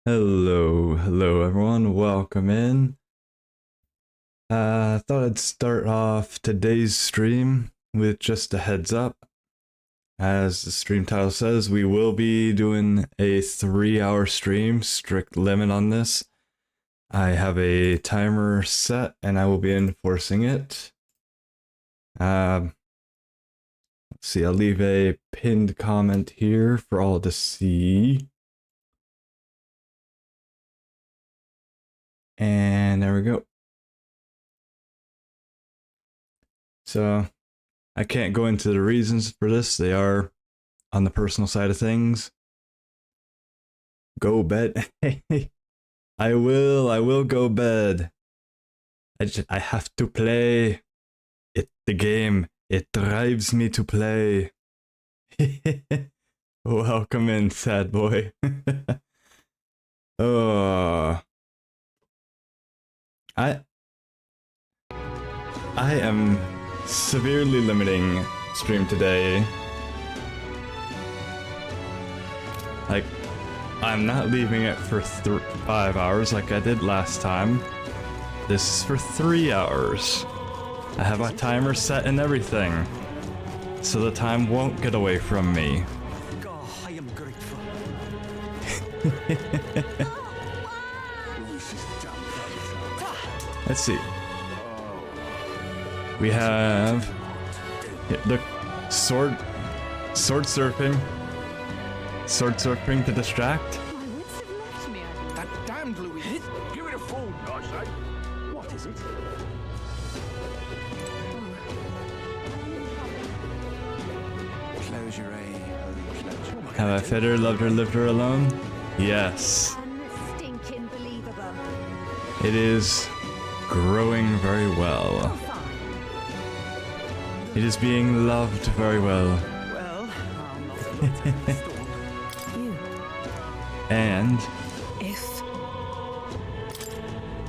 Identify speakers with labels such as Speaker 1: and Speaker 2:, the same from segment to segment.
Speaker 1: Hello everyone, welcome in. I thought I'd start off today's stream with just a heads up. As the stream title says, we will be doing a 3-hour stream, strict limit on this. I have a timer set and I will be enforcing it. Let's see, I'll leave a pinned comment here for all to see. And there we go. So I can't go into the reasons for this. They are on the personal side of things. Go bed. I will go bed. I have to play. The game. It drives me to play. Welcome in, sad boy. Oh. I am severely limiting stream today. Like, I'm not leaving it for 5 hours like I did last time. This is for 3 hours. I have a timer set and everything, so the time won't get away from me.
Speaker 2: Oh, I am grateful.
Speaker 1: Let's see. We have the sword surfing to distract.
Speaker 3: My wits have left me.
Speaker 2: That damned Louis. Give it a phone, I say. What is it? Close your eye.
Speaker 1: Have I fed her, loved her, lived her alone? Yes.
Speaker 3: Unstinking believable.
Speaker 1: It is growing very well.
Speaker 3: Oh, fine.
Speaker 1: It is being loved very well.
Speaker 2: Well, I'm not the storm.
Speaker 3: You.
Speaker 1: And
Speaker 3: If.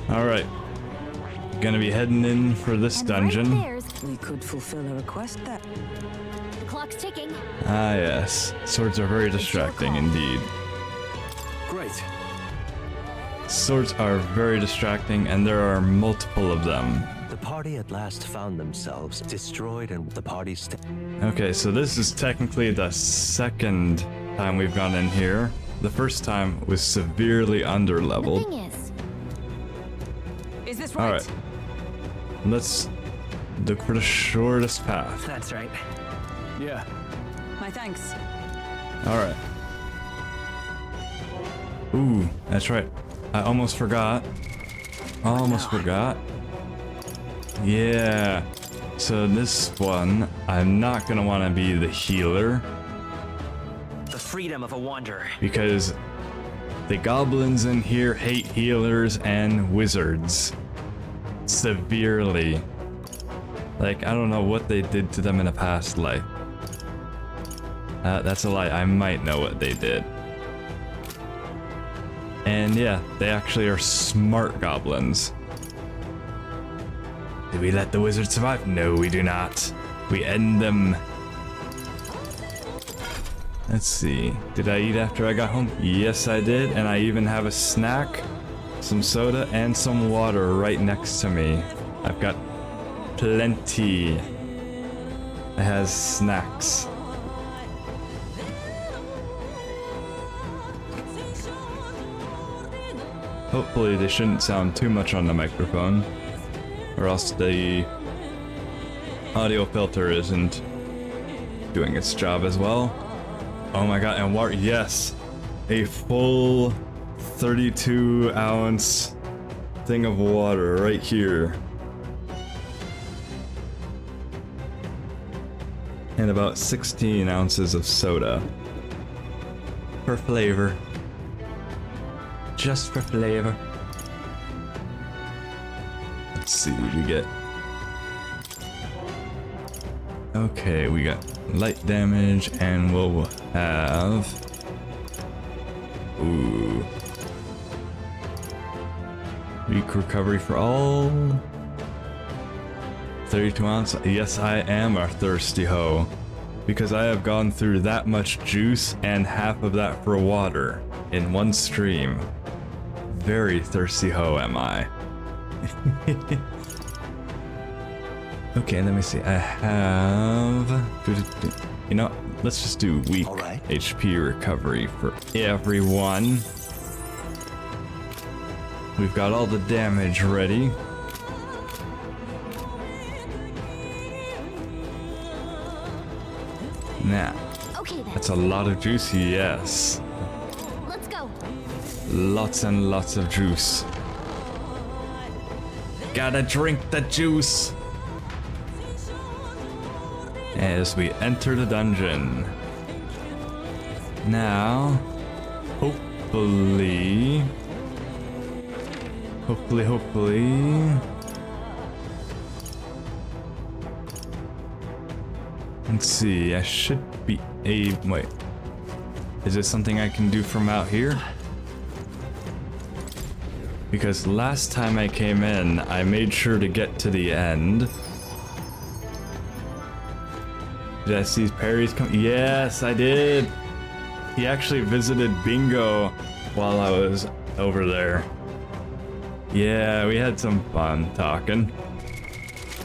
Speaker 1: alright. Gonna be heading in for this dungeon.
Speaker 3: We could fulfill a request there.
Speaker 4: The clock's ticking.
Speaker 1: Ah yes. Swords are very distracting indeed.
Speaker 2: Great.
Speaker 1: Swords are very distracting and there are multiple of them.
Speaker 5: The party at last found themselves destroyed and the party
Speaker 1: Okay, so this is technically the second time we've gone in here. The first time was severely
Speaker 4: The
Speaker 1: underleveled.
Speaker 4: thing
Speaker 3: Is this right?
Speaker 1: Alright. Let's look for the shortest path.
Speaker 3: That's right.
Speaker 2: Yeah.
Speaker 3: My thanks.
Speaker 1: Alright. Ooh, that's right. I almost forgot. Yeah. So this one, I'm not gonna want to be the healer
Speaker 5: The freedom of a wanderer.
Speaker 1: because the goblins in here hate healers and wizards severely. Like, I don't know what they did to them in a past life. That's a lie. I might know what they did. And yeah, they actually are smart goblins. Did we let the wizard survive? No, we do not. We end them. Let's see. Did I eat after I got home? Yes, I did. And I even have a snack, some soda, and some water right next to me. I've got plenty. It has snacks. Hopefully they shouldn't sound too much on the microphone, or else the audio filter isn't doing its job as well. Oh my god, and water, yes! A full 32-ounce thing of water right here. And about 16 ounces of soda. For flavor. Just for flavor. Let's see, we get... Okay, we got light damage, and we'll have... Ooh. Weak recovery for all. 32 ounce. Yes, I am a thirsty hoe. Because I have gone through that much juice and half of that for water in one stream. very thirsty hoe am I. Okay, let me see. I have... You know, let's just do weak
Speaker 5: All right.
Speaker 1: HP recovery for everyone. We've got all the damage ready. Now,
Speaker 4: Okay then.
Speaker 1: that's a lot of juice, yes.
Speaker 4: Let's go.
Speaker 1: Lots and lots of juice. Gotta drink the juice. As we enter the dungeon. Now, hopefully. Let's see, I should be able. Wait. Is this something I can do from out here? Because last time I came in, I made sure to get to the end. Did I see parries come? Yes, I did. He actually visited Bingo while I was over there. Yeah, we had some fun talking.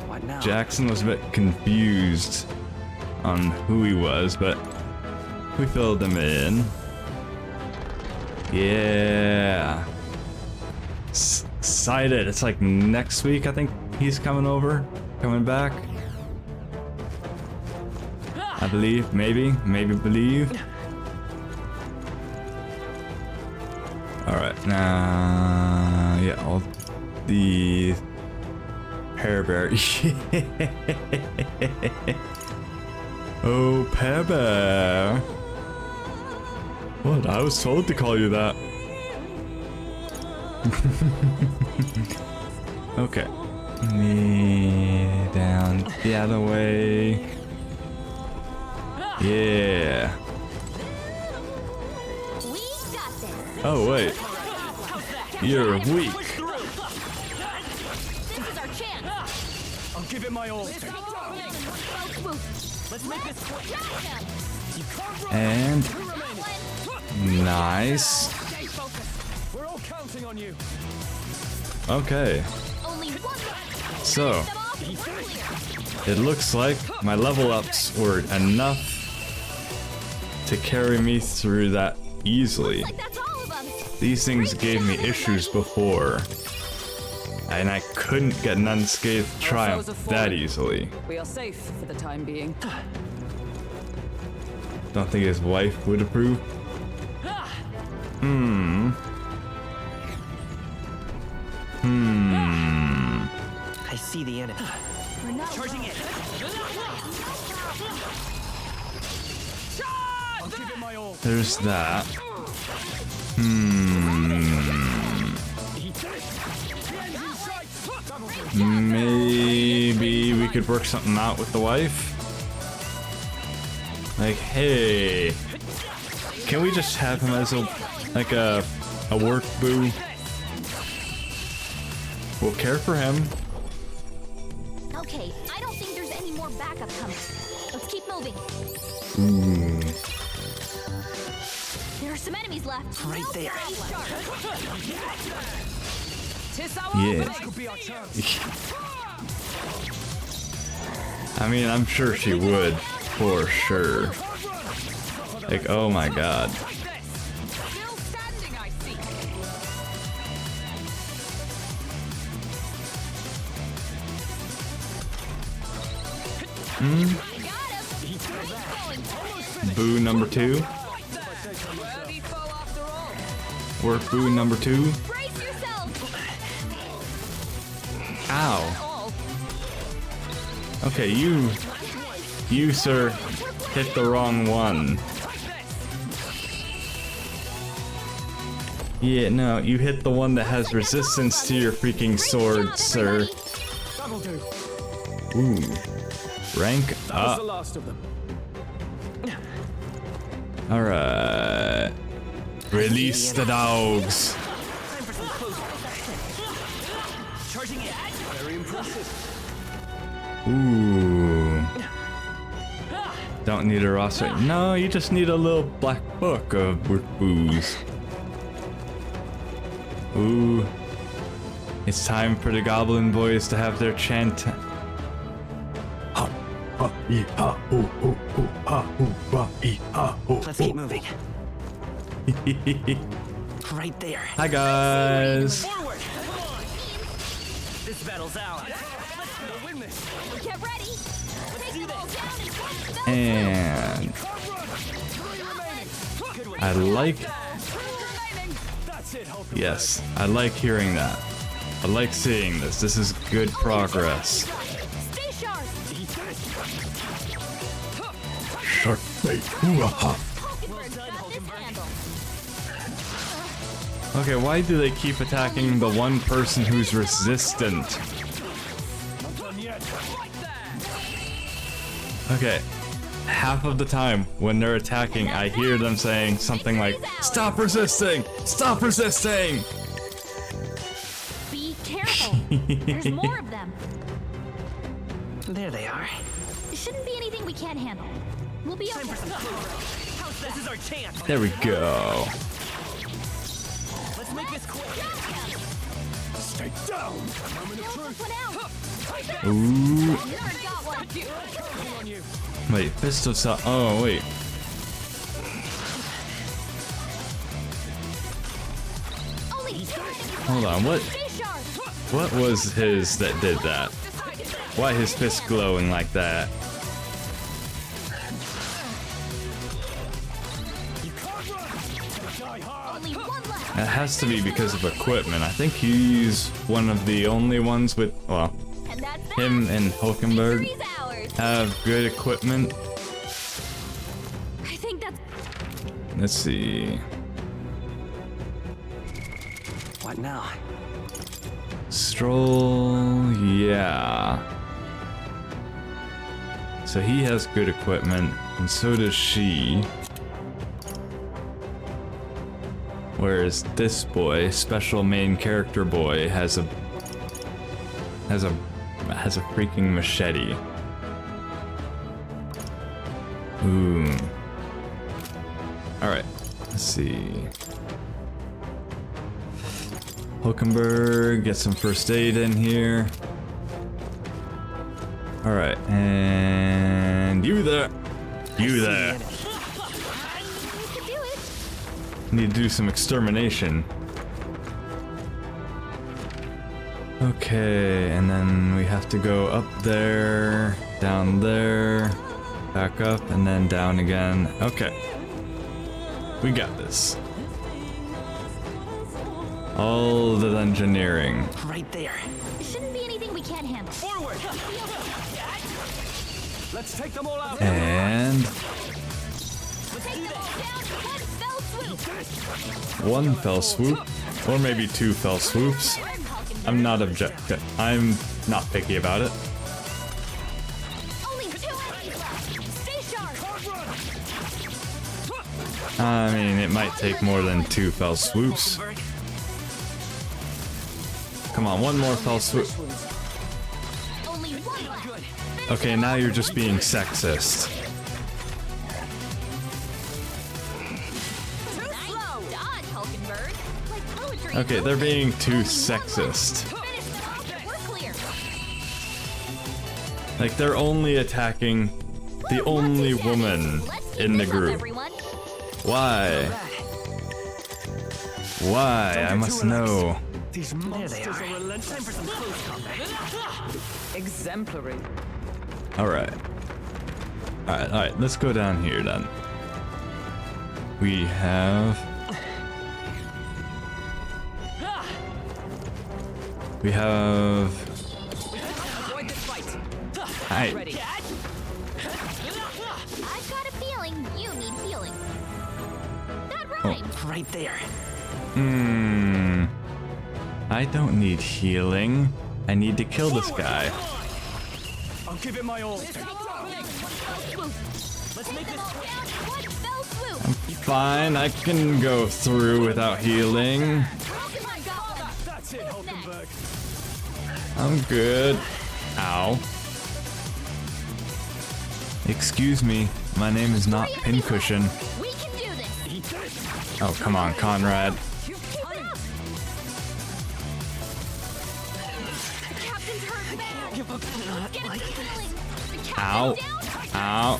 Speaker 5: What now?
Speaker 1: Jackson was a bit confused on who he was, but we filled him in. Yeah. Excited. It's like next week, I think he's coming back. I believe, maybe believe. Alright, now, yeah, all the Pear Bear. Oh, Pear Bear. What? I was told to call you that. Okay. Me down the other way. Yeah.
Speaker 4: We got this.
Speaker 1: Oh, wait. You're weak.
Speaker 4: This is our chance.
Speaker 2: I'll give it my all.
Speaker 4: Let's make this quick.
Speaker 1: And nice.
Speaker 2: We're all counting on you.
Speaker 1: Okay.
Speaker 4: Only one.
Speaker 1: So, it looks like my level ups were enough to carry me through that easily.
Speaker 4: Like that's all of them.
Speaker 1: These things gave me issues before, and I couldn't get an unscathed triumph that easily.
Speaker 3: We are safe for the time being.
Speaker 1: Don't think his wife would approve.
Speaker 5: I see the enemy.
Speaker 4: We're not
Speaker 2: Charging it. I'll give it my all.
Speaker 1: There's that. Maybe we could work something out with the wife. Like, hey, can we just have him as a work boo? We'll care for him.
Speaker 4: Okay, I don't think there's any more backup coming. Let's keep moving. There are some enemies left.
Speaker 5: Right there.
Speaker 1: Yeah.
Speaker 2: Could be our chance.
Speaker 1: I mean, I'm sure she would, for sure. Like, oh my god.
Speaker 3: Still standing, I see.
Speaker 1: Boo number 2.
Speaker 3: Worthy foe after all.
Speaker 1: Work boo number 2.
Speaker 4: Brace yourselves.
Speaker 1: Ow. Okay, you sir, hit the wrong one. Yeah, no, you hit the one that has resistance to your freaking sword, sir.
Speaker 2: That'll do.
Speaker 1: Ooh. Rank
Speaker 2: That's the
Speaker 1: up.
Speaker 2: last of them.
Speaker 1: Alright. Release the dogs.
Speaker 2: Charging it. Very impressive.
Speaker 1: Ooh. Don't need a roster. No, you just need a little black book of work boos. Ooh. It's time for the Goblin Boys to have their chant.
Speaker 5: Let's keep moving. Right there.
Speaker 1: Hi guys.
Speaker 5: Forward. This battle's out.
Speaker 2: We'll win this.
Speaker 4: Get ready. Take
Speaker 5: do
Speaker 4: them all
Speaker 5: this.
Speaker 4: down in one fell
Speaker 1: And
Speaker 2: Three remaining.
Speaker 5: Good one.
Speaker 1: I like,
Speaker 2: That's it, Hulk.
Speaker 1: yes, I like hearing that. I like seeing this. This is good progress.
Speaker 4: Stay sharp.
Speaker 1: Shark bait. Hoo-ah-ha.
Speaker 4: Hulkenberg's got this handle.
Speaker 1: Okay, why do they keep attacking the one person who's resistant?
Speaker 2: Not done yet.
Speaker 1: Okay, half of the time when they're attacking, I hear them saying something like, "Stop resisting! Stop resisting!"
Speaker 4: Be careful. There's more of them.
Speaker 5: There they are.
Speaker 4: Shouldn't be anything we can't handle. We'll be okay.
Speaker 5: This is our chance.
Speaker 1: There we go.
Speaker 5: Let's make this quick.
Speaker 2: Stay down. Moment of
Speaker 4: Throw
Speaker 2: truth.
Speaker 4: this one out.
Speaker 1: Ooh.
Speaker 4: Nerd got one.
Speaker 2: Counting on you.
Speaker 1: Wait, pistol shot. Oh, wait.
Speaker 4: Only two.
Speaker 1: Hold on, what?
Speaker 4: Stay sharp.
Speaker 1: What was his that did that? Why his fist glowing like that?
Speaker 2: You can't run. Die hard.
Speaker 4: Only one left.
Speaker 1: It has to be because of equipment. I think he's one of the only ones with, well,
Speaker 4: And that's that.
Speaker 1: him and Hulkenberg
Speaker 4: Victory's ours.
Speaker 1: have good equipment.
Speaker 4: I think that's
Speaker 1: Let's see.
Speaker 5: What now?
Speaker 1: Stroll, yeah. So he has good equipment, and so does she. Whereas this boy, special main character boy, has a freaking machete. Ooh. Alright, let's see. Hulkenberg, get some first aid in here. Alright, and you there. You there.
Speaker 4: we can do it.
Speaker 1: Need to do some extermination. Okay, and then we have to go up there, down there, back up, and then down again. Okay. We got this. All the engineering.
Speaker 5: Right there.
Speaker 4: Shouldn't be anything we can't handle.
Speaker 2: Forward. Let's take them all out.
Speaker 1: And
Speaker 4: Take them all down in one fell swoop.
Speaker 1: one fell swoop, or maybe two fell swoops. I'm not I'm not picky about it.
Speaker 4: Only two enemies left. Stay sharp.
Speaker 1: I mean, it might take more than two fell swoops.
Speaker 5: Hulkenberg.
Speaker 1: Come on, one more fell swoop.
Speaker 4: Only one left.
Speaker 1: Okay, now you're just being sexist.
Speaker 4: Too slow. Dodge, Hulkenberg. Like poetry.
Speaker 1: Okay, they're being too sexist.
Speaker 4: Finish them off. We're clear.
Speaker 1: Like, they're only attacking the only woman
Speaker 4: Let's keep
Speaker 1: in the
Speaker 4: this up,
Speaker 1: group.
Speaker 4: everyone.
Speaker 1: Why? Why? I must know.
Speaker 2: These
Speaker 5: There they
Speaker 2: monsters
Speaker 5: are.
Speaker 2: are relentless.
Speaker 5: Time for some close combat.
Speaker 3: Exemplary.
Speaker 1: Alright. Alright, let's go down here then. We have... We have...
Speaker 3: Avoid this fight.
Speaker 1: Hi.
Speaker 3: Ready.
Speaker 4: I've got a feeling you need healing. That
Speaker 1: Oh.
Speaker 4: rhymes.
Speaker 5: Right there.
Speaker 1: I don't need healing. I need to kill this guy.
Speaker 2: I'll give it my all.
Speaker 5: Let's make
Speaker 4: Take
Speaker 5: this
Speaker 4: them all
Speaker 5: quick.
Speaker 4: down in one fell swoop.
Speaker 1: Fine, I can go through without healing.
Speaker 4: Hulkenberg got one.
Speaker 2: That's it, Hulkenberg.
Speaker 1: I'm good. Ow. Excuse me, my name is not Pincushion.
Speaker 4: We can do this.
Speaker 1: Oh, come on, Conrad.
Speaker 4: Keep it up.
Speaker 1: Ow. Ow.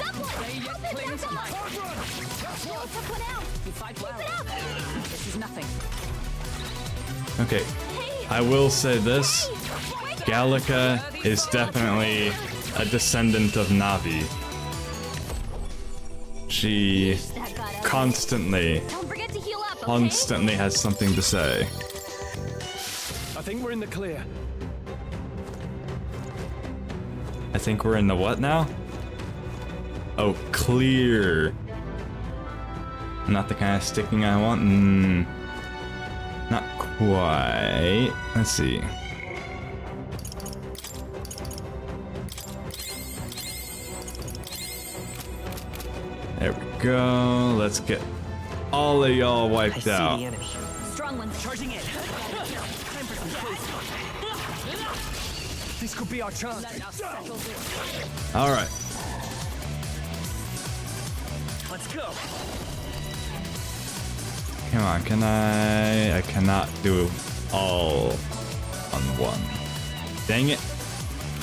Speaker 3: You fight well. This is nothing.
Speaker 1: Okay. I will say this. Gallica is definitely a descendant of Navi. She constantly has something to say.
Speaker 2: I think we're in the clear.
Speaker 1: I think we're in the what now? Oh, clear. Not the kind of sticking I want. Not quite. Let's see. There we go. Let's get all of y'all
Speaker 5: I
Speaker 1: wiped
Speaker 5: see
Speaker 1: out.
Speaker 5: the enemy.
Speaker 4: Strong ones.
Speaker 5: Charging in.
Speaker 2: This could be our chance.
Speaker 1: All right.
Speaker 5: Let's go.
Speaker 1: Come on, can I cannot do all on one. Dang it.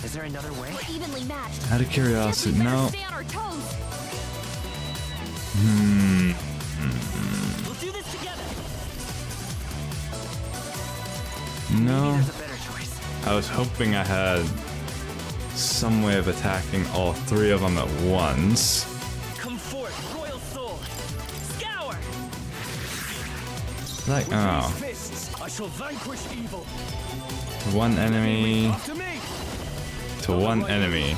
Speaker 5: Is there another way?
Speaker 4: We're evenly matched.
Speaker 1: Out of curiosity,
Speaker 4: We better
Speaker 1: no.
Speaker 4: stay on our toes.
Speaker 5: We'll do this together.
Speaker 1: No.
Speaker 5: There's a better choice.
Speaker 1: I was hoping I had some way of attacking all three of them at once.
Speaker 5: Come forth, royal soul. Scour.
Speaker 1: Like, oh.
Speaker 2: Fists. I shall vanquish evil.
Speaker 1: One enemy
Speaker 2: After me.
Speaker 1: to one enemy.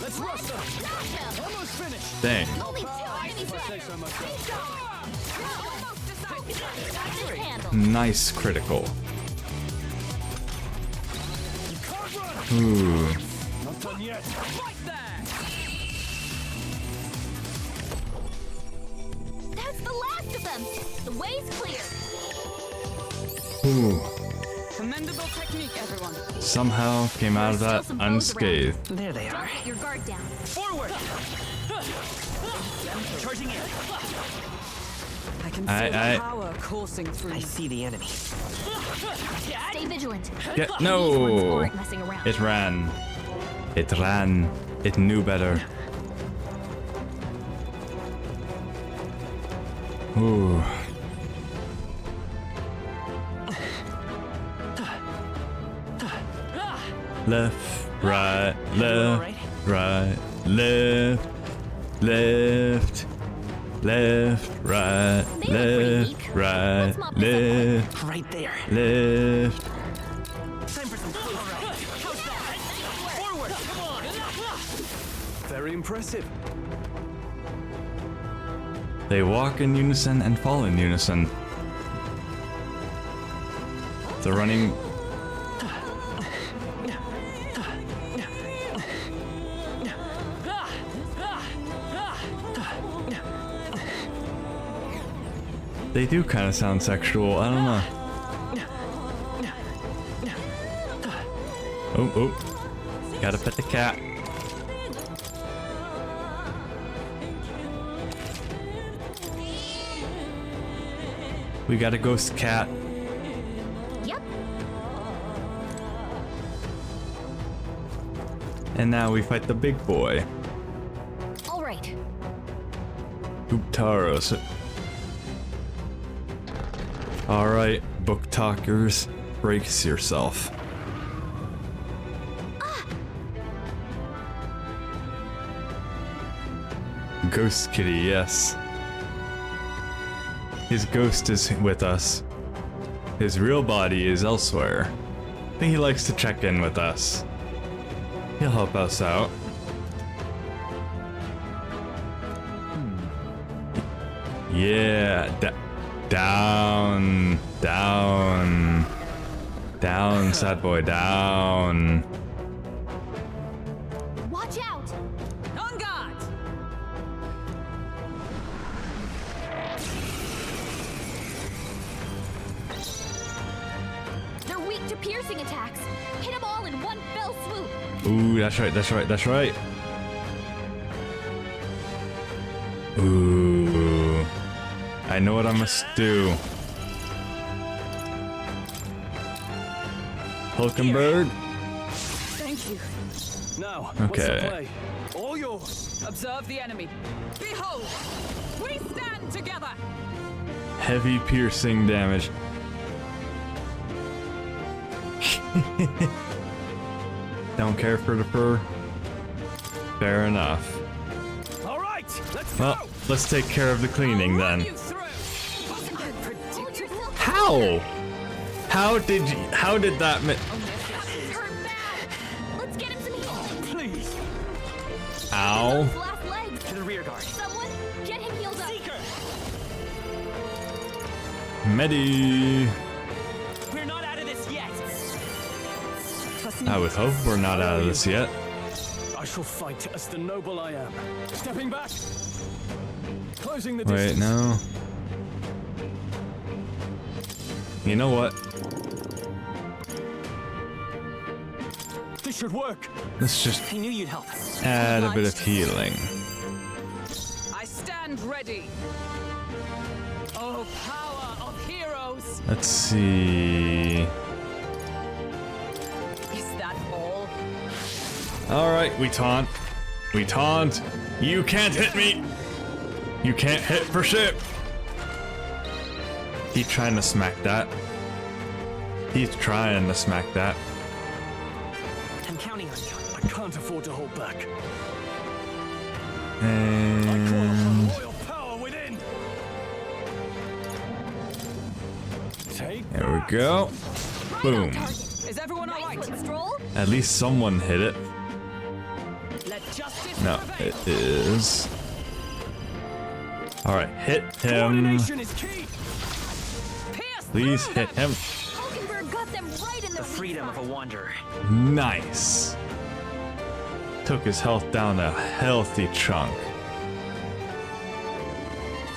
Speaker 2: Let's rush them. Almost finished.
Speaker 1: Dang.
Speaker 4: Only two enemies left.
Speaker 2: Say so myself.
Speaker 4: Handle.
Speaker 1: Nice critical. Ooh.
Speaker 2: Not done yet.
Speaker 4: That's the last of them. The way's clear.
Speaker 1: Ooh.
Speaker 3: Commendable technique, everyone.
Speaker 1: Somehow came out of
Speaker 4: There's
Speaker 1: that
Speaker 4: still some foes
Speaker 1: unscathed.
Speaker 5: There they
Speaker 4: Don't
Speaker 5: are.
Speaker 4: let your guard down.
Speaker 5: Forward. Charging in.
Speaker 3: I can
Speaker 1: I-
Speaker 3: feel the
Speaker 1: I-
Speaker 3: power coursing through.
Speaker 5: I see the enemy.
Speaker 4: Stay vigilant.
Speaker 1: Get
Speaker 4: These ones
Speaker 1: no.
Speaker 4: aren't messing around.
Speaker 1: It ran. It ran. It knew better. Ooh. Left, right, left, right, left, left, left, right,
Speaker 4: They look pretty
Speaker 1: left,
Speaker 4: weak.
Speaker 1: right,
Speaker 4: Let's mop this up.
Speaker 1: left,
Speaker 5: Right there.
Speaker 1: left.
Speaker 5: Time for some close. How's that? Forward. Come on.
Speaker 2: Very impressive.
Speaker 1: They walk in unison and fall in unison. They're running. They do kind of sound sexual. I don't know. Oh, oh. Gotta pet the cat. We got a ghost cat.
Speaker 4: Yep.
Speaker 1: And now we fight the big boy.
Speaker 4: All right.
Speaker 1: Uptaros. Alright, book talkers, brace yourself. Ghost Kitty, yes. His ghost is with us. His real body is elsewhere. I think he likes to check in with us. He'll help us out. Yeah, down, down, down, sad boy, down.
Speaker 4: Watch out.
Speaker 3: On guard!
Speaker 4: They're weak to piercing attacks. Hit them all in one fell swoop.
Speaker 1: Ooh, that's right, that's right, that's right. Ooh, I know what I must do. Hulkenberg.
Speaker 3: Thank you.
Speaker 2: Now,
Speaker 1: Okay.
Speaker 2: what's the play? All yours.
Speaker 5: Observe the enemy. Behold, we stand together.
Speaker 1: Heavy piercing damage. Don't care for the fur. Fair enough.
Speaker 2: All right, let's
Speaker 1: Well,
Speaker 2: go.
Speaker 1: let's take care of the cleaning
Speaker 5: Run
Speaker 1: then.
Speaker 5: you through. Unpredictable.
Speaker 1: How? How did that
Speaker 3: He's hurt bad. Let's get him some heat.
Speaker 2: Please.
Speaker 1: Ow.
Speaker 3: His last legs.
Speaker 5: To the rear guard.
Speaker 3: Someone, get him healed up.
Speaker 5: Seeker.
Speaker 1: Medi.
Speaker 5: We're not out of this yet.
Speaker 1: I would hope we're not out of this yet.
Speaker 2: I shall fight as the noble I am. Stepping back. Closing the
Speaker 1: Wait,
Speaker 2: distance.
Speaker 1: no. You know what?
Speaker 2: This should work.
Speaker 1: Let's just
Speaker 5: I knew you'd help.
Speaker 1: add a bit of healing.
Speaker 5: I stand ready. Oh, power of heroes.
Speaker 1: Let's see.
Speaker 5: Is that all?
Speaker 1: Alright, we taunt. We taunt. You can't hit me. You can't hit for shit. He's trying to smack that. He's trying to smack that.
Speaker 5: I'm counting on you.
Speaker 2: I can't afford to hold back. Call
Speaker 1: And
Speaker 2: upon royal power within. Take
Speaker 1: there we go.
Speaker 3: Right on
Speaker 1: Boom.
Speaker 3: target.
Speaker 5: Is everyone all
Speaker 3: Nice
Speaker 5: right?
Speaker 3: one, Stroll.
Speaker 1: At least someone hit it.
Speaker 5: Let justice
Speaker 1: No,
Speaker 5: prevail.
Speaker 1: it is. Alright, hit him.
Speaker 2: coordination is key.
Speaker 5: Pierce
Speaker 1: Please
Speaker 5: through
Speaker 1: hit
Speaker 5: them.
Speaker 1: him.
Speaker 3: Hulkenberg got them right in the weak
Speaker 5: Freedom of
Speaker 3: spot.
Speaker 5: a wanderer.
Speaker 1: Nice. Took his health down a healthy chunk.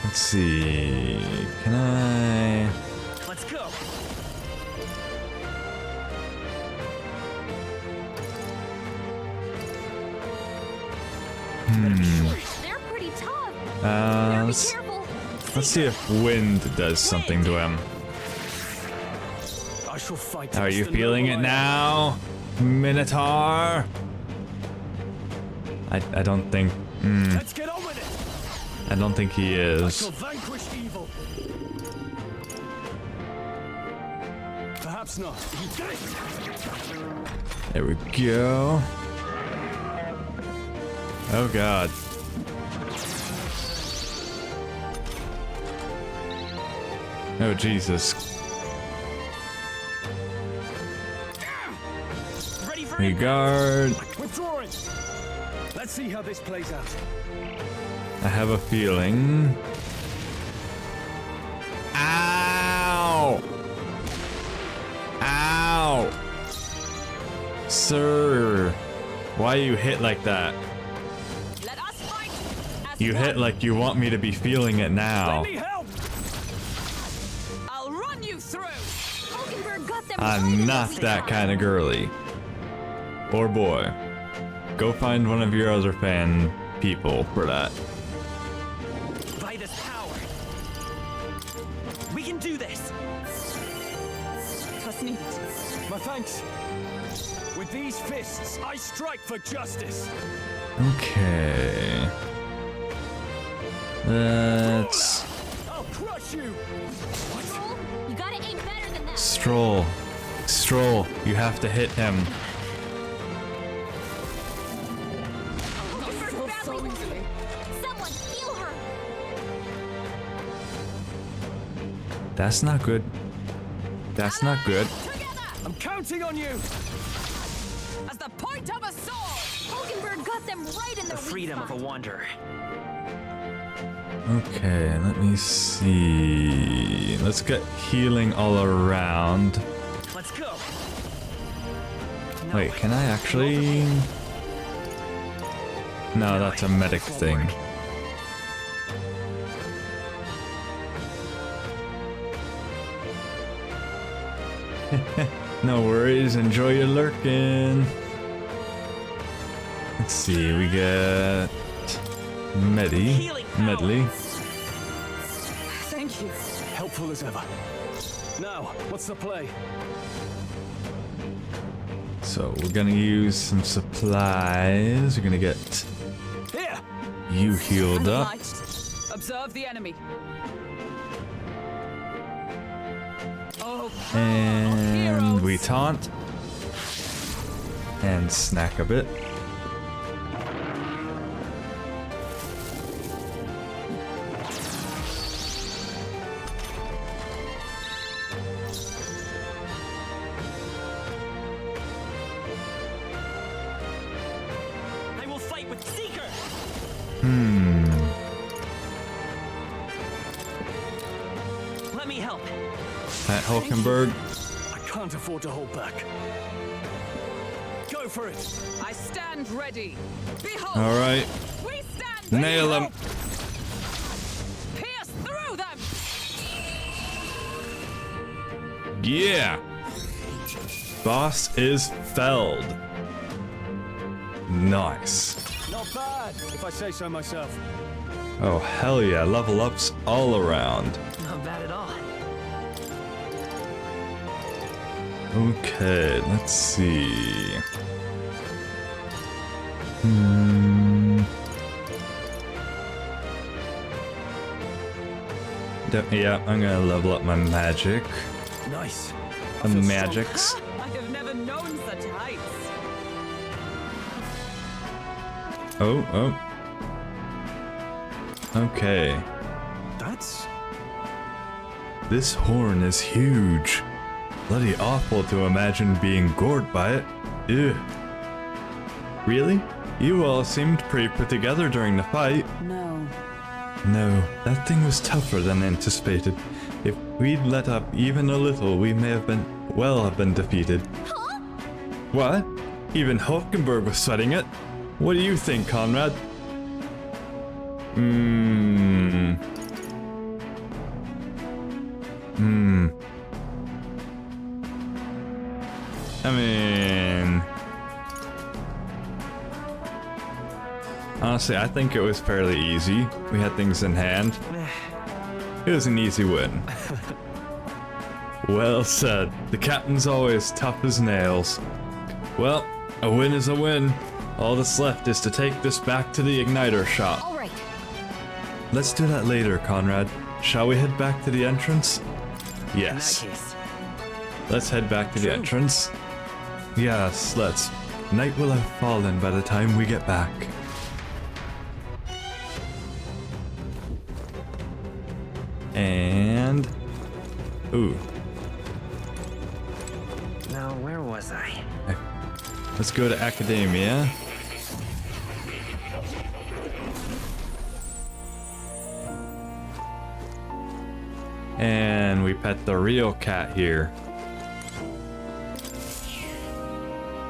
Speaker 1: Let's see. Can I?
Speaker 5: Let's go.
Speaker 3: They're pretty tough. Better be
Speaker 1: Let's
Speaker 3: careful.
Speaker 1: see if wind does something to him.
Speaker 2: I shall fight.
Speaker 1: Are
Speaker 2: as
Speaker 1: you
Speaker 2: the
Speaker 1: feeling
Speaker 2: noble
Speaker 1: it
Speaker 2: I am.
Speaker 1: now, Minotaur? I don't think.
Speaker 2: Let's get on with it.
Speaker 1: I don't think he
Speaker 2: I
Speaker 1: is.
Speaker 2: shall vanquish evil. Perhaps not.
Speaker 1: There we go. Oh God. Oh Jesus.
Speaker 5: Ready for
Speaker 1: Regard.
Speaker 2: Withdrawing. Let's see how this plays out.
Speaker 1: I have a feeling. Ow! Ow! Sir, why you hit like that?
Speaker 5: Let us fight. As
Speaker 1: You
Speaker 5: one.
Speaker 1: hit like you want me to be feeling it now.
Speaker 2: Let me help.
Speaker 5: I'll run you through.
Speaker 3: Hulkenberg got them right in
Speaker 1: I'm
Speaker 3: the
Speaker 1: not
Speaker 3: weak
Speaker 1: that
Speaker 3: spot.
Speaker 1: kind of girly. Or boy. Go find one of your other fan people for that.
Speaker 5: By this power. We can do this. Trust me.
Speaker 2: My thanks. With these fists, I strike for justice.
Speaker 1: Okay. Let's
Speaker 2: I'll crush you.
Speaker 3: Stroll, you gotta aim better than that.
Speaker 1: stroll. Stroll, you have to hit him.
Speaker 3: Hulkenberg's badly wounded. Someone heal her.
Speaker 1: That's not good. That's not good.
Speaker 5: Together
Speaker 2: I'm counting on you.
Speaker 5: as the point of a sword.
Speaker 3: Hulkenberg got them right in the weak spot.
Speaker 5: wanderer.
Speaker 1: Okay, let me see. Let's get healing all around.
Speaker 5: Let's go.
Speaker 1: Wait, can I actually? No, that's a medic thing. No worries, enjoy your lurking. Let's see, we get Medley.
Speaker 5: Thank you.
Speaker 2: Helpful as ever. Now, what's the play?
Speaker 1: So we're gonna use some supplies. We're gonna get
Speaker 2: Here.
Speaker 1: you healed up.
Speaker 5: Observe the enemy. Oh,
Speaker 1: And we taunt. And snack a bit.
Speaker 5: I will fight with Seeker. Let me help.
Speaker 1: At Hulkenberg.
Speaker 2: I can't afford to hold back. Go for it.
Speaker 5: I stand ready. Behold.
Speaker 1: All right.
Speaker 5: We stand.
Speaker 1: Nail him.
Speaker 5: Pierce through them.
Speaker 1: Yeah. Boss is felled. Nice.
Speaker 2: Not bad, if I say so myself.
Speaker 1: Oh, hell yeah. Level ups all around.
Speaker 5: Not bad at all.
Speaker 1: Okay, let's see. Yeah, I'm gonna level up my magic.
Speaker 2: Nice.
Speaker 1: The magics.
Speaker 5: I have never known such heights.
Speaker 1: Oh. Okay.
Speaker 2: That's...
Speaker 1: This horn is huge. Bloody awful to imagine being gored by it. Ew. Really? You all seemed pretty put together during the fight.
Speaker 5: No.
Speaker 1: No, that thing was tougher than anticipated. If we'd let up even a little, we may have been defeated.
Speaker 3: Huh?
Speaker 1: What? Even Hulkenberg was sweating it? What do you think, Conrad? I mean... Honestly, I think it was fairly easy. We had things in hand. It was an easy win. Well said. The captain's always tough as nails. Well, a win is a win. All that's left is to take this back to the igniter shop.
Speaker 3: All right.
Speaker 1: Let's do that later, Conrad. Shall we head back to the entrance?
Speaker 5: In
Speaker 1: Yes.
Speaker 5: that case.
Speaker 1: Let's head back to the entrance. Yes, let's. Night will have fallen by the time we get back. And... Ooh.
Speaker 5: Now, where was I?
Speaker 1: Let's go to Academia. And we pet the real cat here.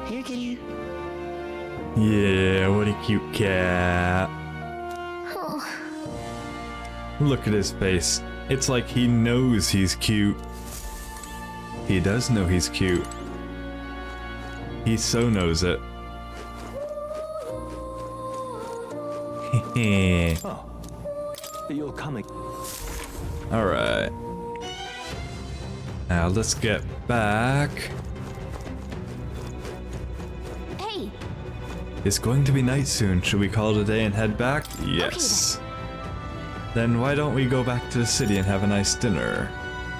Speaker 5: Here, kitty.
Speaker 1: Yeah, what a cute cat.
Speaker 3: Oh,
Speaker 1: Look at his face. It's like he knows he's cute. He does know he's cute. He so knows it.
Speaker 2: You're coming.
Speaker 1: Alright. Now let's get back.
Speaker 3: hey.
Speaker 1: It's going to be night soon. Should we call it a day and head back? Yes. Then why don't we go back to the city and have a nice dinner?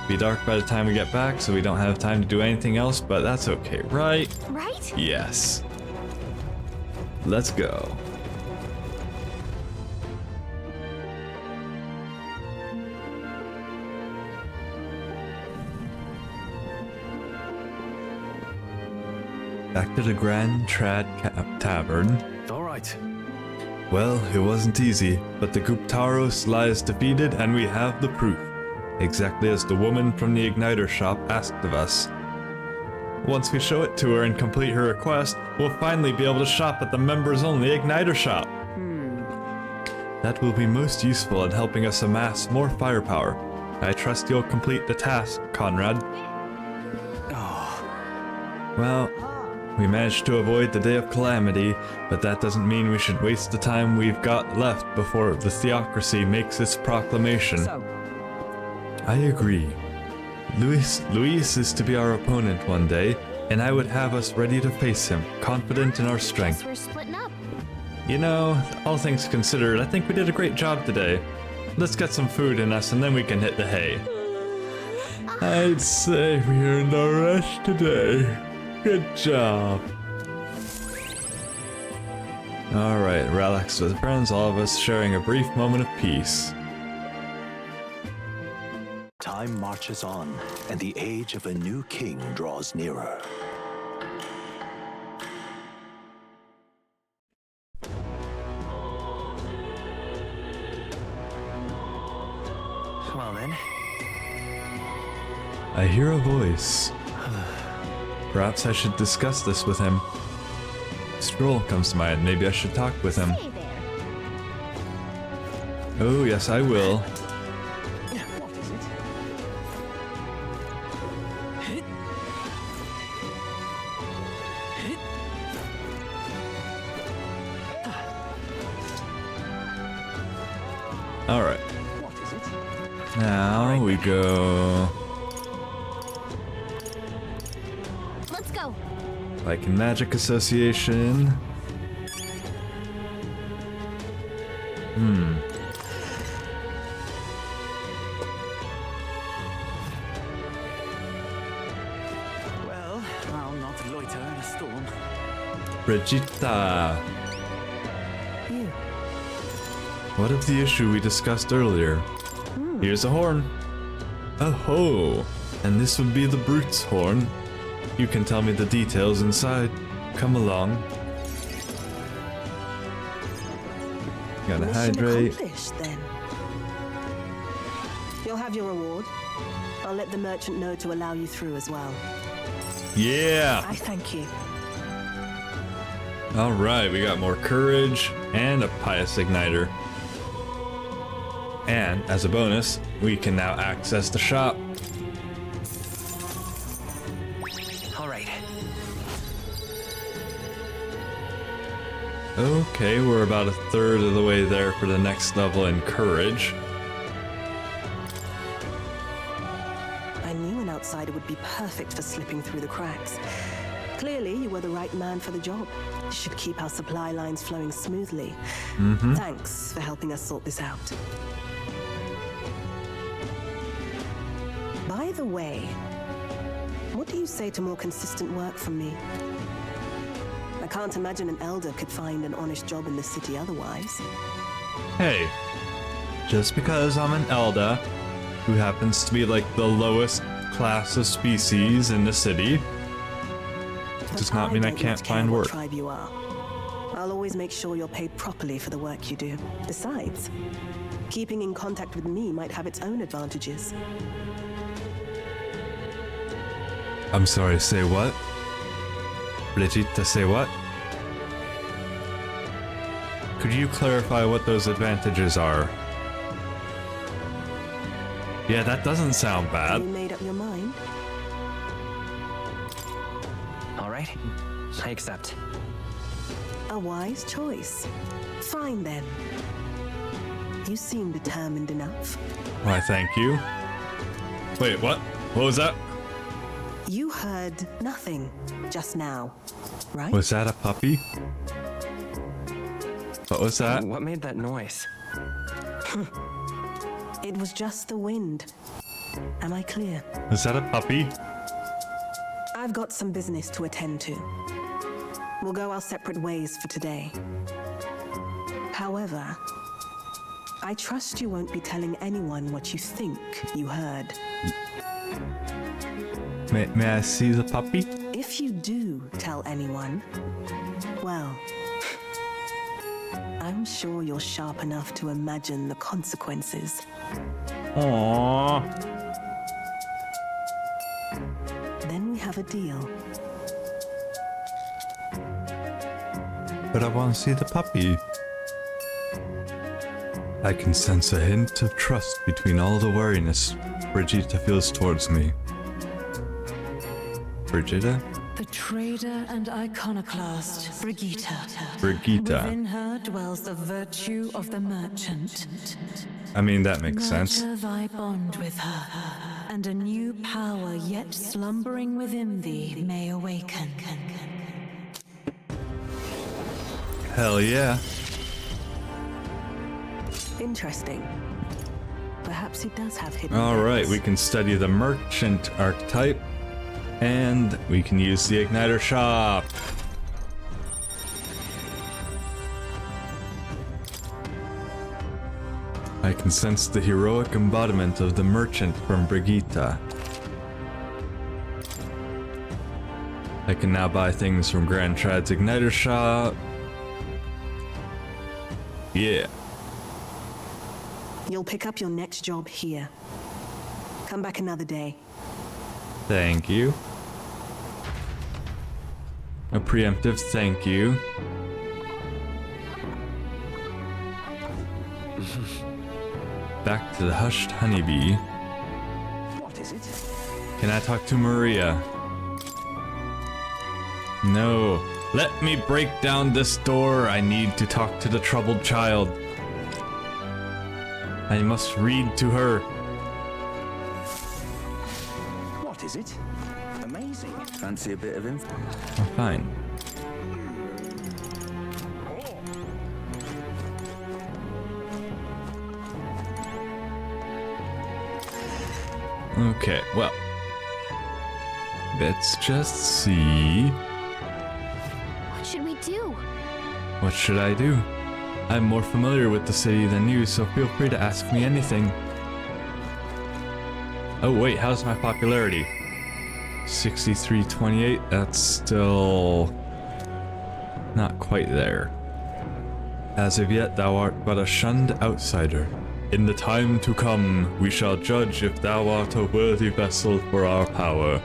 Speaker 1: Be dark by the time we get back, so we don't have time to do anything else, but that's okay, right?
Speaker 3: Right?
Speaker 1: Yes. Let's go. Back to the Grand Trad Tavern.
Speaker 2: All right.
Speaker 1: Well, it wasn't easy, but the Guptaros lies defeated and we have the proof. Exactly as the woman from the Igniter shop asked of us. Once we show it to her and complete her request, we'll finally be able to shop at the members-only Igniter shop. That will be most useful in helping us amass more firepower. I trust you'll complete the task, Conrad. Well, we managed to avoid the day of calamity, but that doesn't mean we should waste the time we've got left before the theocracy makes its proclamation.
Speaker 5: So,
Speaker 1: I agree. Luis is to be our opponent one day, and I would have us ready to face him, confident in our strength.
Speaker 3: Guess we're splitting up.
Speaker 1: You know, all things considered, I think we did a great job today. Let's get some food in us and then we can hit the hay. I'd say we earned our rest today. Good job. Alright, relax with friends, all of us sharing a brief moment of peace.
Speaker 6: Time marches on, and the age of a new king draws nearer.
Speaker 5: Well then,
Speaker 1: I hear a voice. Perhaps I should discuss this with him. Stroll comes to mind. Maybe I should talk with him.
Speaker 3: Hey there.
Speaker 1: Oh, yes, I will.
Speaker 5: what is it?
Speaker 1: Alright.
Speaker 5: What is it?
Speaker 1: Now we go.
Speaker 3: Let's go.
Speaker 1: Like in Magic Association.
Speaker 5: Well, I'll not loiter in a storm.
Speaker 1: Brigitta.
Speaker 3: You.
Speaker 1: What of the issue we discussed earlier? Here's a horn. Oh ho! And this would be the brute's horn. You can tell me the details inside. Come along. Gotta
Speaker 7: Mission
Speaker 1: hydrate.
Speaker 7: accomplished, then. You'll have your reward. I'll let the merchant know to allow you through as well.
Speaker 1: Yeah!
Speaker 7: I thank you.
Speaker 1: Alright, we got more courage and a pious igniter. And as a bonus, we can now access the shop.
Speaker 5: All right.
Speaker 1: Okay, we're about a third of the way there for the next level in courage.
Speaker 7: I knew an outsider would be perfect for slipping through the cracks. Clearly, you were the right man for the job. You should keep our supply lines flowing smoothly. Thanks for helping us sort this out. By the way, what do you say to more consistent work from me? I can't imagine an elder could find an honest job in the city otherwise.
Speaker 1: Hey, just because I'm an Elder, who happens to be like the lowest class of species in the city, does not mean I
Speaker 7: don't
Speaker 1: can't
Speaker 7: much care
Speaker 1: find
Speaker 7: what
Speaker 1: work.
Speaker 7: tribe you are. I'll always make sure you're paid properly for the work you do. Besides, keeping in contact with me might have its own advantages.
Speaker 1: I'm sorry, say what? Brigitte, say what? Could you clarify what those advantages are? Yeah, that doesn't sound
Speaker 7: You
Speaker 1: bad.
Speaker 7: made up your mind?
Speaker 5: All right. I accept.
Speaker 7: A wise choice. Fine then. You seem determined enough.
Speaker 1: Why, thank you. Wait, what? What was that?
Speaker 7: You heard nothing just now, right?
Speaker 1: Was that a puppy? What was that?
Speaker 5: What made that noise?
Speaker 7: It was just the wind. Am I clear?
Speaker 1: Was that a puppy?
Speaker 7: I've got some business to attend to. We'll go our separate ways for today. However, I trust you won't be telling anyone what you think you heard.
Speaker 1: May I see the puppy?
Speaker 7: If you do tell anyone, well, I'm sure you're sharp enough to imagine the consequences.
Speaker 1: Aww.
Speaker 7: Then we have a deal.
Speaker 1: But I want to see the puppy. I can sense a hint of trust between all the wariness Brigitte feels towards me. Brigitte?
Speaker 8: The trader and iconoclast, Brigitte.
Speaker 1: Brigitte.
Speaker 8: Within her dwells the virtue of the merchant.
Speaker 1: I mean, that makes sense.
Speaker 8: Nurture thy bond with her, and a new power yet slumbering within thee may awaken.
Speaker 1: Hell yeah.
Speaker 7: Interesting. Perhaps he does have hidden
Speaker 1: Alright,
Speaker 7: depths.
Speaker 1: we can study the merchant archetype. And we can use the igniter shop. I can sense the heroic embodiment of the merchant from Brigitte. I can now buy things from Grand Trad's igniter shop. Yeah.
Speaker 7: You'll pick up your next job here. Come back another day.
Speaker 1: Thank you. A preemptive thank you. Back to the hushed honeybee.
Speaker 6: What is it?
Speaker 1: Can I talk to Maria? No. Let me break down this door. I need to talk to the troubled child. I must read to her.
Speaker 6: What is it? Amazing. Fancy a bit of info?
Speaker 1: Oh, fine. Okay, well. Let's just see.
Speaker 3: What should we do?
Speaker 1: What should I do? I'm more familiar with the city than you, so feel free to ask me anything. Oh wait, how's my popularity? 6328, that's still not quite there. As of yet, thou art but a shunned outsider. In the time to come, we shall judge if thou art a worthy vessel for our power.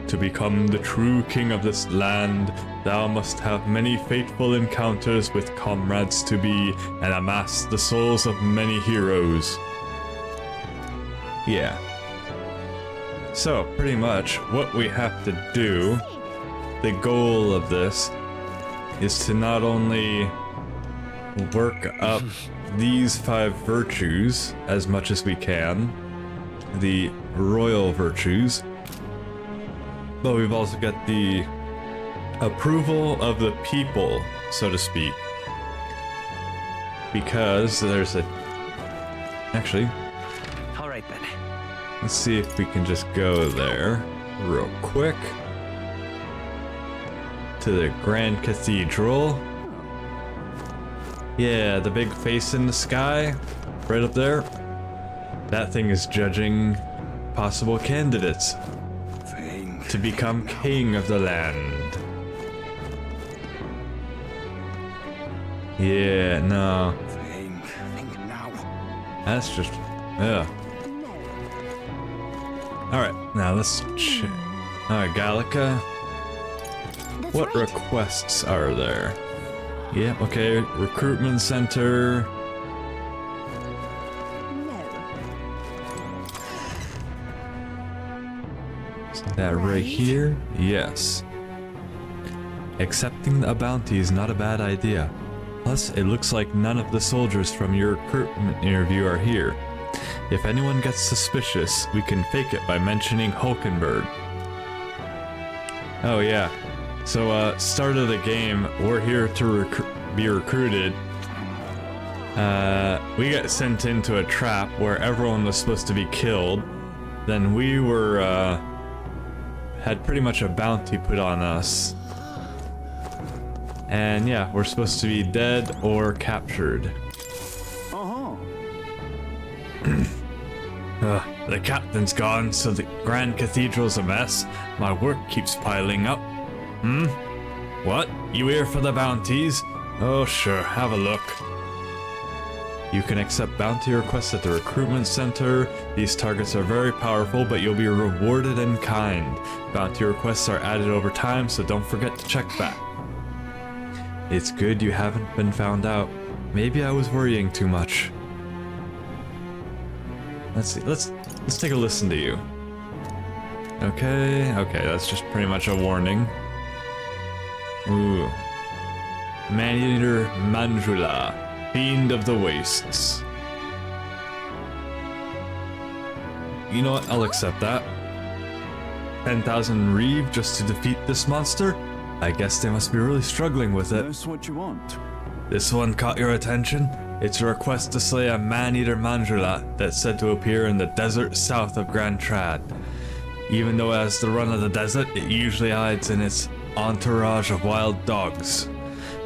Speaker 1: To become the true king of this land, thou must have many fateful encounters with comrades to be, and amass the souls of many heroes. Yeah. So, pretty much, what we have to do, the goal of this, is to not only work up these 5 virtues as much as we can, the royal virtues, but we've also got the approval of the people, so to speak, because there's a... Actually,
Speaker 5: All right then.
Speaker 1: let's see if we can just go there real quick to the Grand Cathedral. Yeah, the big face in the sky, right up there. That thing is judging possible candidates to become king of the land. Yeah, no.
Speaker 6: Think now.
Speaker 1: That's just... yeah. Alright, now let's check. Alright, Gallica.
Speaker 3: That's
Speaker 1: What
Speaker 3: right.
Speaker 1: requests are there? Yeah, okay, recruitment center. Is that right here? Yes. Accepting a bounty is not a bad idea. Plus, it looks like none of the soldiers from your recruitment interview are here. If anyone gets suspicious, we can fake it by mentioning Hulkenberg. Oh yeah. So, start of the game, we're here to be recruited. We got sent into a trap where everyone was supposed to be killed. Then we were, had pretty much a bounty put on us. And yeah, we're supposed to be dead or captured. The captain's gone, so the Grand Cathedral's a mess. My work keeps piling up. What? You here for the bounties? Oh sure, have a look. You can accept bounty requests at the recruitment center. These targets are very powerful, but you'll be rewarded in kind. Bounty requests are added over time, so don't forget to check back. It's good you haven't been found out. Maybe I was worrying too much. Let's see, let's take a listen to you. Okay, that's just pretty much a warning. Ooh. Man-eater Manjula, fiend of the wastes. You know what? I'll accept that. 10,000 Reeve just to defeat this monster? I guess they must be really struggling with it.
Speaker 9: That's what you want.
Speaker 1: This one caught your attention? It's a request to slay a man-eater Manjula that's said to appear in the desert south of Grand Trad. Even though it has the run of the desert, it usually hides in its entourage of wild dogs.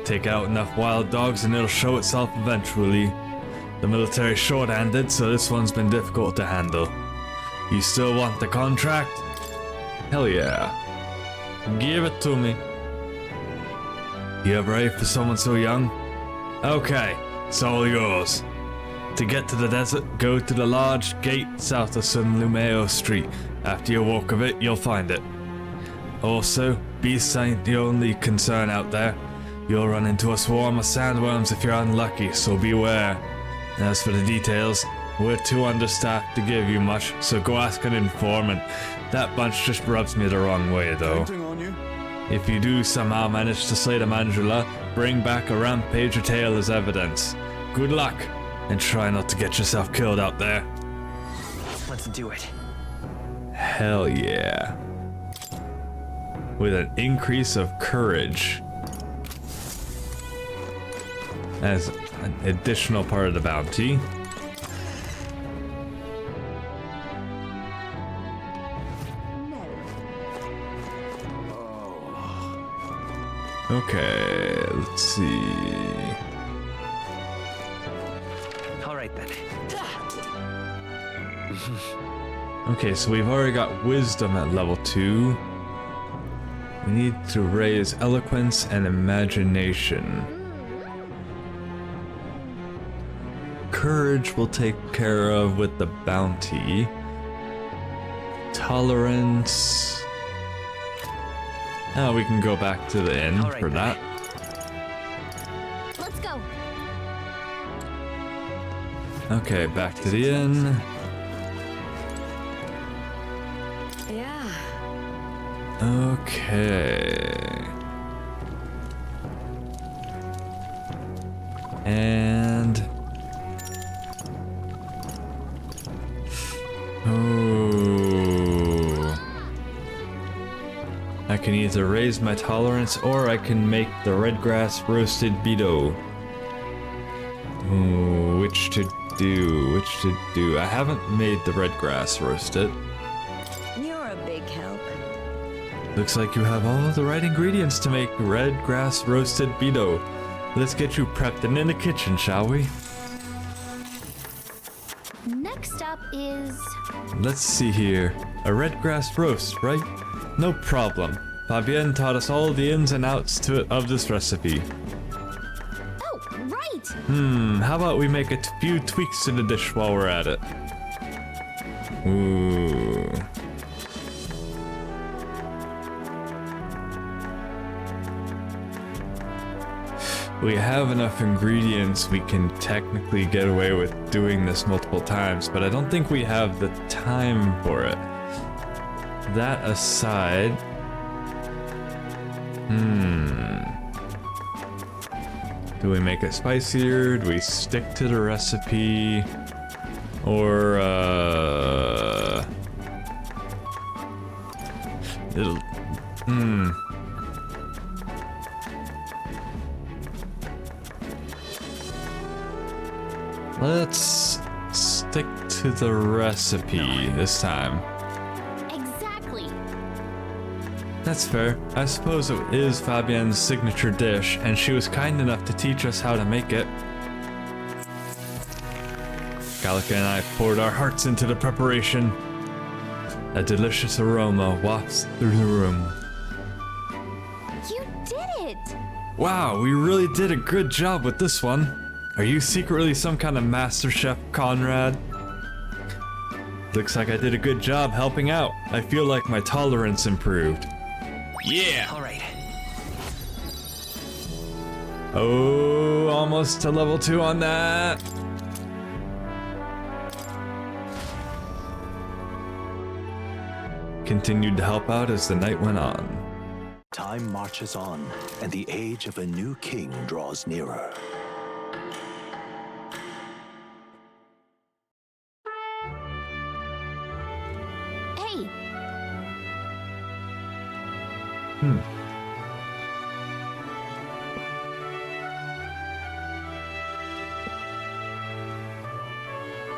Speaker 1: Take out enough wild dogs and it'll show itself eventually. The military's short-handed, so this one's been difficult to handle. You still want the contract? Hell yeah. Give it to me. You brave for someone so young? Okay, it's all yours. To get to the desert, go to the large gate south of San Lumeo Street. After you walk of it, you'll find it. Also, beasts ain't the only concern out there. You'll run into a swarm of sandworms if you're unlucky, so beware. As for the details, we're too understaffed to give you much, so go ask an informant. That bunch just rubs me the wrong way, though.
Speaker 9: Counting on you.
Speaker 1: If you do somehow manage to slay the Manjula, bring back a rampager tail as evidence. Good luck, and try not to get yourself killed out there.
Speaker 5: Let's do it.
Speaker 1: Hell yeah. With an increase of courage as an additional part of the bounty. Okay, let's see.
Speaker 5: All right then.
Speaker 1: Okay, so we've already got wisdom at level 2. We need to raise eloquence and imagination. Courage we'll take care of with the bounty. Tolerance. Oh, we can go back to the inn
Speaker 5: All right,
Speaker 1: for that.
Speaker 3: Let's go.
Speaker 1: Okay, back to the inn.
Speaker 3: Yeah.
Speaker 1: Okay. And... Ooh. I can either raise my tolerance or I can make the red grass roasted beetle. Ooh, which to do? I haven't made the red grass roasted.
Speaker 3: You're a big help.
Speaker 1: Looks like you have all the right ingredients to make red grass roasted beetle. Let's get you prepped and in the kitchen, shall we?
Speaker 3: Next up is...
Speaker 1: Let's see here. A red grass roast, right? No problem. Fabienne taught us all the ins and outs of this recipe.
Speaker 3: Oh, right!
Speaker 1: How about we make a few tweaks to the dish while we're at it? Ooh. We have enough ingredients we can technically get away with doing this multiple times, but I don't think we have the time for it. That aside... Do we make it spicier? Do we stick to the recipe? Or, it'll... Let's stick to the recipe this time.
Speaker 3: Exactly.
Speaker 1: That's fair. I suppose it is Fabienne's signature dish, and she was kind enough to teach us how to make it. Gallica and I poured our hearts into the preparation. A delicious aroma wafts through the room.
Speaker 3: You did it!
Speaker 1: Wow, we really did a good job with this one. Are you secretly some kind of master chef, Conrad? Looks like I did a good job helping out. I feel like my tolerance improved. Yeah!
Speaker 5: All right.
Speaker 1: Oh, almost to level 2 on that. Continued to help out as the night went on.
Speaker 6: Time marches on, and the age of a new king draws nearer.
Speaker 3: Hey,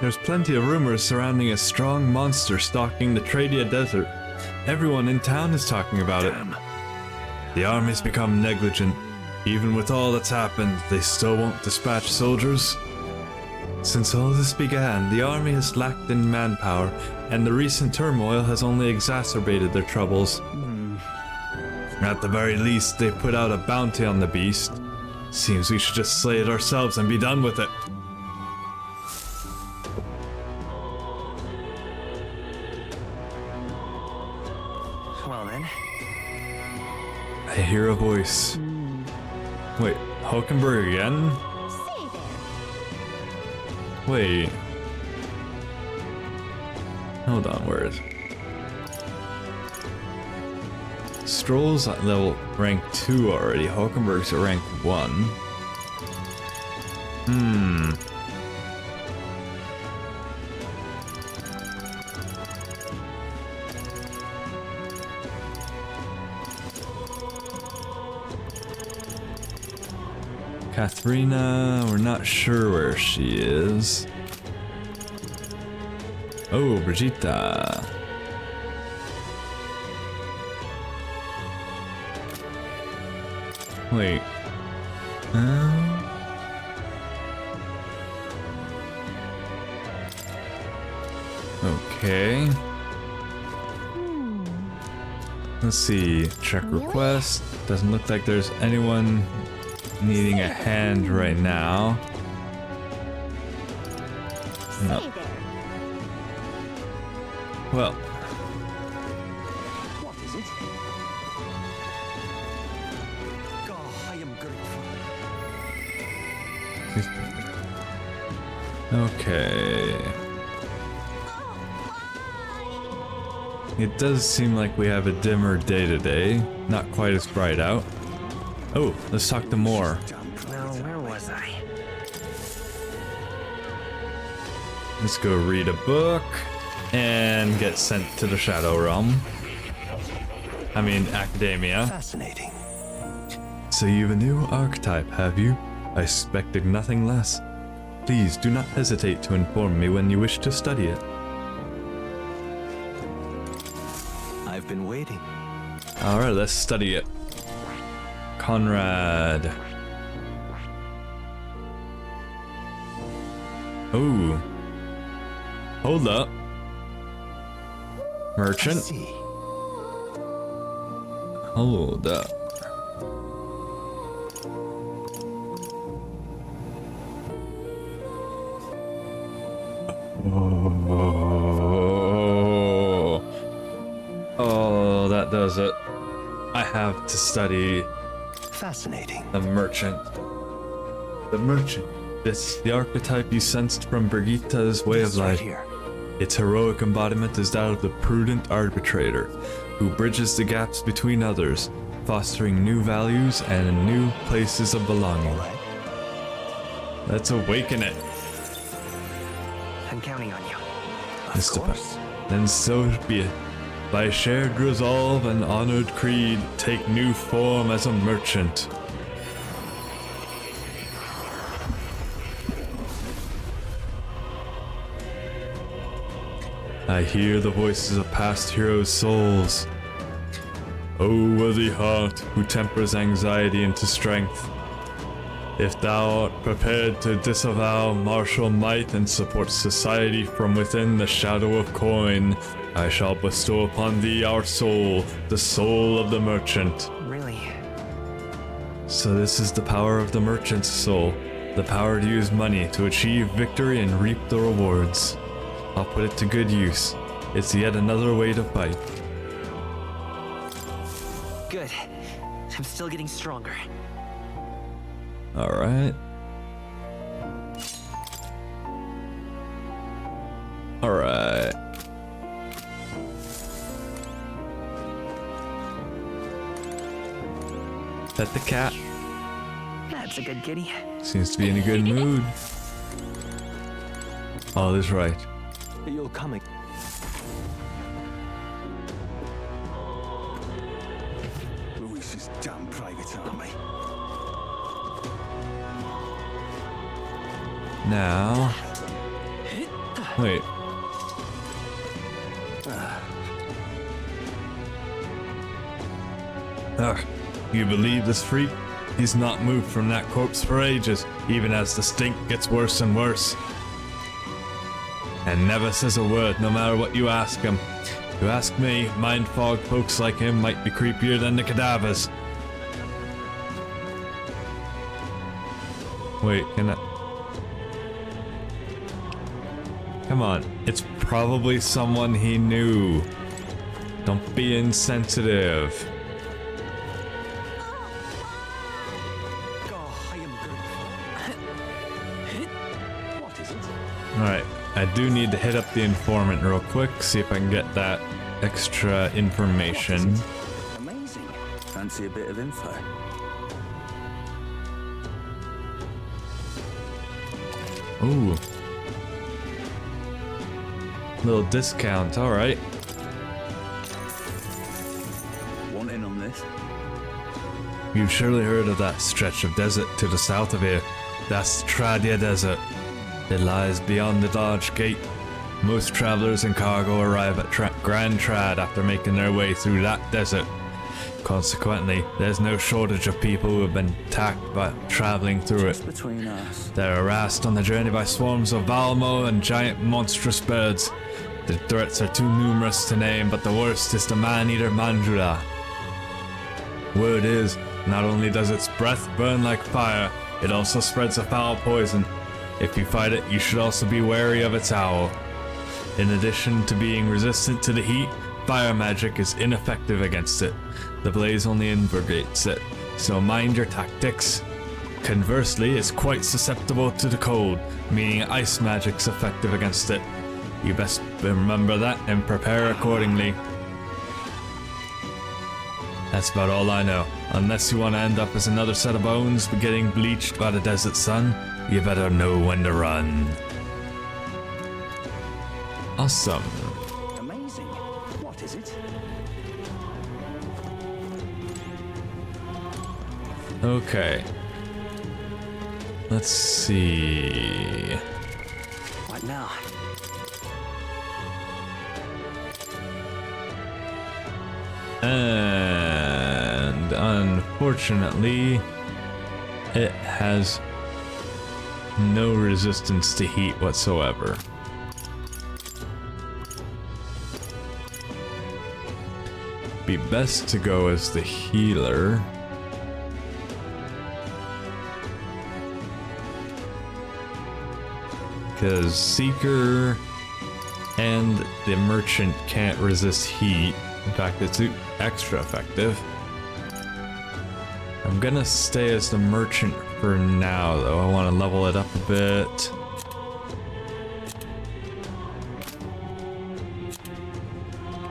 Speaker 1: There's plenty of rumors surrounding a strong monster stalking the Tradia Desert. Everyone in town is talking about it. The army's become negligent. Even with all that's happened, they still won't dispatch soldiers. Since all this began, the army has lacked in manpower, and the recent turmoil has only exacerbated their troubles. At the very least, they put out a bounty on the beast. Seems we should just slay it ourselves and be done with it.
Speaker 5: Well then.
Speaker 1: I hear a voice. Wait, Hulkenberg again?
Speaker 3: say there.
Speaker 1: Wait. Hold on, where is it? Stroll's at level rank 2 already. Hulkenberg's at rank 1. Katharina, we're not sure where she is. Oh, Brigitta. Wait. Okay. Let's see. Check request. Doesn't look like there's anyone needing a hand right now. No.
Speaker 3: Say there.
Speaker 1: Well,
Speaker 5: What is it? Oh, I am grateful.
Speaker 1: okay. It does seem like we have a dimmer day today. Not quite as bright out. Oh, let's talk to Moore.
Speaker 5: Now, where was I?
Speaker 1: Let's go read a book and get sent to the Shadow Realm. I mean, Academia.
Speaker 6: Fascinating.
Speaker 1: So you've a new archetype, have you? I expected nothing less. Please do not hesitate to inform me when you wish to study it.
Speaker 6: I've been waiting.
Speaker 1: Alright, let's study it. Conrad. Ooh. Hold up. Merchant.
Speaker 6: See.
Speaker 1: Hold up. Oh, that does it. I have to study
Speaker 6: Fascinating.
Speaker 1: the merchant. The merchant. The archetype you sensed from Brigitta's way
Speaker 6: Yes,
Speaker 1: of
Speaker 6: right
Speaker 1: life.
Speaker 6: here.
Speaker 1: Its heroic embodiment is that of the prudent arbitrator, who bridges the gaps between others, fostering new values and new places of belonging. Let's awaken it.
Speaker 5: I'm counting on you.
Speaker 1: Mr. Puck. Then so be it. By shared resolve and honored creed, take new form as a merchant. I hear the voices of past heroes' souls. O worthy heart, who tempers anxiety into strength. If thou art prepared to disavow martial might and support society from within the shadow of coin, I shall bestow upon thee our soul, the soul of the merchant.
Speaker 5: Really?
Speaker 1: So this is the power of the merchant's soul, the power to use money to achieve victory and reap the rewards. I'll put it to good use. It's yet another way to fight.
Speaker 5: Good. I'm still getting stronger.
Speaker 1: Alright. Alright. Pet the cat.
Speaker 5: That's a good kitty.
Speaker 1: Seems to be in a good mood. All is right.
Speaker 6: You're coming.
Speaker 2: Louis's damn private army.
Speaker 1: Now... Wait. Ugh. You believe this freak? He's not moved from that corpse for ages, even as the stink gets worse and worse. And never says a word, no matter what you ask him. You ask me, mind fog folks like him might be creepier than the cadavers. Wait, can I... Come on, it's probably someone he knew. Don't be insensitive.
Speaker 2: Oh, I am good. What is it?
Speaker 1: Alright, I do need to hit up the informant real quick, see if I can get that extra information.
Speaker 2: Amazing.
Speaker 6: Fancy a bit of info?
Speaker 1: Ooh. Little discount, alright.
Speaker 6: Want in on this?
Speaker 1: You've surely heard of that stretch of desert to the south of here. That's Tradia Desert. It lies beyond the Dodge Gate. Most travelers and cargo arrive at Grand Trad after making their way through that desert. Consequently, there's no shortage of people who have been attacked by traveling through it.
Speaker 6: Between us.
Speaker 1: They're harassed on the journey by swarms of Valmo and giant monstrous birds. The threats are too numerous to name, but the worst is the man-eater Mandula. Word is, not only does its breath burn like fire, it also spreads a foul poison. If you fight it, you should also be wary of its owl. In addition to being resistant to the heat, fire magic is ineffective against it. The blaze only invigorates it, so mind your tactics. Conversely, it's quite susceptible to the cold, meaning ice magic's effective against it. You best remember that and prepare accordingly. That's about all I know. Unless you want to end up as another set of bones getting bleached by the desert sun, you better know when to run. Awesome.
Speaker 2: Amazing. What is it?
Speaker 1: Okay. Let's see.
Speaker 2: What now?
Speaker 1: And unfortunately, it has no resistance to heat whatsoever. Be best to go as the healer. Because Seeker and the Merchant can't resist heat. In fact, it's extra effective. I'm gonna stay as the Merchant for now, though. I want to level it up a bit.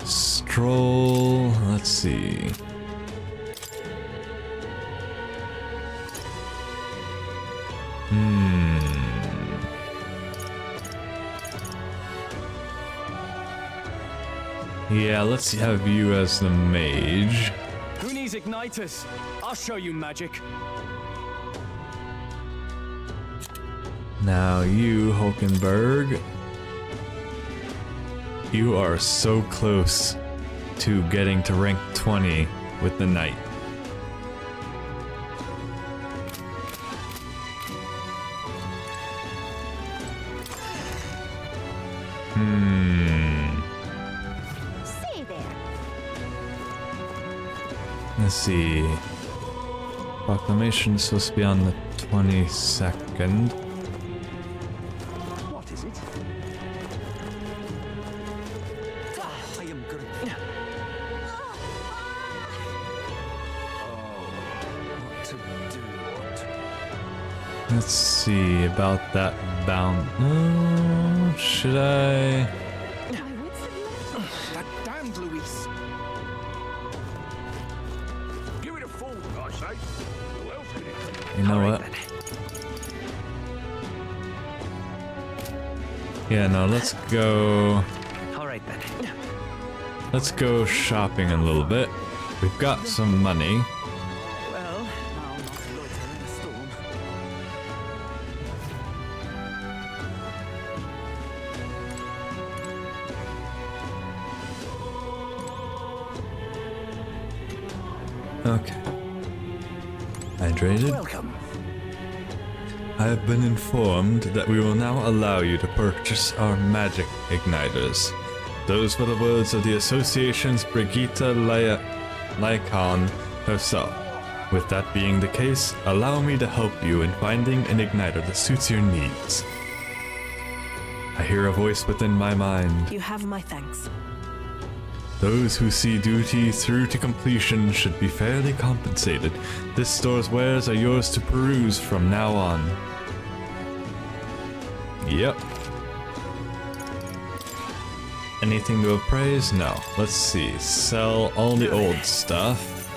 Speaker 1: Stroll. Let's see. Yeah, let's have you as the mage.
Speaker 2: Who needs igniters? I'll show you magic.
Speaker 1: Now you, Hulkenberg. You are so close to getting to rank 20 with the knight.
Speaker 3: Stay there.
Speaker 1: Let's see. Proclamation is supposed to be on the 22nd.
Speaker 2: What is it? I am good. What to do?
Speaker 1: Let's see about that bound. Should I?
Speaker 2: That damned Luis. Give it a full, I say.
Speaker 1: You know what? Yeah, no, let's go.
Speaker 5: Alright then.
Speaker 1: Let's go shopping a little bit. We've got some money.
Speaker 5: Well, I'll not loiter in a storm.
Speaker 1: Okay. Hydrated.
Speaker 5: Welcome.
Speaker 1: I have been informed that we will now allow you to purchase our magic igniters. Those were the words of the Association's Brigitte Lycon herself. With that being the case, allow me to help you in finding an igniter that suits your needs. I hear a voice within my mind.
Speaker 7: You have my thanks.
Speaker 1: Those who see duty through to completion should be fairly compensated. This store's wares are yours to peruse from now on. Yep. Anything to appraise? No. Let's see. Sell all the old stuff.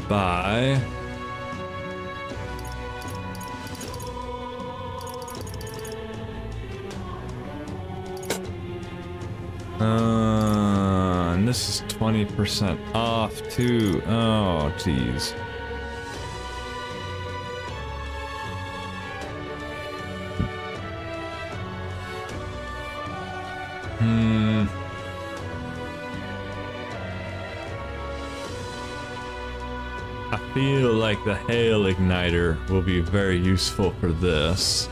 Speaker 1: Buy. And this is 20% off too. Oh, jeez. I feel like the hail igniter will be very useful for this.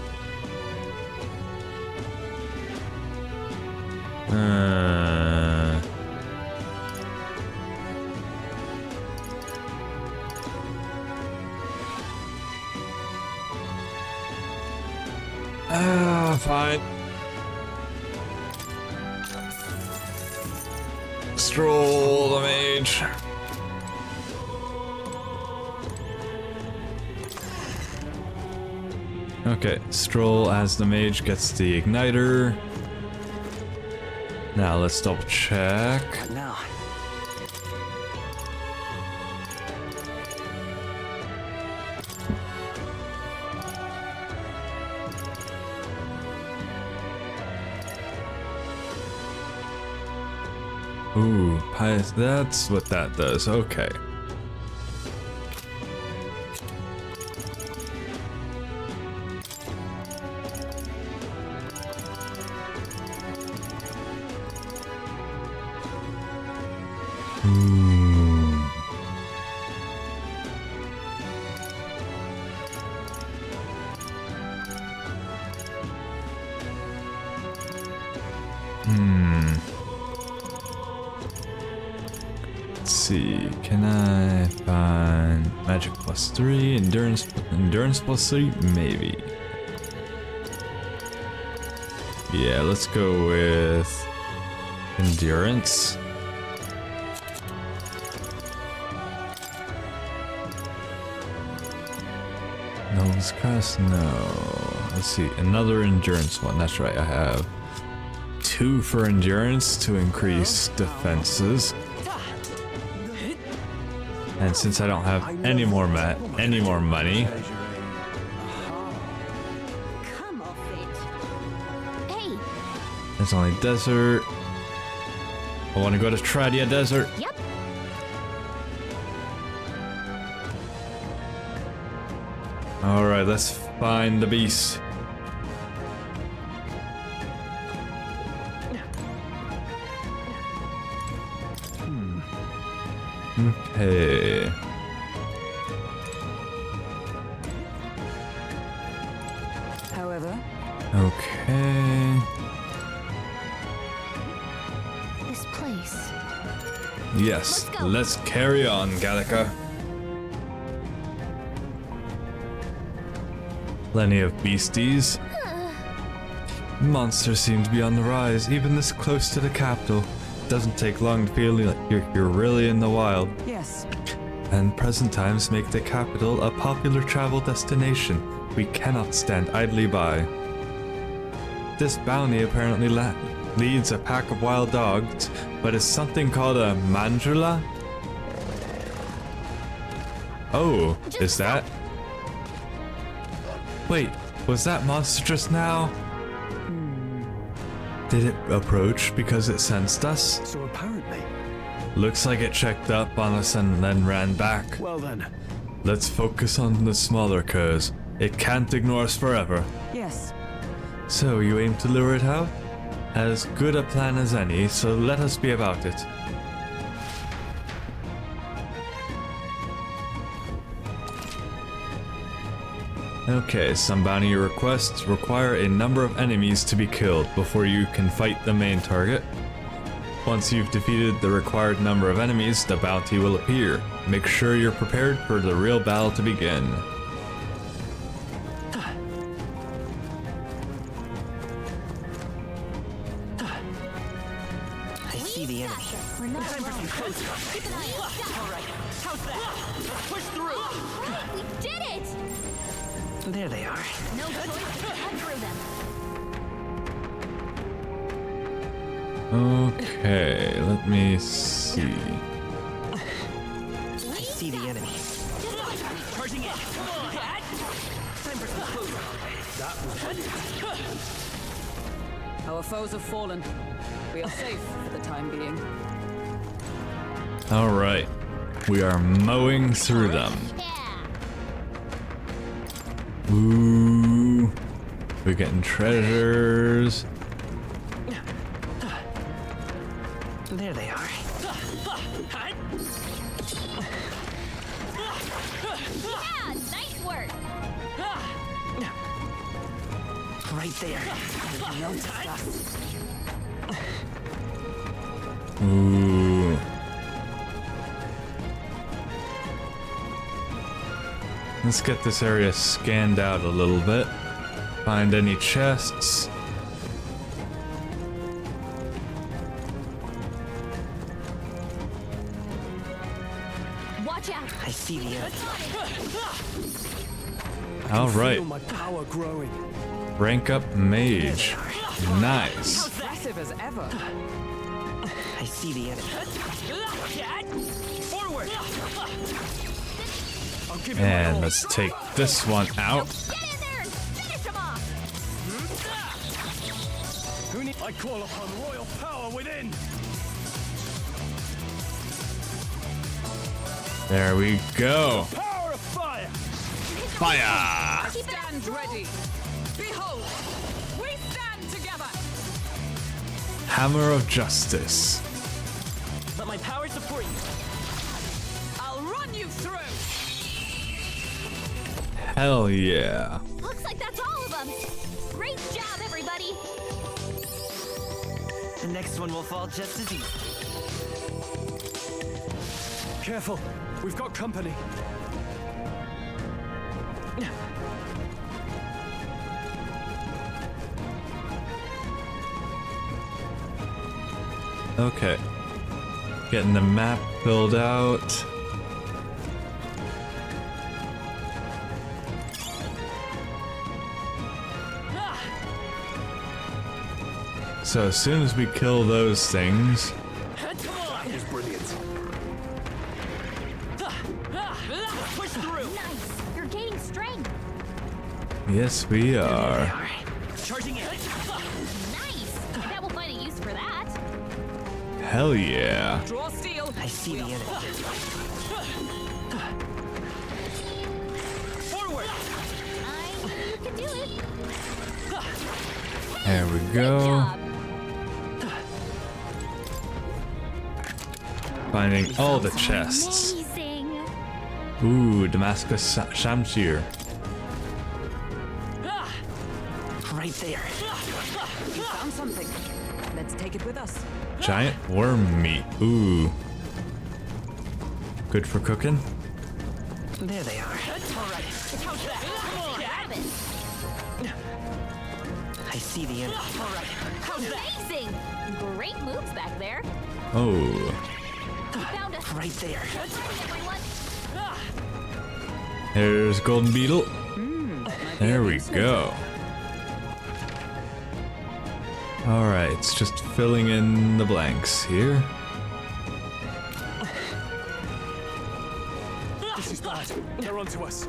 Speaker 1: Fine. Stroll the mage. Okay, Stroll as the mage gets the igniter. Now let's double check.
Speaker 5: What now?
Speaker 1: Ooh, pies, that's what that does. Okay. Let's see. Can I find magic +3, endurance +3? Maybe. Yeah, let's go with endurance. Nolan's Crest? No. Let's see. Another endurance one. That's right. I have 2 for endurance to increase defenses. And since I don't have any more money,
Speaker 3: Come off it. Hey,
Speaker 1: it's only desert. I want to go to Tradia Desert.
Speaker 3: yep.
Speaker 1: All right, let's find the beast. Okay.
Speaker 8: However,
Speaker 1: Okay.
Speaker 3: This place.
Speaker 1: Yes,
Speaker 3: Let's go.
Speaker 1: let's carry on, Gallica. Plenty of beasties. Monsters seem to be on the rise, even this close to the capital. Doesn't take long to feel like you're really in the wild.
Speaker 8: yes.
Speaker 1: And present times make the capital a popular travel destination. We cannot stand idly by. This bounty apparently leads a pack of wild dogs, but is something called a mandrula? Oh, is that? Wait, was that monster just now? Did it approach because it sensed us?
Speaker 2: So apparently.
Speaker 1: Looks like it checked up on us and then ran back.
Speaker 2: Well then.
Speaker 1: Let's focus on the smaller curs. It can't ignore us forever.
Speaker 8: Yes.
Speaker 1: So you aim to lure it out? As good a plan as any, so let us be about it. Okay, some bounty requests require a number of enemies to be killed before you can fight the main target. Once you've defeated the required number of enemies, the bounty will appear. Make sure you're prepared for the real battle to begin.
Speaker 5: I see the enemy.
Speaker 3: We're not
Speaker 5: Time for
Speaker 3: alone.
Speaker 5: some close.
Speaker 3: Keep an eye out.
Speaker 5: All right, how's that? Let's push through.
Speaker 3: We did it!
Speaker 5: There they are.
Speaker 3: No choice but to cut through them.
Speaker 1: Okay, let me see.
Speaker 5: I see the enemy. Charging in. Come on. Time for some close.
Speaker 2: That was brilliant.
Speaker 9: Our foes have fallen. We are safe for the time being.
Speaker 1: Alright, we are mowing through them.
Speaker 3: Yeah.
Speaker 1: Ooh, we're getting treasures.
Speaker 5: There they are.
Speaker 3: Yeah, nice work.
Speaker 5: Right there.
Speaker 1: Ooh. Let's get this area scanned out a little bit. Find any chests.
Speaker 3: Watch out.
Speaker 5: I see the enemy.
Speaker 1: Alright,
Speaker 2: Feel my power growing.
Speaker 1: rank up mage. Nice.
Speaker 9: Aggressive as ever.
Speaker 5: I see the enemy.
Speaker 2: Forward. I'll give you my
Speaker 1: And
Speaker 2: all.
Speaker 1: let's take this one out.
Speaker 3: Get in there and finish him off.
Speaker 2: Who need? I call upon royal power within.
Speaker 1: There we go.
Speaker 2: Power of fire.
Speaker 1: Fire!
Speaker 9: Stand ready. Behold, we stand together.
Speaker 1: Hammer of Justice.
Speaker 5: Let my power support you.
Speaker 9: I'll run you through.
Speaker 1: Hell yeah.
Speaker 3: Looks like that's all of them. Great job, everybody.
Speaker 5: The next one will fall just as easy.
Speaker 2: Careful. We've got company.
Speaker 1: Okay. Getting the map filled out. So as soon as we kill those things,
Speaker 2: That was brilliant.
Speaker 5: Push through.
Speaker 3: Nice. You're gaining strength.
Speaker 1: yes we
Speaker 5: There they
Speaker 1: are.
Speaker 5: are. Charging in.
Speaker 3: Nice. That will find a use for that.
Speaker 1: Hell yeah.
Speaker 9: Draw steel.
Speaker 5: I see the enemy. Forward.
Speaker 3: I knew you could do it.
Speaker 1: There we
Speaker 3: Good
Speaker 1: go.
Speaker 3: job.
Speaker 1: Finding all the chests.
Speaker 3: Amazing.
Speaker 1: Ooh, Damascus Shamshir.
Speaker 5: Right there.
Speaker 9: We found something. Let's take it with us.
Speaker 1: Giant worm meat. Ooh. Good for cooking.
Speaker 5: There they are. All right. How's that? Come on.
Speaker 3: Grab it.
Speaker 5: I see the enemy. All right. How's that?
Speaker 3: Amazing. Great moves back there.
Speaker 1: Oh.
Speaker 3: You found us.
Speaker 5: Right there.
Speaker 3: Good fight, everyone.
Speaker 1: There's Golden Beetle. There we
Speaker 9: useful.
Speaker 1: go. Alright, it's just filling in the blanks here.
Speaker 2: This is bad. to us.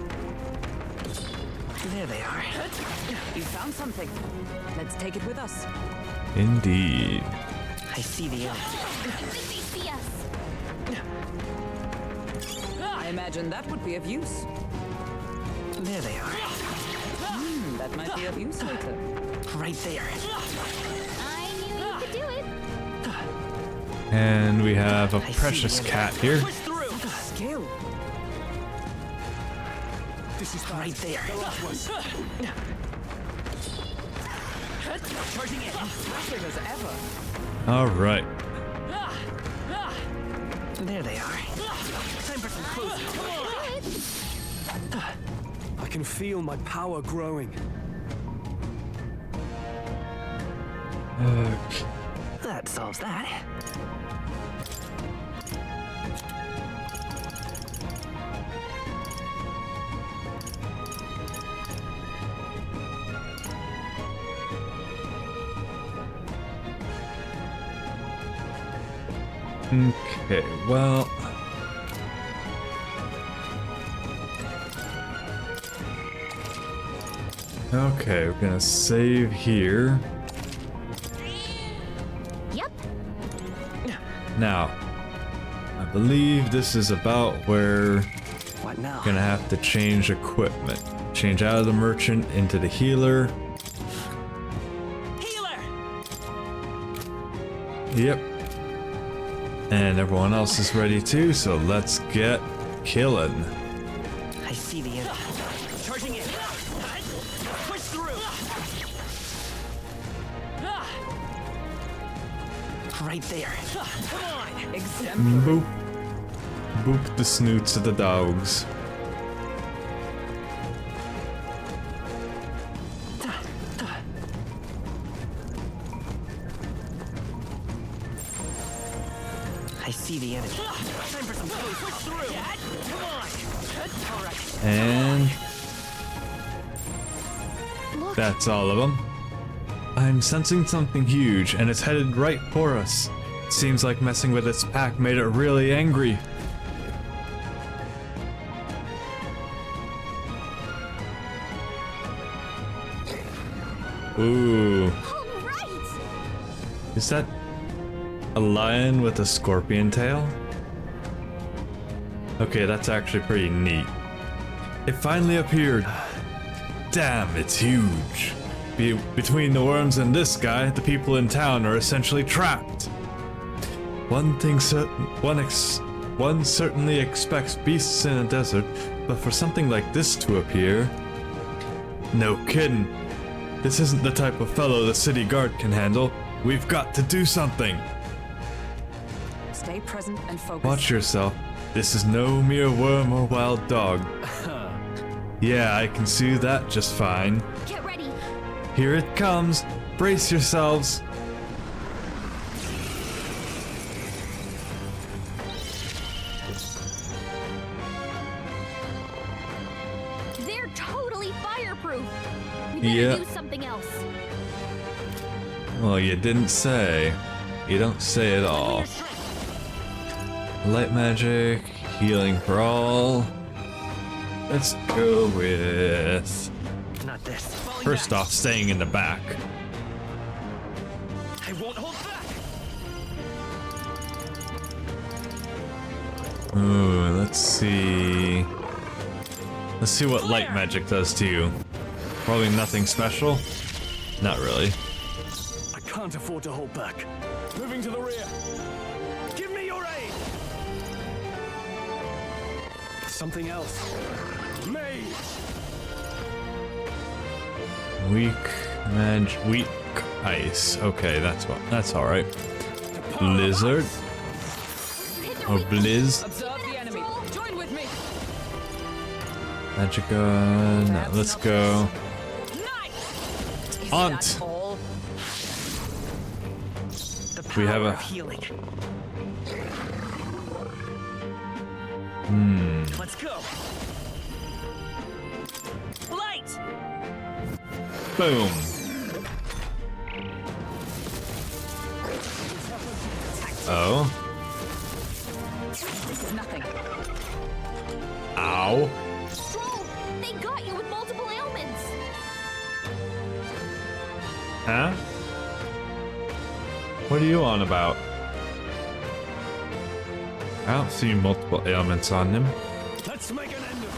Speaker 5: There they are.
Speaker 9: You found something. Let's take it with us.
Speaker 1: Indeed.
Speaker 5: I see the end.
Speaker 3: I think they see us.
Speaker 9: I imagine that would be of use.
Speaker 5: There they are.
Speaker 9: That might be of use later.
Speaker 5: Right there.
Speaker 3: I knew you could do it.
Speaker 1: And we have a
Speaker 5: I see
Speaker 1: precious
Speaker 5: the
Speaker 1: cat here.
Speaker 5: Push through.
Speaker 9: Skill.
Speaker 2: This is
Speaker 5: Right there.
Speaker 2: Charging in.
Speaker 9: Nothing as ever.
Speaker 1: All right.
Speaker 5: There they are. Time for some closing.
Speaker 2: I can feel my power growing.
Speaker 1: Okay.
Speaker 5: That solves that.
Speaker 1: Okay, well. Okay, we're gonna save here.
Speaker 3: Yep.
Speaker 1: Now, I believe this is about where
Speaker 5: What now?
Speaker 1: we're gonna have to change equipment. Change out of the merchant into the healer.
Speaker 5: Healer!
Speaker 1: Yep. And everyone else is ready too, so let's get killing.
Speaker 5: I see the end.
Speaker 2: Charging in. Push through.
Speaker 5: Right there.
Speaker 2: Come on.
Speaker 9: Exemplary.
Speaker 1: Boop. Boop the snoots of the dogs.
Speaker 5: I see the enemy. Time for some close. Push through. Come on. All right.
Speaker 1: And that's all of them. I'm sensing something huge, and it's headed right for us. Seems like messing with its pack made it really angry. Ooh.
Speaker 3: All right.
Speaker 1: Is that a lion with a scorpion tail? Okay, that's actually pretty neat. It finally appeared. Damn, it's huge. Between the worms and this guy, the people in town are essentially trapped. One certainly expects beasts in a desert, but for something like this to appear... No kidding. This isn't the type of fellow the city guard can handle. We've got to do something.
Speaker 9: Stay present and focus.
Speaker 1: Watch yourself. This is no mere worm or wild dog. Yeah, I can see that just fine.
Speaker 3: Get ready.
Speaker 1: Here it comes. Brace yourselves.
Speaker 3: They're totally fireproof. We better
Speaker 1: Yeah.
Speaker 3: do something else.
Speaker 1: Well, you didn't say. You don't say it all. Light magic, healing for all. Let's go with...
Speaker 5: Not this.
Speaker 1: First off, staying in the back.
Speaker 5: I won't hold back.
Speaker 1: Ooh, let's see. Let's see what light magic does to you. Probably nothing special. Not really.
Speaker 2: I can't afford to hold back. Moving to the rear. Give me your aid. Something else. Mage.
Speaker 1: Weak ice. Okay, that's all right. Blizzard. Or blizz.
Speaker 9: Observe the enemy. Join with me.
Speaker 1: Magicka. No, let's go.
Speaker 9: Nice. Is
Speaker 1: Aunt.
Speaker 9: that all?
Speaker 5: The
Speaker 1: We have
Speaker 5: power
Speaker 1: a-
Speaker 5: of healing. Let's go. Light.
Speaker 1: Boom. Oh.
Speaker 9: This is nothing.
Speaker 1: Ow.
Speaker 3: Strong
Speaker 1: Huh? What are you on about? I don't see multiple ailments on him.
Speaker 2: Let's make an end of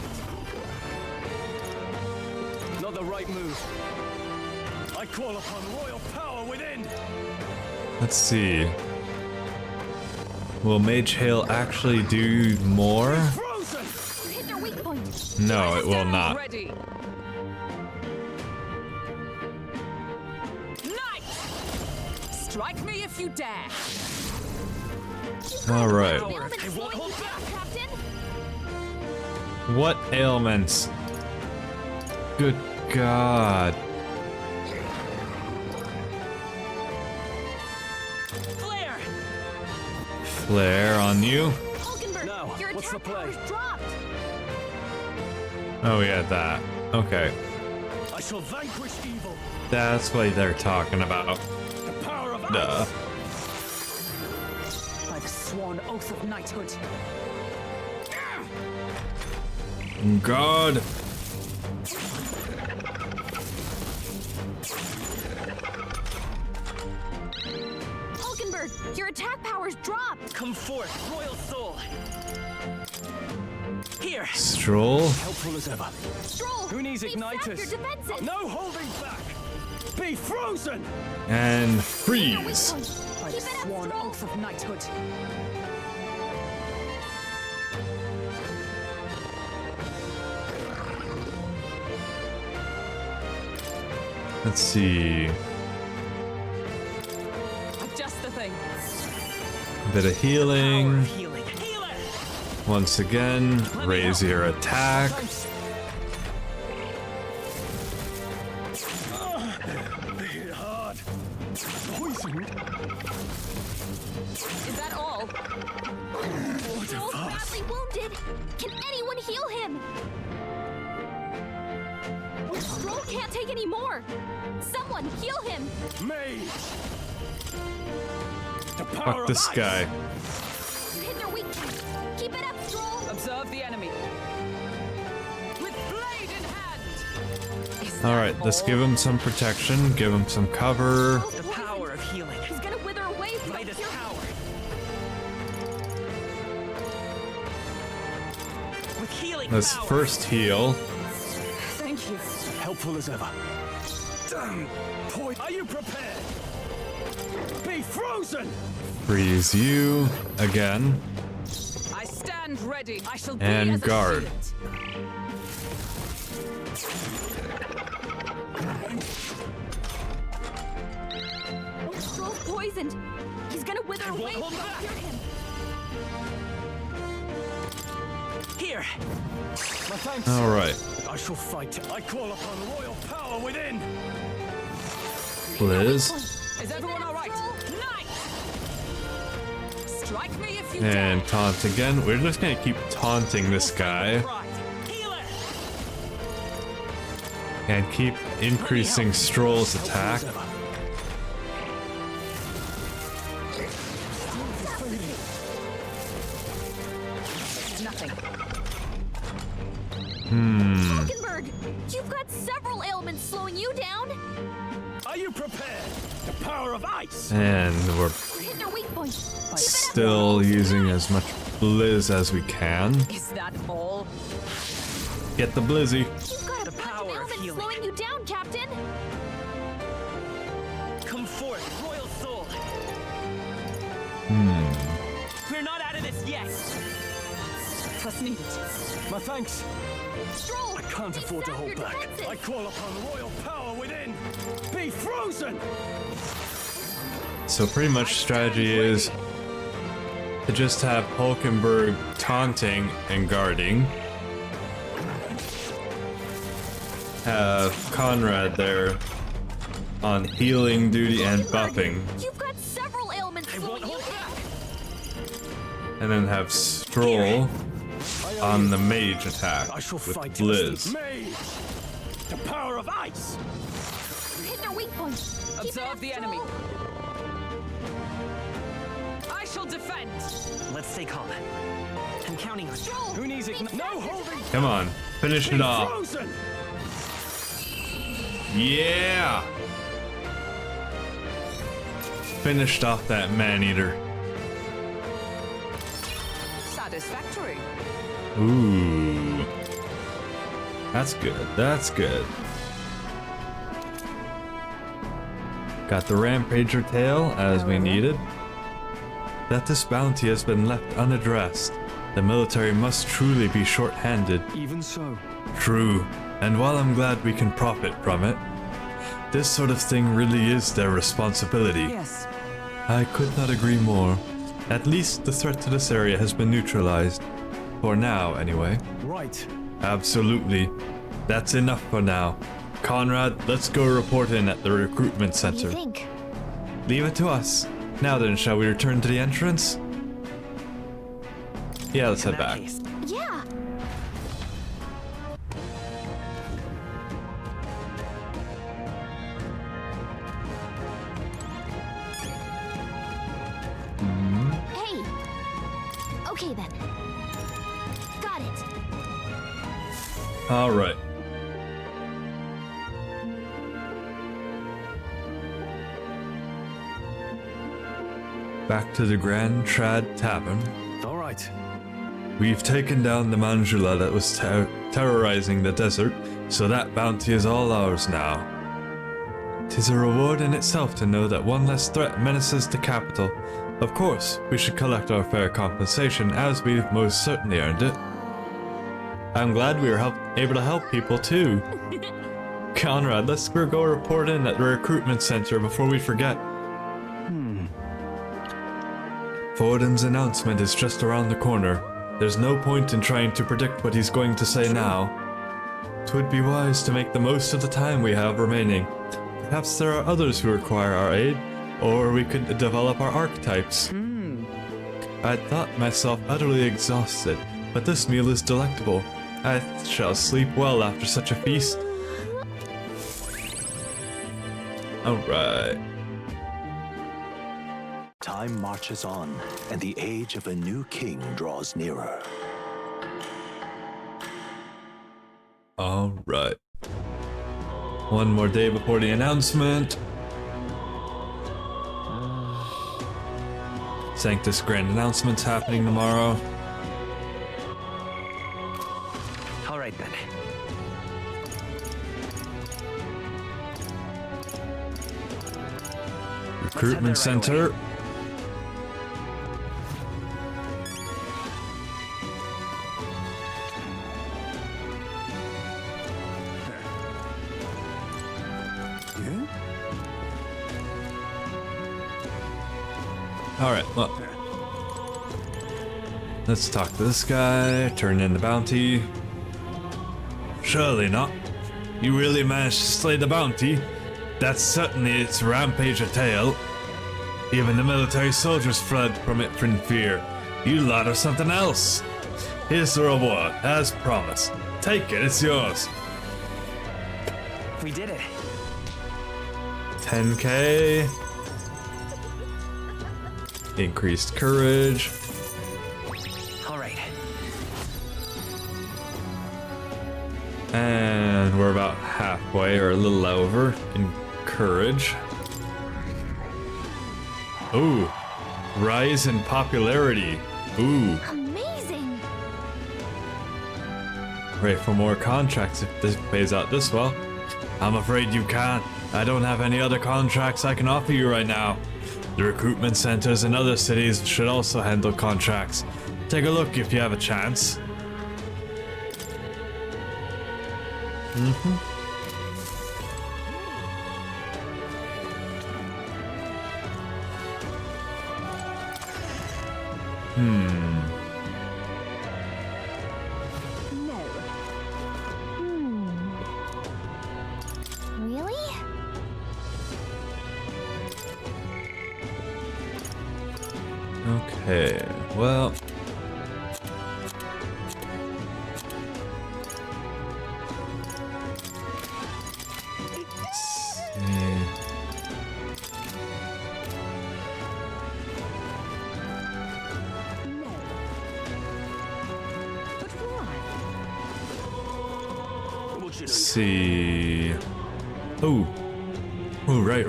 Speaker 2: it. Not the right move. I call upon royal power within.
Speaker 1: Let's see. Will Mage Hail actually do more?
Speaker 2: Frozen.
Speaker 3: Hit their weak point.
Speaker 1: No, it will
Speaker 9: Stand
Speaker 1: not.
Speaker 9: Ready. Nice. Strike me if you dare.
Speaker 1: All right.
Speaker 3: Ailments slowing you down, Captain.
Speaker 1: What ailments? Good God.
Speaker 9: Flare.
Speaker 1: Flare on you.
Speaker 3: Hulkenberg,
Speaker 2: Now,
Speaker 3: your
Speaker 2: what's the
Speaker 3: attack
Speaker 2: play?
Speaker 3: power's dropped.
Speaker 1: Oh, yeah, that. Okay.
Speaker 2: I shall vanquish evil.
Speaker 1: That's what they're talking about.
Speaker 2: The power of
Speaker 1: Duh.
Speaker 2: ice.
Speaker 9: By the sworn oath of knighthood.
Speaker 1: God.
Speaker 3: Hulkenberg, your attack power's dropped.
Speaker 5: Come forth, royal soul. Here.
Speaker 1: Stroll.
Speaker 2: Helpful as ever.
Speaker 3: Stroll,
Speaker 2: Who needs
Speaker 3: keep back
Speaker 2: igniters?
Speaker 3: your defenses.
Speaker 2: No holding back. Be frozen.
Speaker 1: And
Speaker 3: Your weak
Speaker 1: freeze.
Speaker 3: point.
Speaker 9: By
Speaker 3: Keep
Speaker 9: the
Speaker 3: it up,
Speaker 9: sworn
Speaker 3: Stroll.
Speaker 9: oath of knighthood.
Speaker 1: Let's see.
Speaker 9: Just the thing.
Speaker 1: Bit of
Speaker 5: Power
Speaker 1: healing.
Speaker 5: of healing. Healer.
Speaker 1: Once again, raise your attack.
Speaker 2: Thanks. They hit hard. Poisoned.
Speaker 9: Is that all?
Speaker 3: Stroll's badly wounded. Can anyone heal him? Stroll can't take any more. Someone heal him.
Speaker 2: Mage. The power
Speaker 1: Fuck
Speaker 2: of
Speaker 1: this
Speaker 2: ice.
Speaker 1: guy.
Speaker 3: Hit their weak point. Keep it up, Stroll.
Speaker 9: Observe the enemy. With blade in hand. Is
Speaker 1: All
Speaker 9: that
Speaker 1: right, let's
Speaker 9: all?
Speaker 1: give him some protection. Give him some cover.
Speaker 3: Stroll's
Speaker 5: The
Speaker 3: poisoned.
Speaker 5: power of healing.
Speaker 3: He's gonna wither away if you don't
Speaker 5: Midas
Speaker 3: heal him.
Speaker 5: power. With healing
Speaker 1: Let's
Speaker 5: power.
Speaker 1: first heal.
Speaker 9: Thank you.
Speaker 2: Helpful as ever. Damn. Are you prepared? Be frozen.
Speaker 1: Freeze you again.
Speaker 9: I stand ready. I shall be
Speaker 1: And
Speaker 9: as a
Speaker 1: guard.
Speaker 9: shield.
Speaker 3: Stroll's poisoned. He's gonna wither away if you
Speaker 5: hold
Speaker 3: don't
Speaker 5: back.
Speaker 3: heal him.
Speaker 5: Here.
Speaker 2: My thanks.
Speaker 1: All right.
Speaker 2: I shall fight. I call upon royal power within.
Speaker 1: Blizz.
Speaker 9: Is everyone all right?
Speaker 5: Nice.
Speaker 9: Strike me if you
Speaker 1: And
Speaker 9: dare.
Speaker 1: taunt again. We're just gonna keep taunting this guy
Speaker 5: Right. Healer.
Speaker 1: and keep increasing Stroll's attack.
Speaker 2: Helpful as ever.
Speaker 9: Nothing.
Speaker 3: Hulkenberg, you've got several ailments slowing you down.
Speaker 2: Are you prepared? The power of ice.
Speaker 1: And we're
Speaker 3: Hit their weak point. Keep it up.
Speaker 1: still using as much Blizz as we can.
Speaker 9: Is that all?
Speaker 1: Get the Blizzy.
Speaker 3: You've got a bunch of
Speaker 5: power of
Speaker 3: ailments
Speaker 5: healing.
Speaker 3: slowing you down, Captain.
Speaker 5: Come forth, royal soul. We're not out of this yet.
Speaker 9: Trust needed.
Speaker 2: My thanks.
Speaker 3: Stroll,
Speaker 2: I can't afford to
Speaker 3: defend
Speaker 2: hold
Speaker 3: your
Speaker 2: back.
Speaker 3: defenses.
Speaker 2: I call upon royal power within. Be frozen.
Speaker 1: So pretty much strategy is to just have Hulkenberg taunting and guarding. Have Conrad there on healing duty and buffing.
Speaker 3: You've got several ailments slowing you down.
Speaker 1: And then have Stroll on the mage attack
Speaker 2: I shall
Speaker 1: with
Speaker 2: fight.
Speaker 1: Blizz.
Speaker 2: Mage. The power of ice.
Speaker 3: Hit their weak point. Keep it
Speaker 9: Observe
Speaker 3: up,
Speaker 9: the enemy.
Speaker 3: Stroll.
Speaker 9: I shall defend.
Speaker 5: Let's stay calm. I'm counting on you.
Speaker 3: Stroll,
Speaker 2: Who needs it?
Speaker 3: keep
Speaker 2: No
Speaker 3: back your
Speaker 2: holding.
Speaker 3: defenses.
Speaker 1: Come on, finish
Speaker 2: Be
Speaker 1: it off.
Speaker 2: frozen.
Speaker 1: Yeah! finished off that man-eater.
Speaker 9: Satisfactory.
Speaker 1: Ooh. That's good, that's good. Got the Rampager tail, as we needed. That this bounty has been left unaddressed. The military must truly be short-handed.
Speaker 2: Even so.
Speaker 1: True, and while I'm glad we can profit from it, this sort of thing really is their responsibility.
Speaker 9: Yes.
Speaker 1: I could not agree more. At least the threat to this area has been neutralized. For now, anyway.
Speaker 2: Right.
Speaker 1: Absolutely. That's enough for now. Conrad, let's go report in at the recruitment
Speaker 3: What do
Speaker 1: center.
Speaker 3: you think?
Speaker 1: Leave it to us. Now then, shall we return to the entrance? Yeah, let's head back.
Speaker 3: Yeah. Hey. Okay then. Got it.
Speaker 1: Alright. Back to the Grand Trad Tavern.
Speaker 2: All right.
Speaker 1: We've taken down the Manjula that was terrorizing the desert, so that bounty is all ours now. 'Tis a reward in itself to know that one less threat menaces the capital. Of course, we should collect our fair compensation, as we've most certainly earned it. I'm glad we were able to help people too. Conrad, let's go report in at the recruitment center before we forget. Forden's announcement is just around the corner. There's no point in trying to predict what he's going to say now. 'Twould be wise to make the most of the time we have remaining. Perhaps there are others who require our aid, or we could develop our archetypes. I thought myself utterly exhausted, but this meal is delectable. I shall sleep well after such a feast. Alright.
Speaker 6: Time marches on, and the age of a new king draws nearer.
Speaker 1: Alright. One more day before the announcement. Sanctus Grand Announcement's happening tomorrow.
Speaker 5: All right then.
Speaker 1: Recruitment Center. Alright, well. Let's talk to this guy, turn in the bounty. Surely not. You really managed to slay the bounty? That's certainly its Rampager tail. Even the military soldiers fled from it in fear. You lot are something else. Here's the reward, as promised. Take it, it's yours.
Speaker 5: We did it.
Speaker 1: 10k. Increased courage.
Speaker 5: All right.
Speaker 1: And we're about halfway or a little over in courage. Ooh. Rise in popularity. Ooh.
Speaker 3: Amazing.
Speaker 1: Ready for more contracts if this pays out this well. I'm afraid you can't. I don't have any other contracts I can offer you right now. The recruitment centers in other cities should also handle contracts. Take a look if you have a chance.
Speaker 3: No. Really?
Speaker 1: Okay, well. Let's see.
Speaker 3: No. But why?
Speaker 1: Let's see. Oh. Oh, right.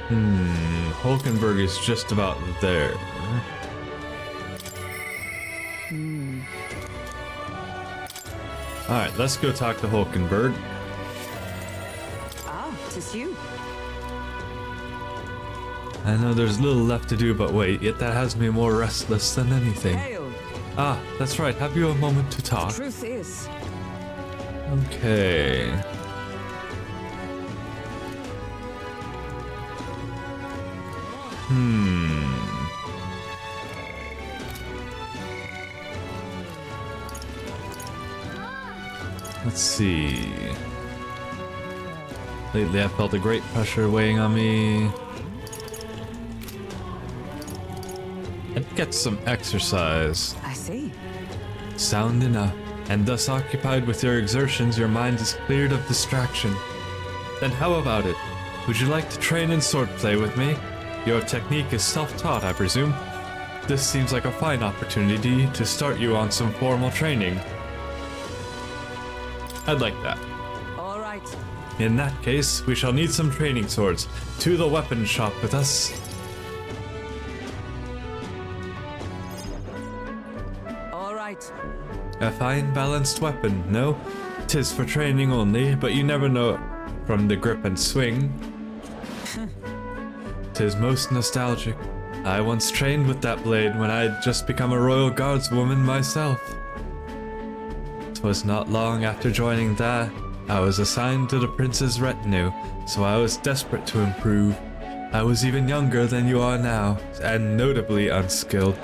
Speaker 1: Hulkenberg is just about there. Alright, let's go talk to Hulkenberg.
Speaker 9: Ah, 'tis you.
Speaker 1: I know there's little left to do, but wait, yet that has me more restless than anything.
Speaker 9: Hail.
Speaker 1: Ah, that's right, have you a moment to talk?
Speaker 9: Truth is,
Speaker 1: Okay. Let's see. Lately I've felt a great pressure weighing on me. I'd get some exercise.
Speaker 9: I see.
Speaker 1: Sound enough. And thus occupied with your exertions, your mind is cleared of distraction. Then how about it? Would you like to train in swordplay with me? Your technique is self-taught, I presume. This seems like a fine opportunity to start you on some formal training. I'd like that.
Speaker 9: All right.
Speaker 1: In that case, we shall need some training swords. To the weapon shop with us.
Speaker 9: All right.
Speaker 1: A fine balanced weapon, no? 'Tis for training only, but you never know from the grip and swing. 'Tis most nostalgic. I once trained with that blade when I'd just become a royal guardswoman myself. 'Twas not long after joining that, I was assigned to the prince's retinue, so I was desperate to improve. I was even younger than you are now, and notably unskilled.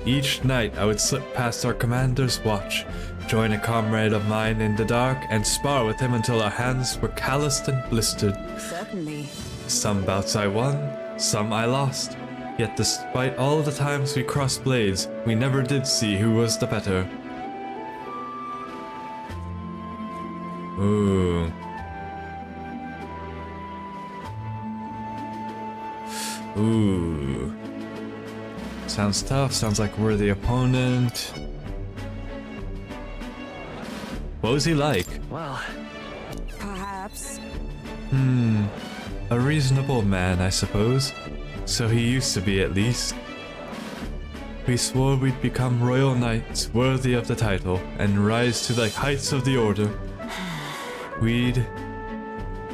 Speaker 1: Each night I would slip past our commander's watch, join a comrade of mine in the dark, and spar with him until our hands were calloused and blistered.
Speaker 9: Certainly.
Speaker 1: Some bouts I won, some I lost. Yet despite all the times we crossed blades, we never did see who was the better. Ooh. Ooh. Sounds tough, sounds like a worthy opponent. What was he like?
Speaker 5: Well,
Speaker 9: Perhaps.
Speaker 1: A reasonable man, I suppose. So he used to be, at least. We swore we'd become royal knights, worthy of the title, and rise to the heights of the order. We'd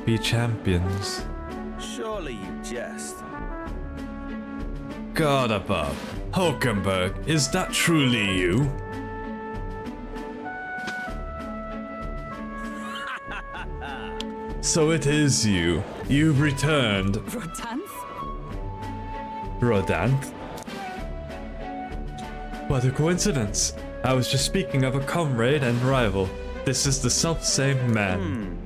Speaker 1: be champions.
Speaker 6: Surely you jest.
Speaker 1: God above. Hulkenberg, is that truly you? So it is you. You've returned.
Speaker 9: Rotanth?
Speaker 1: Rodanth? What a coincidence. I was just speaking of a comrade and rival. This is the self-same man.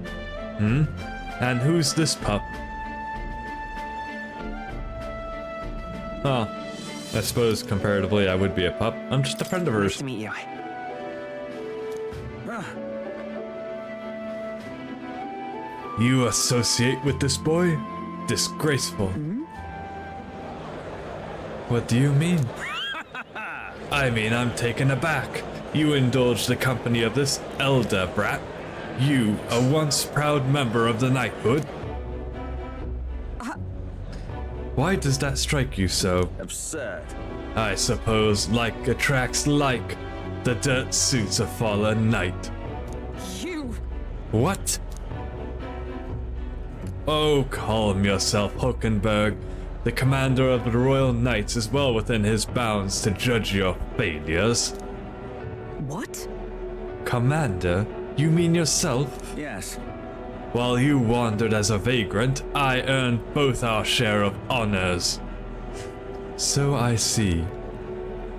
Speaker 1: And who's this pup? Huh. I suppose comparatively I would be a pup. I'm just a friend of
Speaker 5: nice
Speaker 1: hers.
Speaker 5: to meet you.
Speaker 1: You associate with this boy? Disgraceful. What do you mean? I mean, I'm taken aback. You indulge the company of this elder brat. You, a once proud member of the knighthood. Why does that strike you so?
Speaker 6: Absurd.
Speaker 1: I suppose like attracts like. The dirt suits a fallen knight.
Speaker 9: You!
Speaker 1: What? Oh, calm yourself, Hulkenberg. The commander of the Royal Knights is well within his bounds to judge your failures.
Speaker 9: What?
Speaker 1: Commander? You mean yourself?
Speaker 6: Yes.
Speaker 1: While you wandered as a vagrant, I earned both our share of honors. So I see.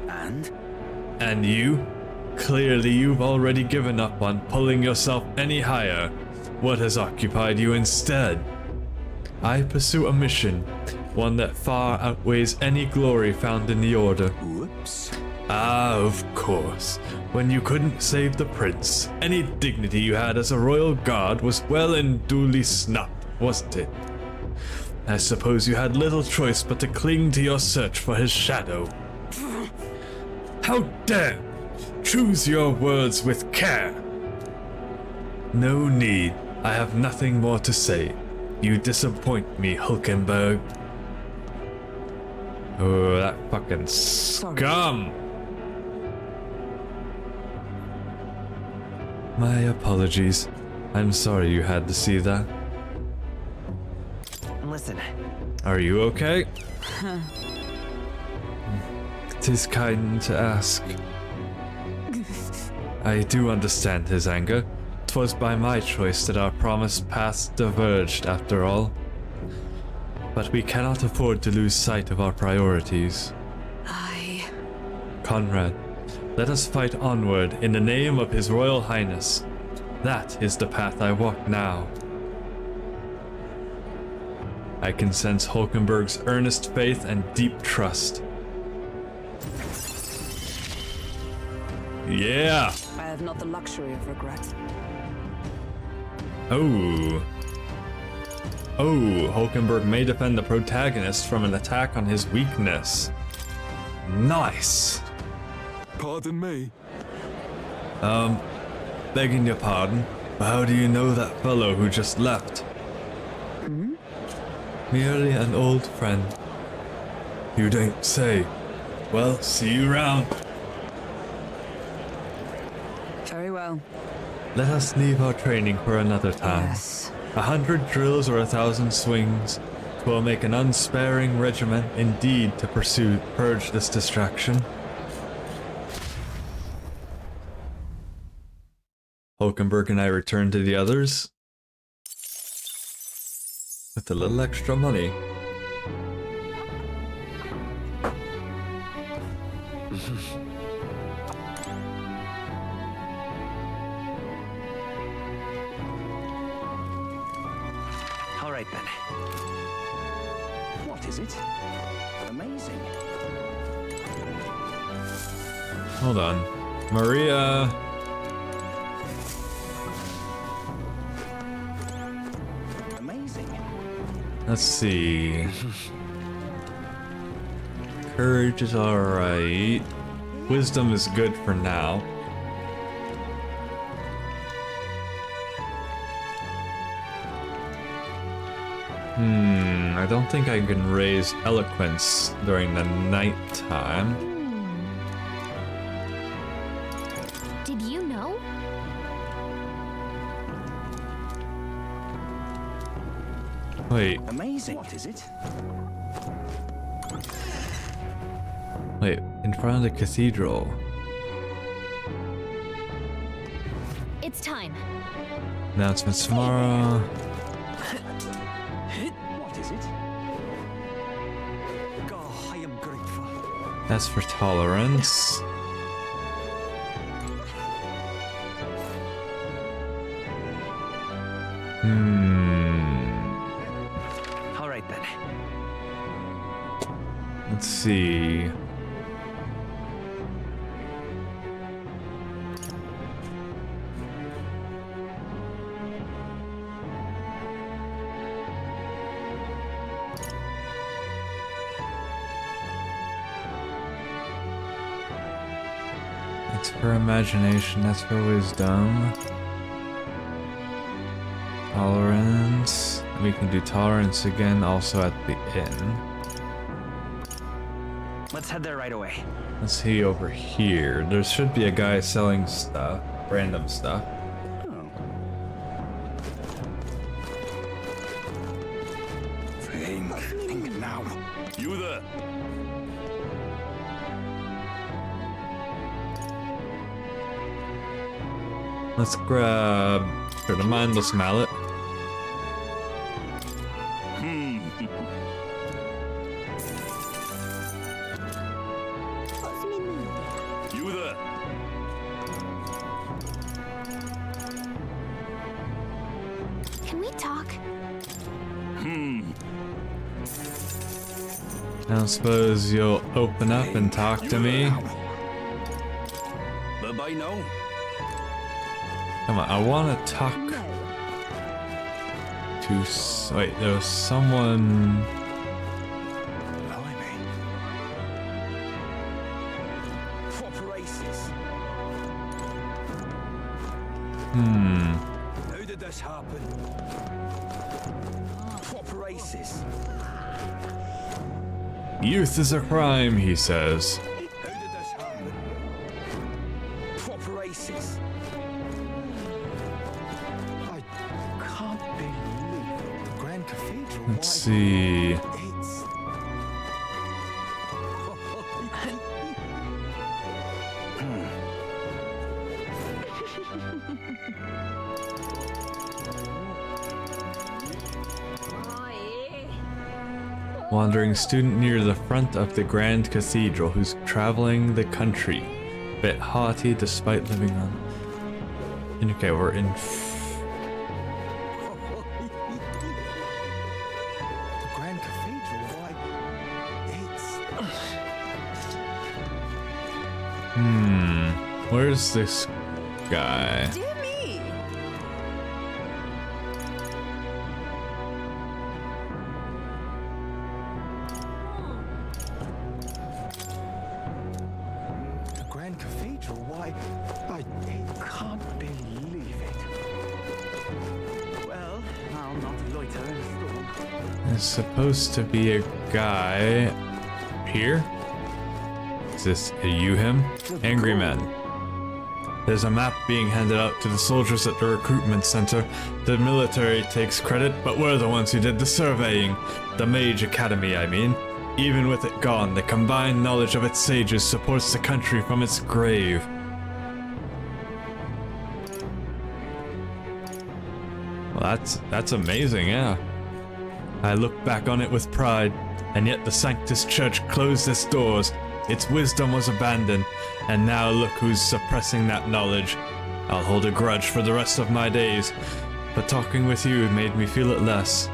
Speaker 6: And?
Speaker 1: And you? Clearly you've already given up on pulling yourself any higher. What has occupied you instead? I pursue a mission, one that far outweighs any glory found in the Order.
Speaker 6: Whoops.
Speaker 1: Ah, of course. When you couldn't save the prince, any dignity you had as a royal guard was well and duly snubbed, wasn't it? I suppose you had little choice but to cling to your search for his shadow. How dare! Choose your words with care! No need. I have nothing more to say. You disappoint me, Hulkenberg. Oh, that fucking scum! My apologies. I'm sorry you had to see that.
Speaker 5: Listen.
Speaker 1: Are you okay? 'Tis kind to ask. I do understand his anger. 'Twas by my choice that our promised paths diverged after all. But we cannot afford to lose sight of our priorities. Conrad, let us fight onward in the name of His Royal Highness. That is the path I walk now. I can sense Hulkenberg's earnest faith and deep trust. Yeah!
Speaker 9: I have not the luxury of regret.
Speaker 1: Oh. Oh, Hulkenberg may defend the protagonist from an attack on his weakness. Nice.
Speaker 2: Pardon me.
Speaker 1: Begging your pardon, but how do you know that fellow who just left? Merely an old friend. You don't say. Well, see you round.
Speaker 9: Very well.
Speaker 1: Let us leave our training for another time.
Speaker 9: Yes.
Speaker 1: 100 drills or 1,000 swings. 'Twill make an unsparing regiment indeed to purge this distraction. Hulkenberg and I return to the others with a little extra money.
Speaker 5: All right then.
Speaker 6: What is it? Amazing.
Speaker 1: Hold on. Maria.
Speaker 6: Amazing.
Speaker 1: Let's see. Courage is alright. Wisdom is good for now. I don't think I can raise eloquence during the night time.
Speaker 3: Did you know?
Speaker 1: Wait,
Speaker 6: Amazing. What is it?
Speaker 1: wait, in front of the cathedral.
Speaker 3: It's time.
Speaker 1: Announcements tomorrow.
Speaker 6: What is it?
Speaker 5: Oh, I am grateful.
Speaker 1: That's for tolerance.
Speaker 5: All right then.
Speaker 1: Let's see. That's for imagination, that's for wisdom. Tolerance. We can do tolerance again also at the inn.
Speaker 5: Let's head there right away.
Speaker 1: Let's see over here. There should be a guy selling stuff, random stuff.
Speaker 6: Think now.
Speaker 2: You there.
Speaker 1: Let's grab the mindless mallet.
Speaker 2: You there.
Speaker 3: Can we talk?
Speaker 1: I don't suppose you'll open up and talk to me.
Speaker 2: Bye-bye now.
Speaker 1: Come on, I want to talk to. Wait, there was someone.
Speaker 6: Blimey. What races?
Speaker 2: How did this happen?
Speaker 6: races.
Speaker 1: Youth is a crime, he says.
Speaker 6: Who did this happen? Proper races. I can't believe it. The Grand Cathedral.
Speaker 1: Let's see.
Speaker 6: It's...
Speaker 1: Wandering student near the front of the Grand Cathedral who's traveling the country. Bit haughty despite living on. And okay, we're in.
Speaker 6: The Grand Cathedral, why, it's...
Speaker 1: Where's this guy?
Speaker 7: Dear me!
Speaker 6: The Grand Cathedral, why, I can't believe it. Well, I'll not loiter in a storm.
Speaker 1: There's supposed to be a guy here. Is this a you him? Angry man. There's a map being handed out to the soldiers at the recruitment center. The military takes credit, but we're the ones who did the surveying. The Mage Academy, I mean. Even with it gone, the combined knowledge of its sages supports the country from its grave. Well, that's amazing, yeah. I look back on it with pride, and yet the Sanctus Church closed its doors. Its wisdom was abandoned, and now look who's suppressing that knowledge. I'll hold a grudge for the rest of my days, but talking with you made me feel it less.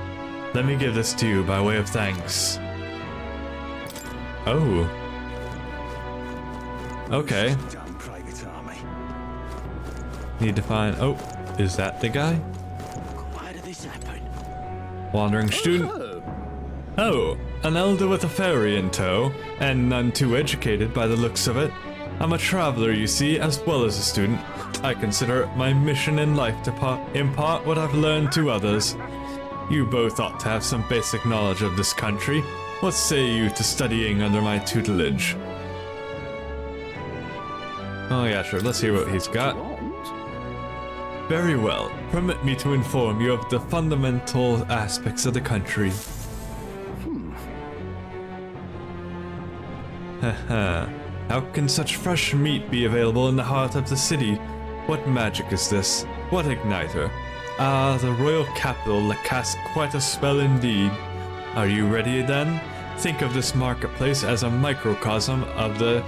Speaker 1: Let me give this to you by way of thanks. Oh. Okay.
Speaker 6: Done, Private Army.
Speaker 1: Need to find... Oh, is that the guy?
Speaker 6: Why did this happen?
Speaker 1: Wandering student. Oh, an elder with a fairy in tow, and none too educated by the looks of it. I'm a traveler, you see, as well as a student. I consider it my mission in life to impart what I've learned to others. You both ought to have some basic knowledge of this country. What say you to studying under my tutelage? Oh yeah, sure, let's hear what he's got. Very well. Permit me to inform you of the fundamental aspects of the country. Haha. How can such fresh meat be available in the heart of the city? What magic is this? What igniter? Ah, the royal capital that casts quite a spell indeed. Are you ready then? Think of this marketplace as a microcosm of the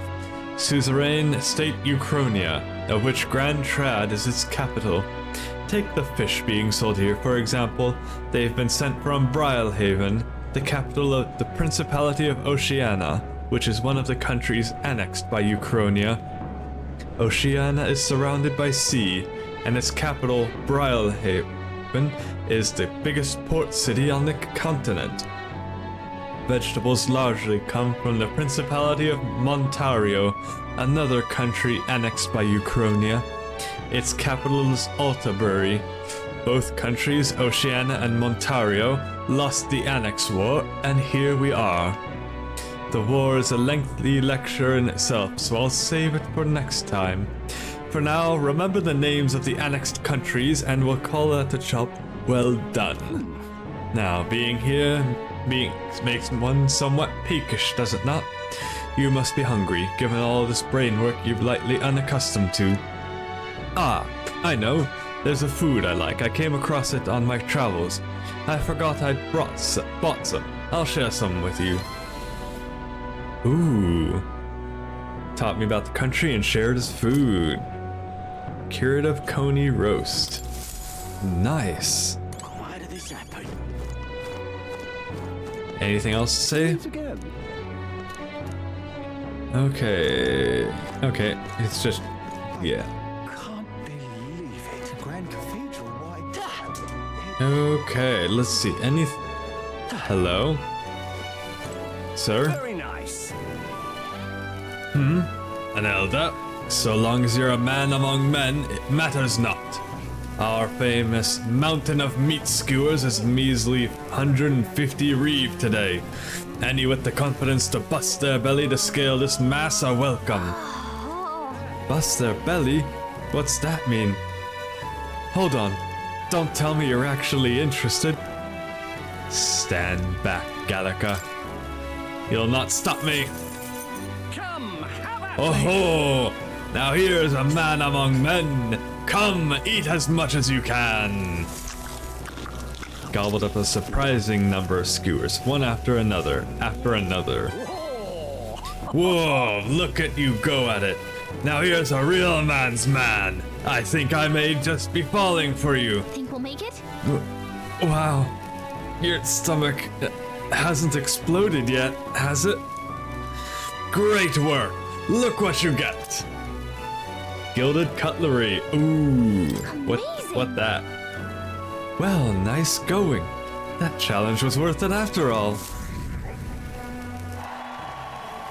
Speaker 1: suzerain state Uchronia, of which Grand Trad is its capital. Take the fish being sold here, for example. They've been sent from Brylehaven, the capital of the Principality of Oceania, which is one of the countries annexed by Uchronia. Oceania is surrounded by sea, and its capital, Brylehaven, is the biggest port city on the continent. Vegetables largely come from the Principality of Montario, another country annexed by Uchronia. Its capital is Altabury. Both countries, Oceania and Montario, lost the Annex War, and here we are. The war is a lengthy lecture in itself, so I'll save it for next time. For now, remember the names of the annexed countries, and we'll call it a job well done. Now, being here makes one somewhat peakish, does it not? You must be hungry, given all this brain work you're lightly unaccustomed to. Ah, I know. There's a food I like. I came across it on my travels. I forgot I'd bought some. I'll share some with you. Ooh. Taught me about the country and shared his food. Curative coney roast. Nice.
Speaker 6: Why did this happen?
Speaker 1: Anything else to say? Okay. Okay, it's just... yeah.
Speaker 6: Can't believe it. Grand Cathedral, why?
Speaker 1: Okay, let's see. Hello? Sir?
Speaker 2: Very nice.
Speaker 1: An elder? So long as you're a man among men, it matters not. Our famous mountain of meat skewers is measly 150 reeve today. Any with the confidence to bust their belly to scale this mass are welcome. Bust their belly? What's that mean? Hold on. Don't tell me you're actually interested. Stand back, Gallica. You'll not stop me.
Speaker 2: Come, have at
Speaker 1: Oh ho! Now here's a man among men. Come, eat as much as you can. Gobbled up a surprising number of skewers, one after another, after another. Whoa, look at you go at it. Now here's a real man's man. I think I may just be falling for you.
Speaker 3: Think we'll make it?
Speaker 1: Wow. Your stomach hasn't exploded yet, has it? Great work. Look what you get. Gilded cutlery. Ooh. What that? Well, nice going. That challenge was worth it after all.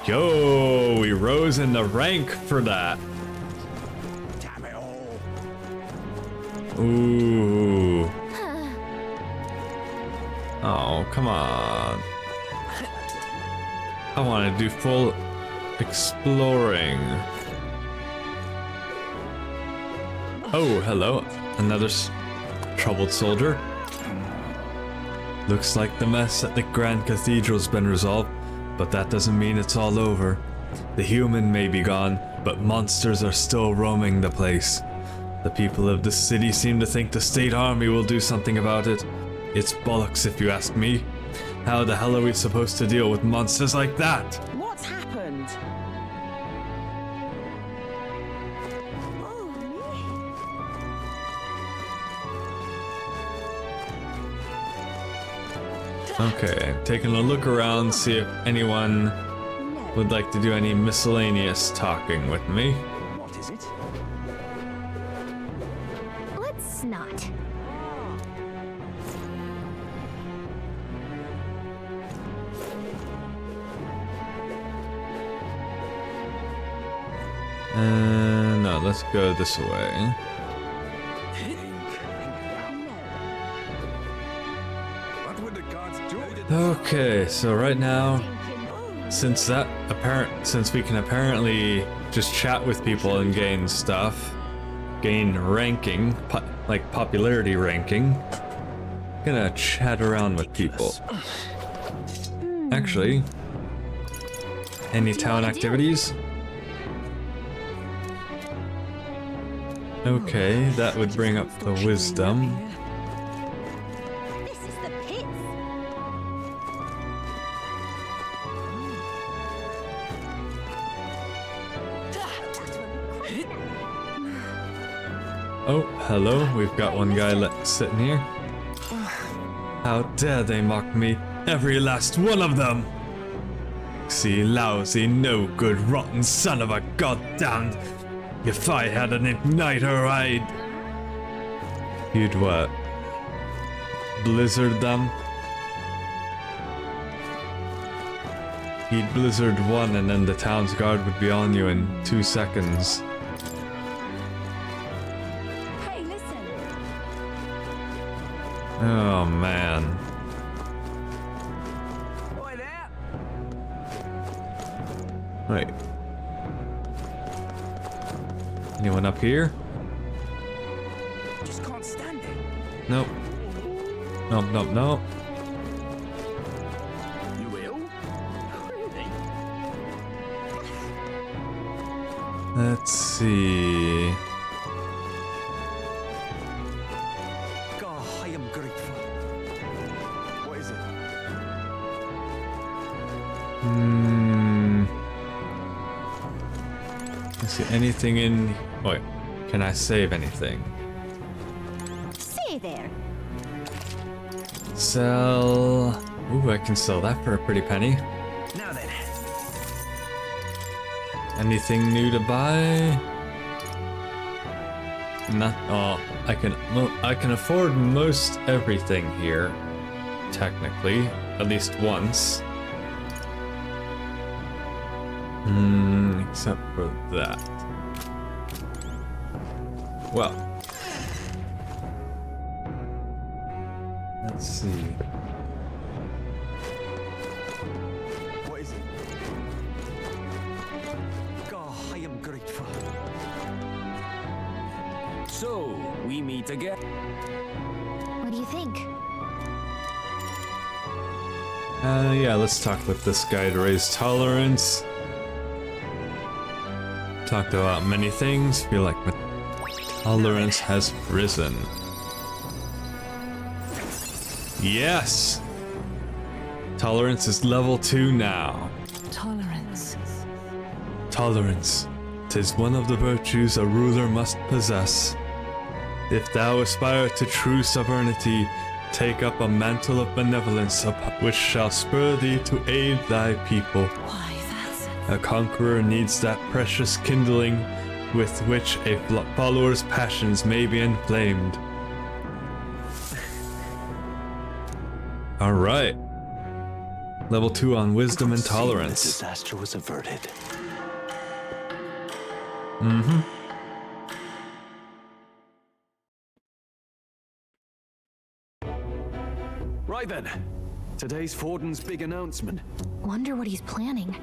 Speaker 1: Yo, we rose in the rank for that. Ooh. Oh, come on. I want to do full exploring. Oh, hello. Another troubled soldier. Looks like the mess at the Grand Cathedral's been resolved, but that doesn't mean it's all over. The human may be gone, but monsters are still roaming the place. The people of the city seem to think the state army will do something about it. It's bollocks if you ask me. How the hell are we supposed to deal with monsters like that?
Speaker 9: What's happened?
Speaker 1: Okay, taking a look around, see if anyone would like to do any miscellaneous talking with me.
Speaker 6: What is it?
Speaker 3: Let's not.
Speaker 1: No, let's go this way. Okay, so right now, since we can apparently just chat with people and gain stuff, gain ranking, like popularity ranking, I'm gonna chat around with people. Actually, any town activities? Okay, that would bring up the wisdom.
Speaker 3: This is the pits.
Speaker 1: Oh, hello, we've got one guy sitting here. How dare they mock me, every last one of them! See, lousy, no good, rotten son of a goddamned... If I had an igniter, You'd what? Blizzard them? He'd blizzard one and then the town's guard would be on you in 2 seconds.
Speaker 3: Hey, listen.
Speaker 1: Oh man.
Speaker 5: Boy there.
Speaker 1: Wait. Anyone up here?
Speaker 5: Just can't stand it.
Speaker 1: Nope. Nope, nope, nope.
Speaker 5: You will? Really?
Speaker 1: Let's see.
Speaker 5: God, I am grateful.
Speaker 6: What is it?
Speaker 1: Is there anything in... Wait, can I save anything?
Speaker 3: Say there.
Speaker 1: Sell... Ooh, I can sell that for a pretty penny.
Speaker 5: Now then.
Speaker 1: Anything new to buy? Not... Oh, I can afford most everything here. Technically. At least once. Except for that. Well. Let's see.
Speaker 6: What is it? God, I am grateful.
Speaker 2: So, we meet again.
Speaker 3: What do you think?
Speaker 1: Yeah, let's talk with this guy to raise tolerance. Talked about many things. Feel like my tolerance has risen. Yes! Tolerance is level 2 now.
Speaker 8: Tolerance.
Speaker 1: Tolerance. 'Tis one of the virtues a ruler must possess. If thou aspire to true sovereignty, take up a mantle of benevolence which shall spur thee to aid thy people.
Speaker 8: Why, that's...
Speaker 1: A conqueror needs that precious kindling with which a follower's passions may be inflamed. Alright. Level 2 on wisdom and tolerance.
Speaker 6: The disaster was averted.
Speaker 1: Mm-hmm.
Speaker 2: Right then. Today's Forden's big announcement.
Speaker 3: Wonder what he's planning.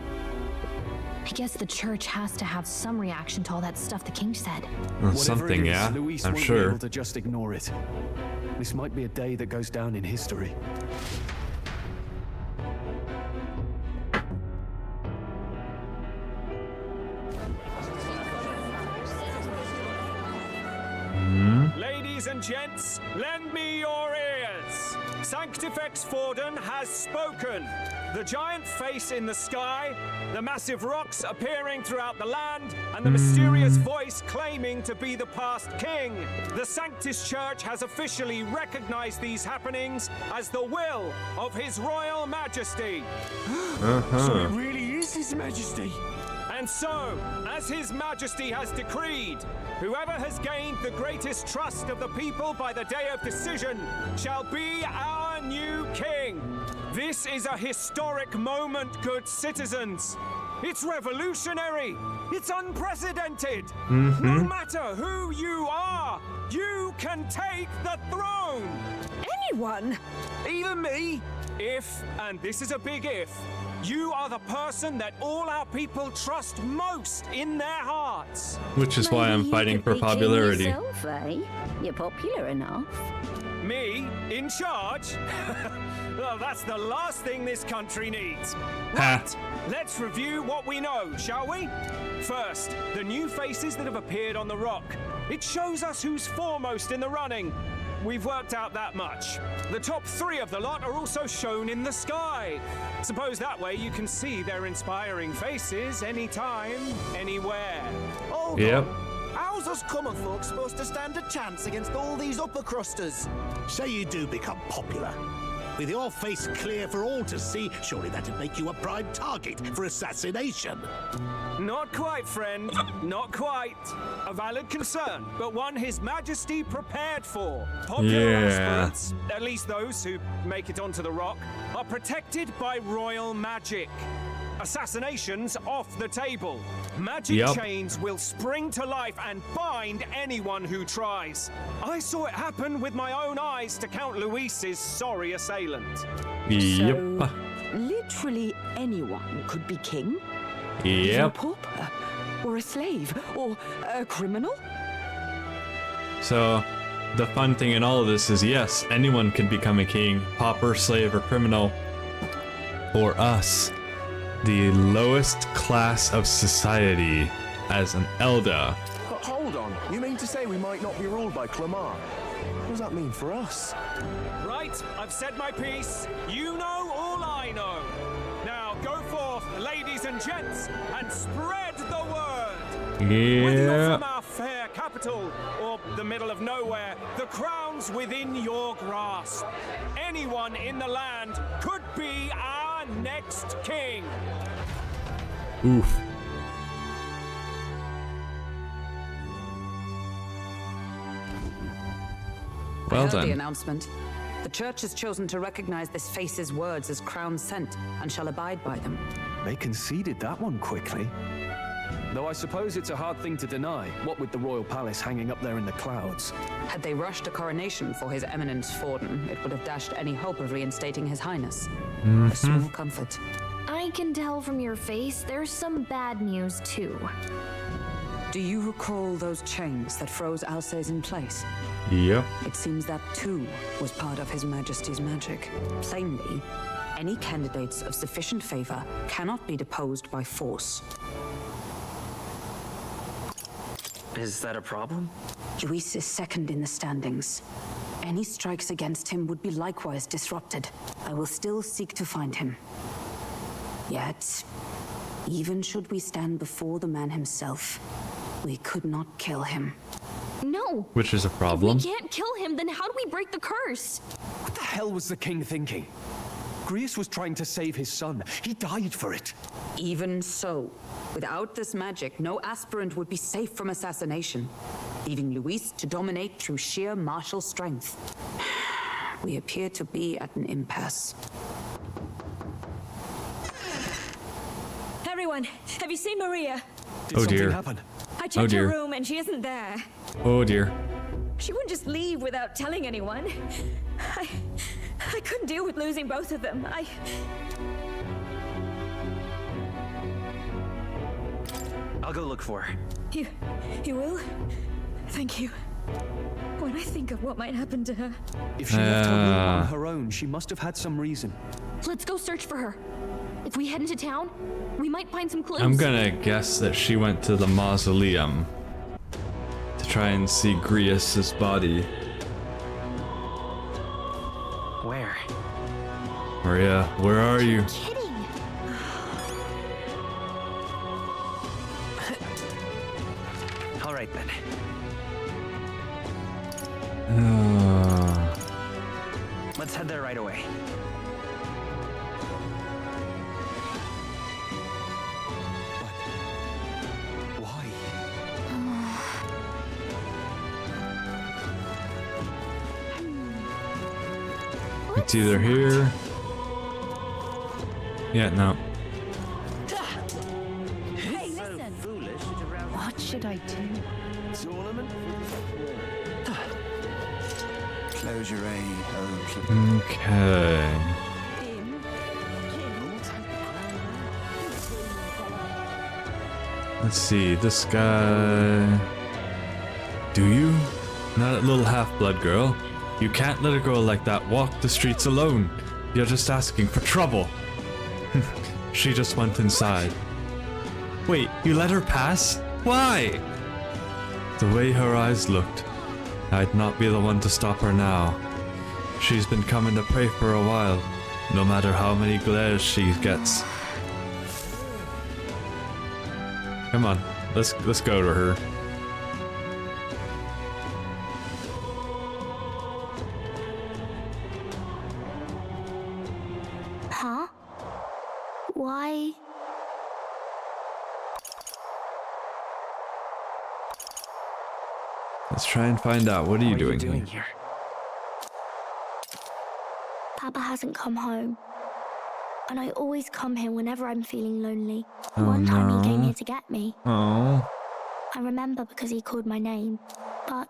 Speaker 3: I guess the church has to have some reaction to all that stuff the king said.
Speaker 2: Whatever
Speaker 1: Something,
Speaker 2: it is,
Speaker 1: yeah.
Speaker 2: Luis
Speaker 1: I'm
Speaker 2: won't
Speaker 1: sure.
Speaker 2: be able to just ignore it. This might be a day that goes down in history.
Speaker 10: Ladies and gents, lend me your ears. Sanctifex Forden has spoken. The giant face in the sky, the massive rocks appearing throughout the land, and the mysterious voice claiming to be the past king. The Sanctus Church has officially recognized these happenings as the will of His Royal Majesty.
Speaker 2: So it really is His Majesty.
Speaker 10: And so, as His Majesty has decreed, whoever has gained the greatest trust of the people by the day of decision shall be our new king. This is a historic moment, good citizens. It's revolutionary. It's unprecedented. No matter who you are, you can take the throne.
Speaker 9: Anyone?
Speaker 10: Even me. If, and this is a big if, you are the person that all our people trust most in their hearts.
Speaker 1: Which is why I'm fighting for popularity.
Speaker 4: Yourself, eh? You're popular enough.
Speaker 10: Me? In charge? Well, that's the last thing this country needs.
Speaker 1: Ha.
Speaker 10: Right, let's review what we know, shall we? First, the new faces that have appeared on the rock. It shows us who's foremost in the running. We've worked out that much. The top 3 of the lot are also shown in the sky. Suppose that way you can see their inspiring faces anytime, anywhere.
Speaker 11: Hold
Speaker 1: Yep.
Speaker 11: on. How's us common folk supposed to stand a chance against all these upper crusters?
Speaker 12: Say you do become popular. With your face clear for all to see, surely that'd make you a prime target for assassination.
Speaker 10: Not quite, friend. Not quite. A valid concern, but one His Majesty prepared for. Popular aspirants, at least those who make it onto the rock, are protected by royal magic. Assassinations off the table. Magic chains will spring to life and bind anyone who tries. I saw it happen with my own eyes to Count Luis's sorry assailant.
Speaker 1: Yep.
Speaker 9: So, literally anyone could be king? A
Speaker 1: Yep.
Speaker 9: pauper? Or a slave? Or a criminal?
Speaker 1: So, the fun thing in all of this is yes, anyone can become a king, pauper, slave, or criminal. For us, the lowest class of society, as an elder.
Speaker 11: But hold on, you mean to say we might not be ruled by Clamar? What does that mean for us?
Speaker 10: Right, I've said my piece. You know all I know. Now go forth, ladies and gents, and spread the word. Whether you're from our fair capital or the middle of nowhere, the crown's within your grasp. Anyone in the land could be our next king.
Speaker 1: Oof. Well
Speaker 9: I heard the
Speaker 1: done.
Speaker 9: announcement. The church has chosen to recognize this face's words as crown sent and shall abide by them.
Speaker 6: They conceded that one quickly.
Speaker 2: Though I suppose it's a hard thing to deny, what with the royal palace hanging up there in the clouds.
Speaker 9: Had they rushed a coronation for His Eminence Forden, it would have dashed any hope of reinstating His Highness. A small comfort.
Speaker 3: I can tell from your face there's some bad news too.
Speaker 9: Do you recall those chains that froze Alsace in place?
Speaker 1: Yep.
Speaker 9: It seems that too was part of His Majesty's magic. Plainly, any candidates of sufficient favor cannot be deposed by force.
Speaker 5: Is that a problem?
Speaker 9: Luis is second in the standings. Any strikes against him would be likewise disrupted. I will still seek to find him. Yet, even should we stand before the man himself, we could not kill him.
Speaker 3: No!
Speaker 1: Which is a problem.
Speaker 3: If we can't kill him, then how do we break the curse?
Speaker 2: What the hell was the king thinking? Grius was trying to save his son. He died for it.
Speaker 9: Even so, without this magic, no aspirant would be safe from assassination, leaving Luis to dominate through sheer martial strength. We appear to be at an impasse.
Speaker 4: Everyone, have you seen Maria?
Speaker 2: Did
Speaker 1: Oh
Speaker 2: something
Speaker 1: dear.
Speaker 2: happen?
Speaker 4: I checked
Speaker 1: dear.
Speaker 4: her room and she isn't there.
Speaker 1: Oh dear.
Speaker 4: She wouldn't just leave without telling anyone. I couldn't deal with losing both of them.
Speaker 5: I'll go look for her.
Speaker 4: You will? Thank you. When I think of what might happen to her.
Speaker 10: If she left her room on her own, she must have had some reason.
Speaker 3: Let's go search for her. If we head into town, we might find some clues.
Speaker 1: I'm gonna guess that she went to the mausoleum to try and see Grius's body.
Speaker 5: Where?
Speaker 1: Maria, where are you?
Speaker 3: Kidding.
Speaker 5: All right then. Let's head there right away.
Speaker 1: It's either here. Yeah, no.
Speaker 4: Hey, listen.
Speaker 3: What should I do?
Speaker 11: Close your eye.
Speaker 1: Okay. Let's see, this guy. Do you? Not a little half-blood girl. You can't let a girl like that walk the streets alone. You're just asking for trouble. She just went inside. Wait, you let her pass? Why? The way her eyes looked, I'd not be the one to stop her now. She's been coming to pray for a while, no matter how many glares she gets. Come on, let's go to her.
Speaker 3: Huh? Why?
Speaker 1: Let's try and find out. What are you doing
Speaker 5: here?
Speaker 3: Papa hasn't come home. And I always come here whenever I'm feeling lonely.
Speaker 1: Oh,
Speaker 3: One time
Speaker 1: no.
Speaker 3: he came here to get me.
Speaker 1: Oh.
Speaker 3: I remember because he called my name. But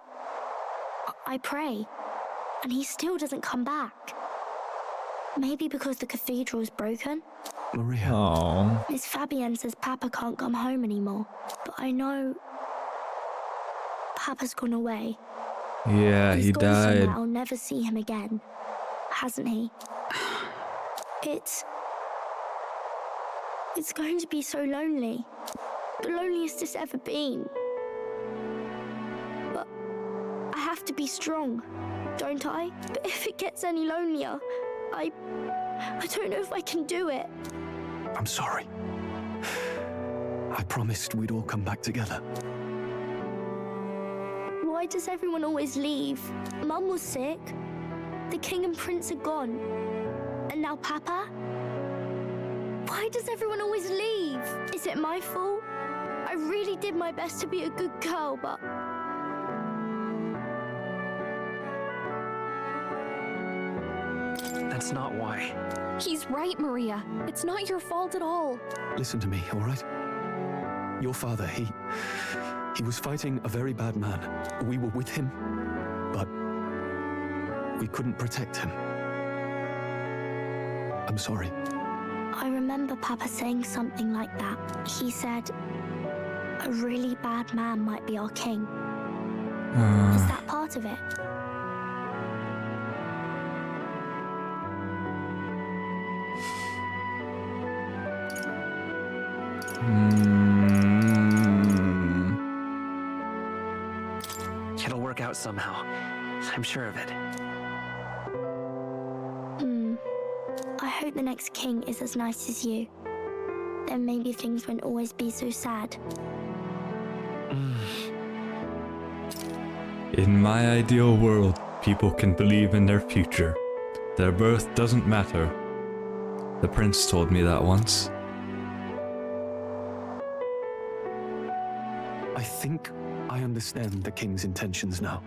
Speaker 3: I pray. And he still doesn't come back. Maybe because the cathedral's broken?
Speaker 2: Maria.
Speaker 1: Oh.
Speaker 3: Miss Fabienne says Papa can't come home anymore. But I know Papa's gone away.
Speaker 1: Yeah,
Speaker 3: He's
Speaker 1: he
Speaker 3: gone somewhere
Speaker 1: died.
Speaker 3: I'll never see him again. Hasn't he? It's going to be so lonely. The loneliest it's ever been. But I have to be strong, don't I? But if it gets any lonelier, I don't know if I can do it.
Speaker 2: I'm sorry. I promised we'd all come back together.
Speaker 3: Why does everyone always leave? Mum was sick. The king and prince are gone. And now Papa? Why does everyone always leave? Is it my fault? I really did my best to be a good girl, but...
Speaker 5: That's not why.
Speaker 3: He's right, Maria. It's not your fault at all.
Speaker 2: Listen to me, all right?
Speaker 11: Your father, he was fighting a very bad man. We were with him, but we couldn't protect him. I'm sorry.
Speaker 3: I remember Papa saying something like that. He said, a really bad man might be our king. Is that part of it?
Speaker 5: It'll work out somehow. I'm sure of it.
Speaker 3: I hope the next king is as nice as you. Then maybe things won't always be so sad.
Speaker 1: In my ideal world, people can believe in their future. Their birth doesn't matter. The prince told me that once.
Speaker 11: I think I understand the king's intentions now.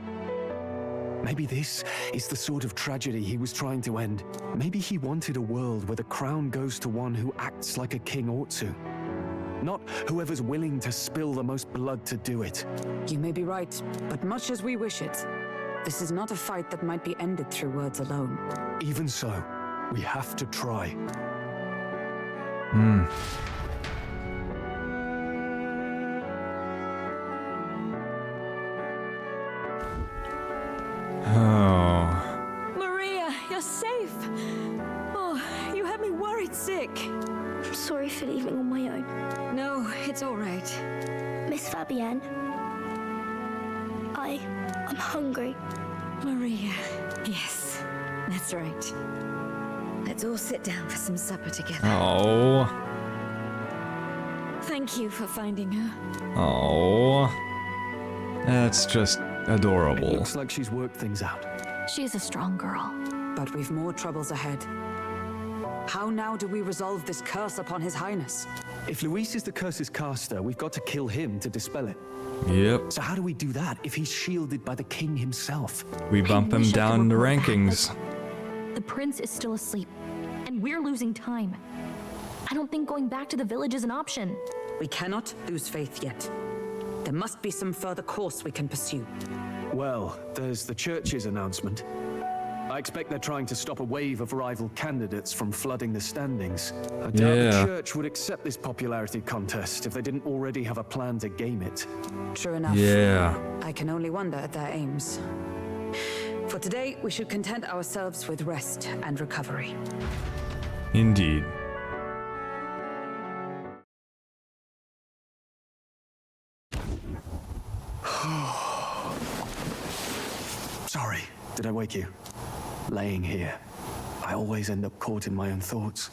Speaker 11: Maybe this is the sort of tragedy he was trying to end. Maybe he wanted a world where the crown goes to one who acts like a king ought to. Not whoever's willing to spill the most blood to do it.
Speaker 9: You may be right, but much as we wish it, this is not a fight that might be ended through words alone.
Speaker 11: Even so, we have to try.
Speaker 4: Maria, you're safe. Oh, you had me worried sick.
Speaker 3: I'm sorry for leaving on my own.
Speaker 4: No, it's all right.
Speaker 3: Miss Fabienne, I'm hungry.
Speaker 4: Maria, yes, that's right. Let's all sit down for some supper together.
Speaker 1: Oh.
Speaker 4: Thank you for finding her.
Speaker 1: Oh. That's just adorable.
Speaker 11: It looks like she's worked things out.
Speaker 3: She's a strong girl.
Speaker 9: But we've more troubles ahead. How now do we resolve this curse upon His Highness?
Speaker 11: If Luis is the curse's caster, we've got to kill him to dispel it.
Speaker 1: Yep.
Speaker 11: So how do we do that if he's shielded by the king himself?
Speaker 1: We bump him down the rankings.
Speaker 13: The prince is still asleep, and we're losing time. I don't think going back to the village is an option.
Speaker 9: We cannot lose faith yet. There must be some further course we can pursue.
Speaker 11: Well, there's the church's announcement. I expect they're trying to stop a wave of rival candidates from flooding the standings. I doubt the church would accept this popularity contest if they didn't already have a plan to game it.
Speaker 9: True enough.
Speaker 1: Yeah.
Speaker 9: I can only wonder at their aims. For today, we should content ourselves with rest and recovery.
Speaker 1: Indeed.
Speaker 11: Sorry, did I wake you? Laying here, I always end up caught in my own thoughts.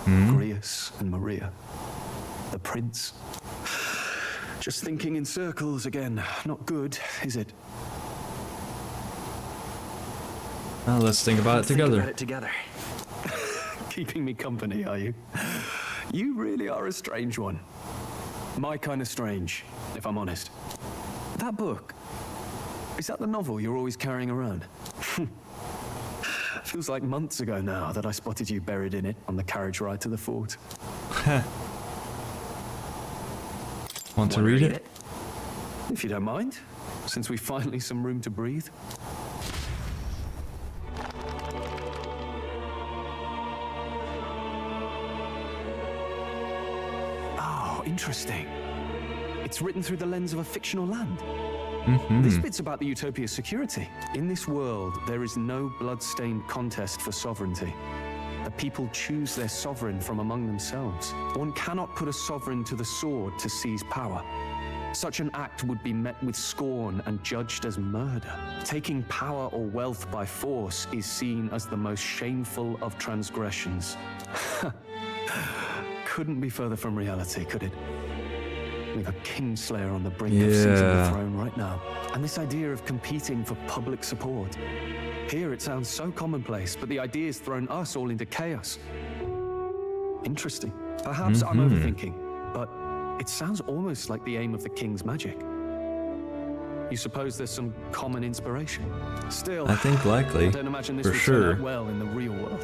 Speaker 11: Grius and Maria. The prince. Just thinking in circles again. Not good, is it?
Speaker 1: Well, let's think about it together.
Speaker 5: Think about it together.
Speaker 11: Keeping me company, are you? You really are a strange one. My kind of strange, if I'm honest. That book, is that the novel you're always carrying around? Feels like months ago now that I spotted you buried in it on the carriage ride to the fort.
Speaker 1: Want to read it?
Speaker 11: If you don't mind, since we've finally some room to breathe. Oh, interesting. It's written through the lens of a fictional land. This bit's about the Utopia's security. In this world, there is no blood-stained contest for sovereignty. The people choose their sovereign from among themselves. One cannot put a sovereign to the sword to seize power. Such an act would be met with scorn and judged as murder. Taking power or wealth by force is seen as the most shameful of transgressions. Couldn't be further from reality, could it? We've a kingslayer on the brink of seizing the throne right now. And this idea of competing for public support. Here it sounds so commonplace, but the idea's thrown us all into chaos. Interesting. Perhaps I'm overthinking, but it sounds almost like the aim of the king's magic. You suppose there's some common inspiration? Still,
Speaker 1: I think likely.
Speaker 11: I don't imagine this
Speaker 1: for
Speaker 11: would
Speaker 1: sure.
Speaker 11: turn out well in the real world.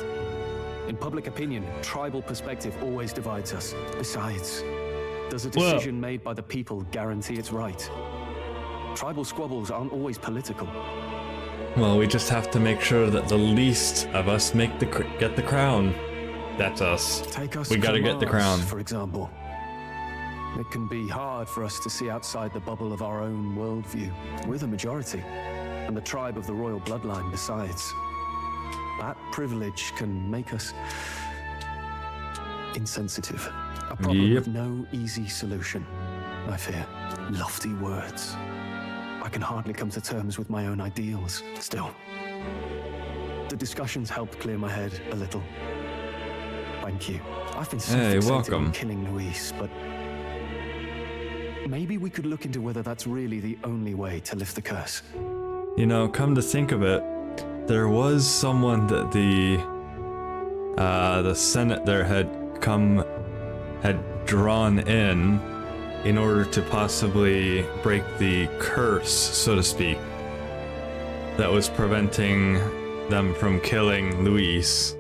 Speaker 11: In public opinion, tribal perspective always divides us. Besides, Does a decision made by the people guarantee it's right? Tribal squabbles aren't always political.
Speaker 1: Well, we just have to make sure that the least of us get the crown. That's us.
Speaker 11: Take us
Speaker 1: we gotta
Speaker 11: to
Speaker 1: get the
Speaker 11: Mars,
Speaker 1: crown.
Speaker 11: for example. It can be hard for us to see outside the bubble of our own worldview. We're the majority, and the tribe of the royal bloodline besides. That privilege can make us insensitive. A problem with no easy solution, I fear. Lofty words. I can hardly come to terms with my own ideals, still. The discussions helped clear my head a little. Thank you. I've been so fixated on killing Luis, but maybe we could look into whether that's really the only way to lift the curse.
Speaker 1: You know, come to think of it, there was someone that the Senate there had drawn in order to possibly break the curse, so to speak, that was preventing them from killing Luis.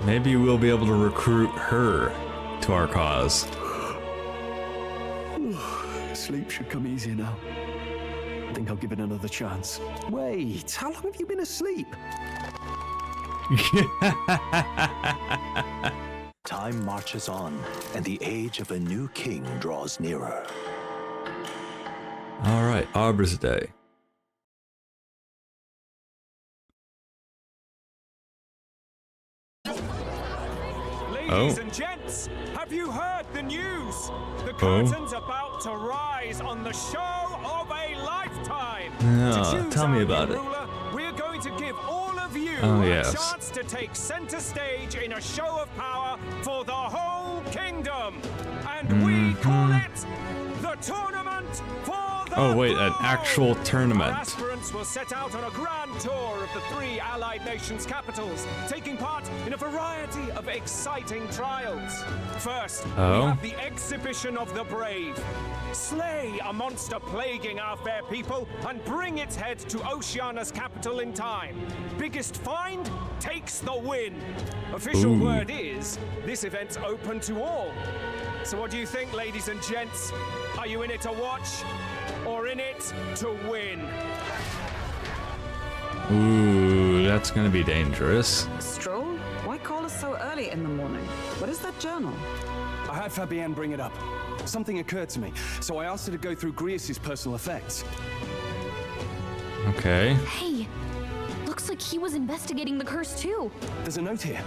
Speaker 1: Maybe we'll be able to recruit her to our cause.
Speaker 11: Sleep should come easier now. I think I'll give it another chance. Wait, how long have you been asleep?
Speaker 6: Time marches on, and the age of a new king draws nearer.
Speaker 1: All right, Arbor's Day.
Speaker 10: Ladies and gents, have you heard the news? The curtain's about to rise on the show of a lifetime.
Speaker 1: Tell me about it.
Speaker 10: We're going to give all of you a chance to take center stage in a show of power for the whole kingdom. And we call it the Tournament for the
Speaker 1: an actual tournament.
Speaker 10: Our aspirants will set out on a grand tour of the 3 allied nations' capitals, taking part in a variety of exciting trials. First, we have the Exhibition of the Brave. Slay a monster plaguing our fair people and bring its head to Oceania's capital in time. Biggest find takes the win. Official word is, this event's open to all. So what do you think, ladies and gents? Are you in it to watch or in it to win?
Speaker 1: Ooh, that's gonna be dangerous.
Speaker 14: Stroll? Why call us so early in the morning? What is that journal?
Speaker 11: I had Fabienne bring it up. Something occurred to me, so I asked her to go through Grius' personal effects.
Speaker 1: Okay.
Speaker 13: Hey, looks like he was investigating the curse too.
Speaker 11: There's a note here.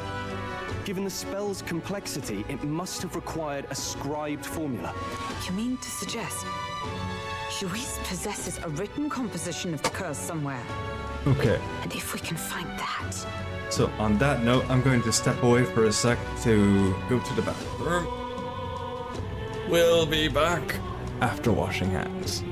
Speaker 11: Given the spell's complexity, it must have required a scribed formula.
Speaker 14: You mean to suggest Luis possesses a written composition of the curse somewhere?
Speaker 1: Okay.
Speaker 14: And if we can find that...
Speaker 1: So on that note, I'm going to step away for a sec to go to the bathroom. We'll be back after washing hands.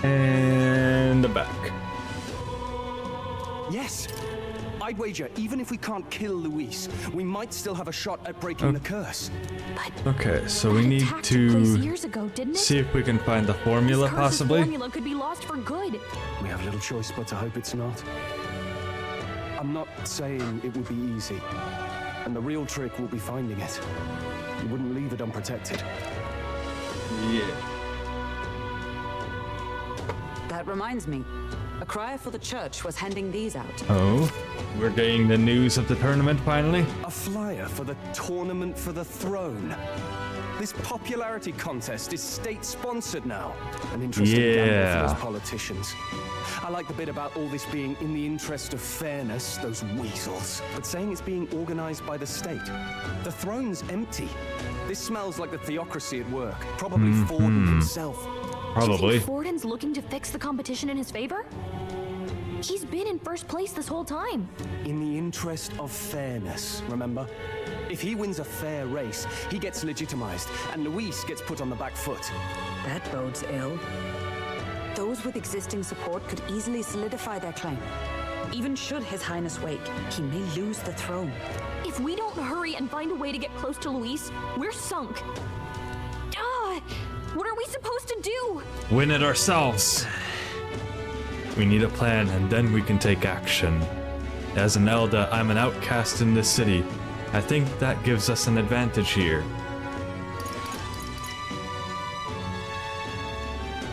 Speaker 1: And the back.
Speaker 11: Yes. I'd wager, even if we can't kill Luis, we might still have a shot at breaking the curse.
Speaker 1: Okay, so we need
Speaker 13: place
Speaker 1: to
Speaker 13: years ago, didn't it?
Speaker 1: see if we can find the formula,
Speaker 13: This curse's
Speaker 1: possibly.
Speaker 13: formula could be lost for good.
Speaker 11: We have little choice but to hope it's not. I'm not saying it would be easy. And the real trick will be finding it. You wouldn't leave it unprotected.
Speaker 1: Yeah.
Speaker 9: That reminds me. A crier for the church was handing these out.
Speaker 1: Oh, we're getting the news of the tournament finally.
Speaker 11: A flyer for the Tournament for the Throne. This popularity contest is state-sponsored now. An interesting gamble for those politicians. I like the bit about all this being in the interest of fairness, those weasels. But saying it's being organized by the state. The throne's empty. This smells like the theocracy at work. Probably Forden himself.
Speaker 1: Probably.
Speaker 13: You think Forden's looking to fix the competition in his favor? He's been in first place this whole time.
Speaker 11: In the interest of fairness, remember? If he wins a fair race, he gets legitimized, and Luis gets put on the back foot.
Speaker 9: That bodes ill. Those with existing support could easily solidify their claim. Even should His Highness wake, he may lose the throne.
Speaker 13: If we don't hurry and find a way to get close to Luis, we're sunk. What are we supposed to do?
Speaker 1: Win it ourselves. We need a plan, and then we can take action. As an Elder, I'm an outcast in this city. I think that gives us an advantage here.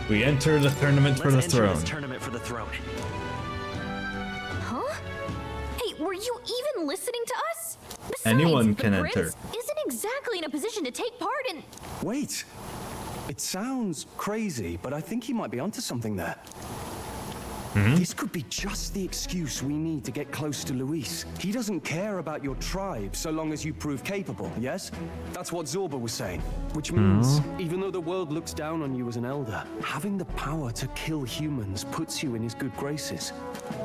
Speaker 1: We enter the tournament for the throne.
Speaker 5: This tournament for the throne.
Speaker 13: Huh? Hey, were you even listening to us? Besides,
Speaker 1: Anyone
Speaker 13: the
Speaker 1: can
Speaker 13: prince
Speaker 1: enter.
Speaker 13: isn't exactly in a position to take part in.
Speaker 11: Wait. It sounds crazy, but I think he might be onto something there. This could be just the excuse we need to get close to Luis. He doesn't care about your tribe so long as you prove capable, yes? That's what Zorba was saying. Which means, even though the world looks down on you as an elder, having the power to kill humans puts you in his good graces.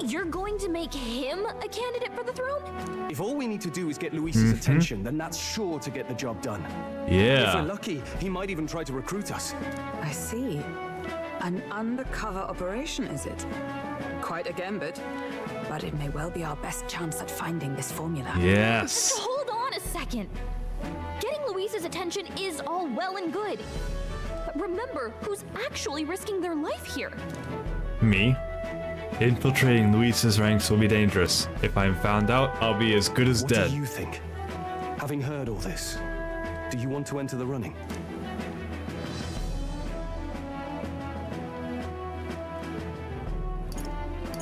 Speaker 13: You're going to make him a candidate for the throne?
Speaker 11: If all we need to do is get Luis's attention, then that's sure to get the job done.
Speaker 1: Yeah.
Speaker 11: If we're lucky, he might even try to recruit us.
Speaker 9: I see. An undercover operation, is it? Quite a gambit, but it may well be our best chance at finding this formula.
Speaker 1: Yes.
Speaker 13: Hold on a second. Getting Luis's attention is all well and good. But remember, who's actually risking their life here?
Speaker 1: Me? Infiltrating Luis's ranks will be dangerous. If I'm found out, I'll be as good as
Speaker 11: What
Speaker 1: dead.
Speaker 11: do you think? Having heard all this, do you want to enter the running?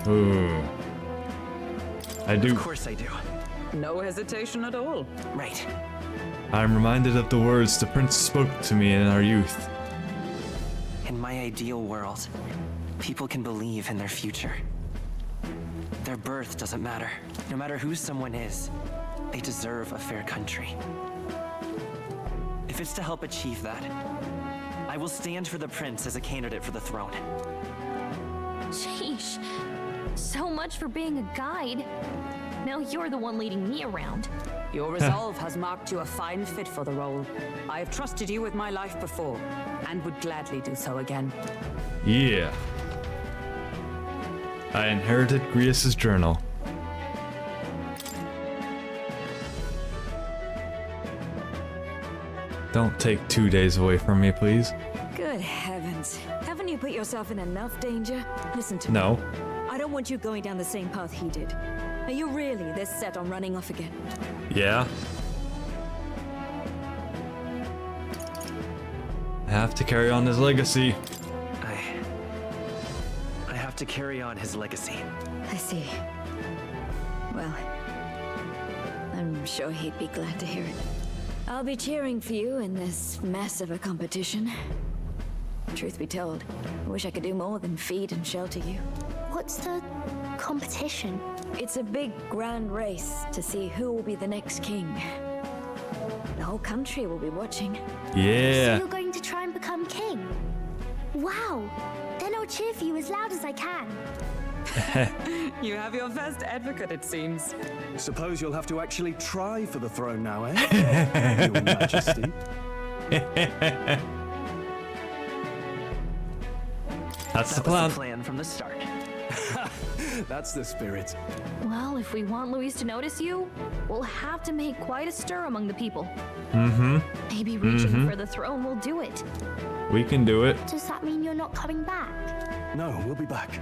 Speaker 1: Ooh. I do.
Speaker 5: Of course I do.
Speaker 9: No hesitation at all.
Speaker 5: Right.
Speaker 1: I'm reminded of the words the prince spoke to me in our youth.
Speaker 5: In my ideal world, people can believe in their future. Their birth doesn't matter. No matter who someone is, they deserve a fair country. If it's to help achieve that, I will stand for the prince as a candidate for the throne.
Speaker 13: Sheesh. So much for being a guide. Now you're the one leading me around.
Speaker 9: Your resolve has marked you a fine fit for the role. I have trusted you with my life before, and would gladly do so again.
Speaker 1: Yeah. I inherited Grius's journal. Don't take 2 days away from me, please.
Speaker 4: Good heavens. Haven't you put yourself in enough danger? Listen to me.
Speaker 1: No.
Speaker 4: I don't want you going down the same path he did. Are you really this set on running off again?
Speaker 1: Yeah. I have to carry on his legacy.
Speaker 5: I have to carry on his legacy.
Speaker 4: I see. Well, I'm sure he'd be glad to hear it. I'll be cheering for you in this mess of a competition. Truth be told, I wish I could do more than feed and shelter you.
Speaker 3: What's the competition?
Speaker 4: It's a big, grand race to see who will be the next king. The whole country will be watching.
Speaker 1: Yeah.
Speaker 3: So you're going to try and become king? Wow! Then I'll cheer for you as loud as I can.
Speaker 9: You have your first advocate, it seems.
Speaker 11: Suppose you'll have to actually try for the throne now, eh? Your Majesty.
Speaker 1: That's
Speaker 5: That
Speaker 1: the plan.
Speaker 5: was the plan from the start.
Speaker 11: That's the spirit.
Speaker 13: Well, if we want Luis to notice you, we'll have to make quite a stir among the people.
Speaker 1: Mm-hmm.
Speaker 13: Maybe reaching for the throne will do it.
Speaker 1: We can do it.
Speaker 3: Does that mean you're not coming back?
Speaker 11: No, we'll be back.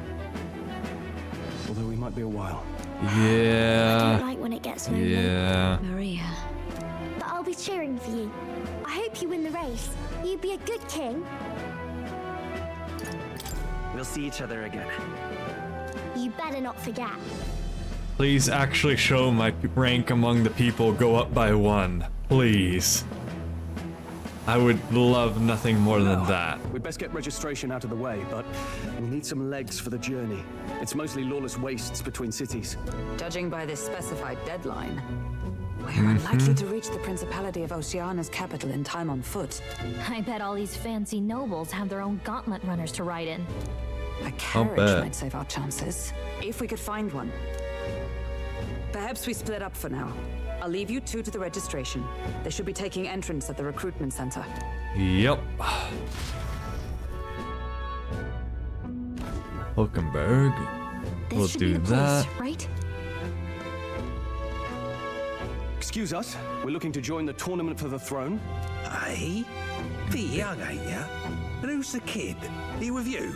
Speaker 11: Although we might be a while.
Speaker 3: I don't
Speaker 1: Yeah.
Speaker 3: like when it gets lonely.
Speaker 1: Yeah.
Speaker 4: Maria.
Speaker 3: But I'll be cheering for you. I hope you win the race. You'd be a good king.
Speaker 5: We'll see each other again.
Speaker 3: You better not forget.
Speaker 1: Please actually show my rank among the people go up by 1. Please. I would love nothing more than that.
Speaker 11: We'd best get registration out of the way, but we need some legs for the journey. It's mostly lawless wastes between cities.
Speaker 14: Judging by this specified deadline, we're unlikely to reach the Principality of Oceana's capital in time on foot.
Speaker 13: I bet all these fancy nobles have their own gauntlet runners to ride in.
Speaker 14: A carriage
Speaker 1: bet.
Speaker 14: might save our chances, if we could find one. Perhaps we split up for now. I'll leave you two to the registration. They should be taking entrance at the recruitment center.
Speaker 1: Yep. Hulkenberg.
Speaker 13: This
Speaker 1: We'll
Speaker 13: should
Speaker 1: do
Speaker 13: be the
Speaker 1: that.
Speaker 13: place, right?
Speaker 11: Excuse us, we're looking to join the tournament for the throne.
Speaker 12: Hey? Pretty young, ain't ya? And who's the kid? He with you?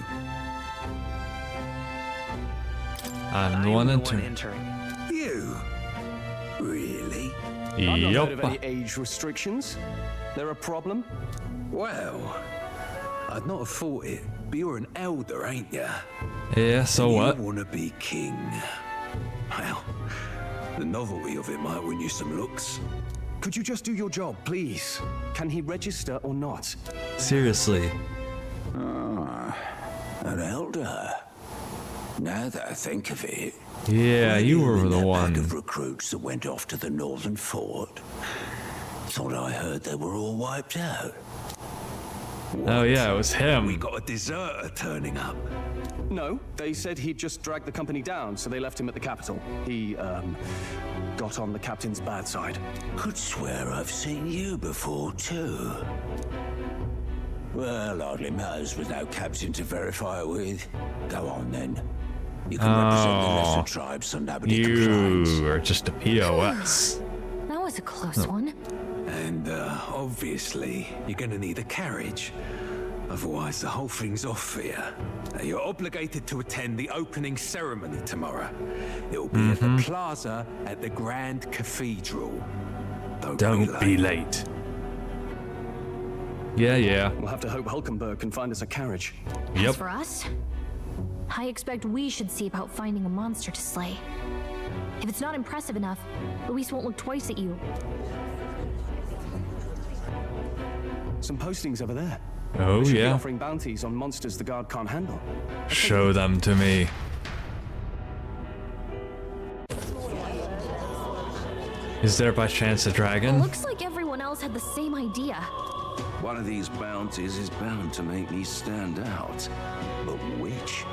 Speaker 1: I'm the one
Speaker 5: entering.
Speaker 12: You? Really?
Speaker 11: I've not heard of any
Speaker 1: Yep.
Speaker 11: age restrictions. They're a problem?
Speaker 12: Well, I'd not have thought it, but you're an elder, ain't ya?
Speaker 1: Yeah, so what?
Speaker 12: You wanna be king. Well, the novelty of it might win you some looks.
Speaker 11: Could you just do your job, please? Can he register or not?
Speaker 1: Seriously.
Speaker 12: An elder. Now that I think of it.
Speaker 1: Yeah, you were the
Speaker 12: Pack
Speaker 1: one.
Speaker 12: of recruits that went off to the northern fort. Thought I heard they were all wiped out.
Speaker 1: Oh yeah, it was him.
Speaker 12: We got a deserter turning up.
Speaker 11: No, they said he'd just dragged the company down, so they left him at the capital. He, got on the captain's bad side.
Speaker 12: Could swear I've seen you before, too. Well, hardly matters with no captain to verify it with. Go on, then. You can represent the lesser tribes so nobody complains.
Speaker 1: You are just a POS.
Speaker 13: That was a close one.
Speaker 12: And, obviously, you're gonna need a carriage. Otherwise, the whole thing's off for you. You're obligated to attend the opening ceremony tomorrow. It'll be at the plaza at the Grand Cathedral.
Speaker 1: Don't be late. Yeah, yeah.
Speaker 11: We'll have to hope Hulkenberg can find us a carriage.
Speaker 13: As
Speaker 1: Yep.
Speaker 13: for us, I expect we should see about finding a monster to slay. If it's not impressive enough, Luis won't look twice at you.
Speaker 11: Some postings over there.
Speaker 1: Oh
Speaker 11: They should be
Speaker 1: yeah.
Speaker 11: offering bounties on monsters the guard can't handle.
Speaker 1: Show them to me. Is there by chance a dragon?
Speaker 13: Looks like everyone else had the same idea.
Speaker 12: One of these bounties is bound to make me stand out. But which?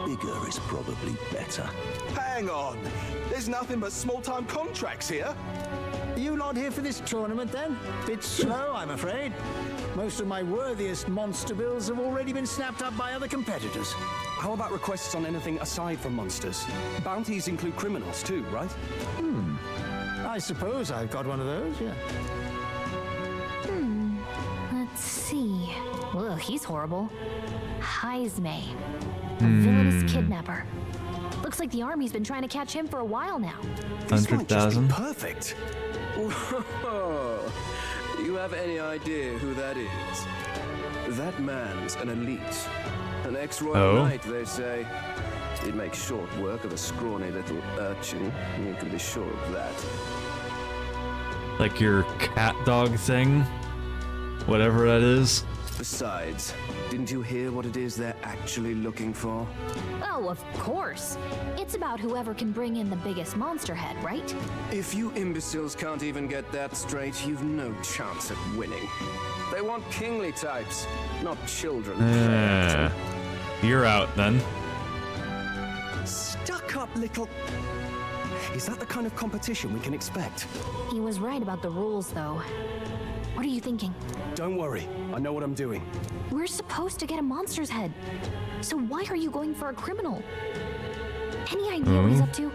Speaker 12: Bigger is probably better.
Speaker 10: Hang on. There's nothing but small-time contracts here.
Speaker 15: You lot here for this tournament then? Bit slow, I'm afraid. Most of my worthiest monster bills have already been snapped up by other competitors.
Speaker 11: How about requests on anything aside from monsters? Bounties include criminals too, right?
Speaker 15: I suppose I've got one of those, yeah.
Speaker 13: Let's see. Ugh, he's horrible. Heisme. A villainous kidnapper. Looks like the army's been trying to catch him for a while now.
Speaker 1: 100,000.
Speaker 11: Perfect.
Speaker 16: You have any idea who that is? That man's an elite. An ex-royal knight, they say. He'd make short work of a scrawny little urchin. You can be sure of that.
Speaker 1: Like your cat dog thing? Whatever that is.
Speaker 16: Besides, didn't you hear what it is they're actually looking for?
Speaker 13: Oh, of course. It's about whoever can bring in the biggest monster head, right?
Speaker 16: If you imbeciles can't even get that straight, you've no chance at winning. They want kingly types, not children.
Speaker 1: You're out then.
Speaker 11: Stuck-up little... Is that the kind of competition we can expect?
Speaker 13: He was right about the rules, though. What are you thinking?
Speaker 11: Don't worry, I know what I'm doing.
Speaker 13: We're supposed to get a monster's head. So why are you going for a criminal? Any idea what he's up to?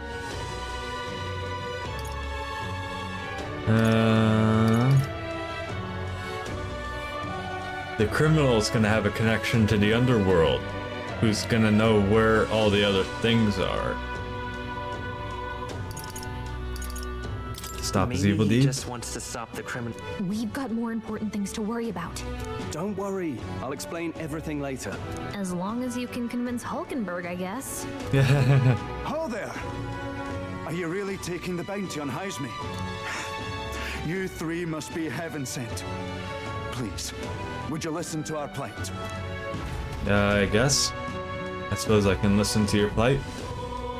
Speaker 1: The criminal's gonna have a connection to the underworld. Who's gonna know where all the other things are? Stop his evil
Speaker 5: Maybe he
Speaker 1: deeds?
Speaker 5: just wants to stop the criminal.
Speaker 13: We've got more important things to worry about.
Speaker 11: Don't worry, I'll explain everything later.
Speaker 13: As long as you can convince Hulkenberg, I guess.
Speaker 17: Ho there! Are you really taking the bounty on Haisme? You three must be heaven sent. Please, would you listen to our plight?
Speaker 1: I guess. I suppose I can listen to your plight.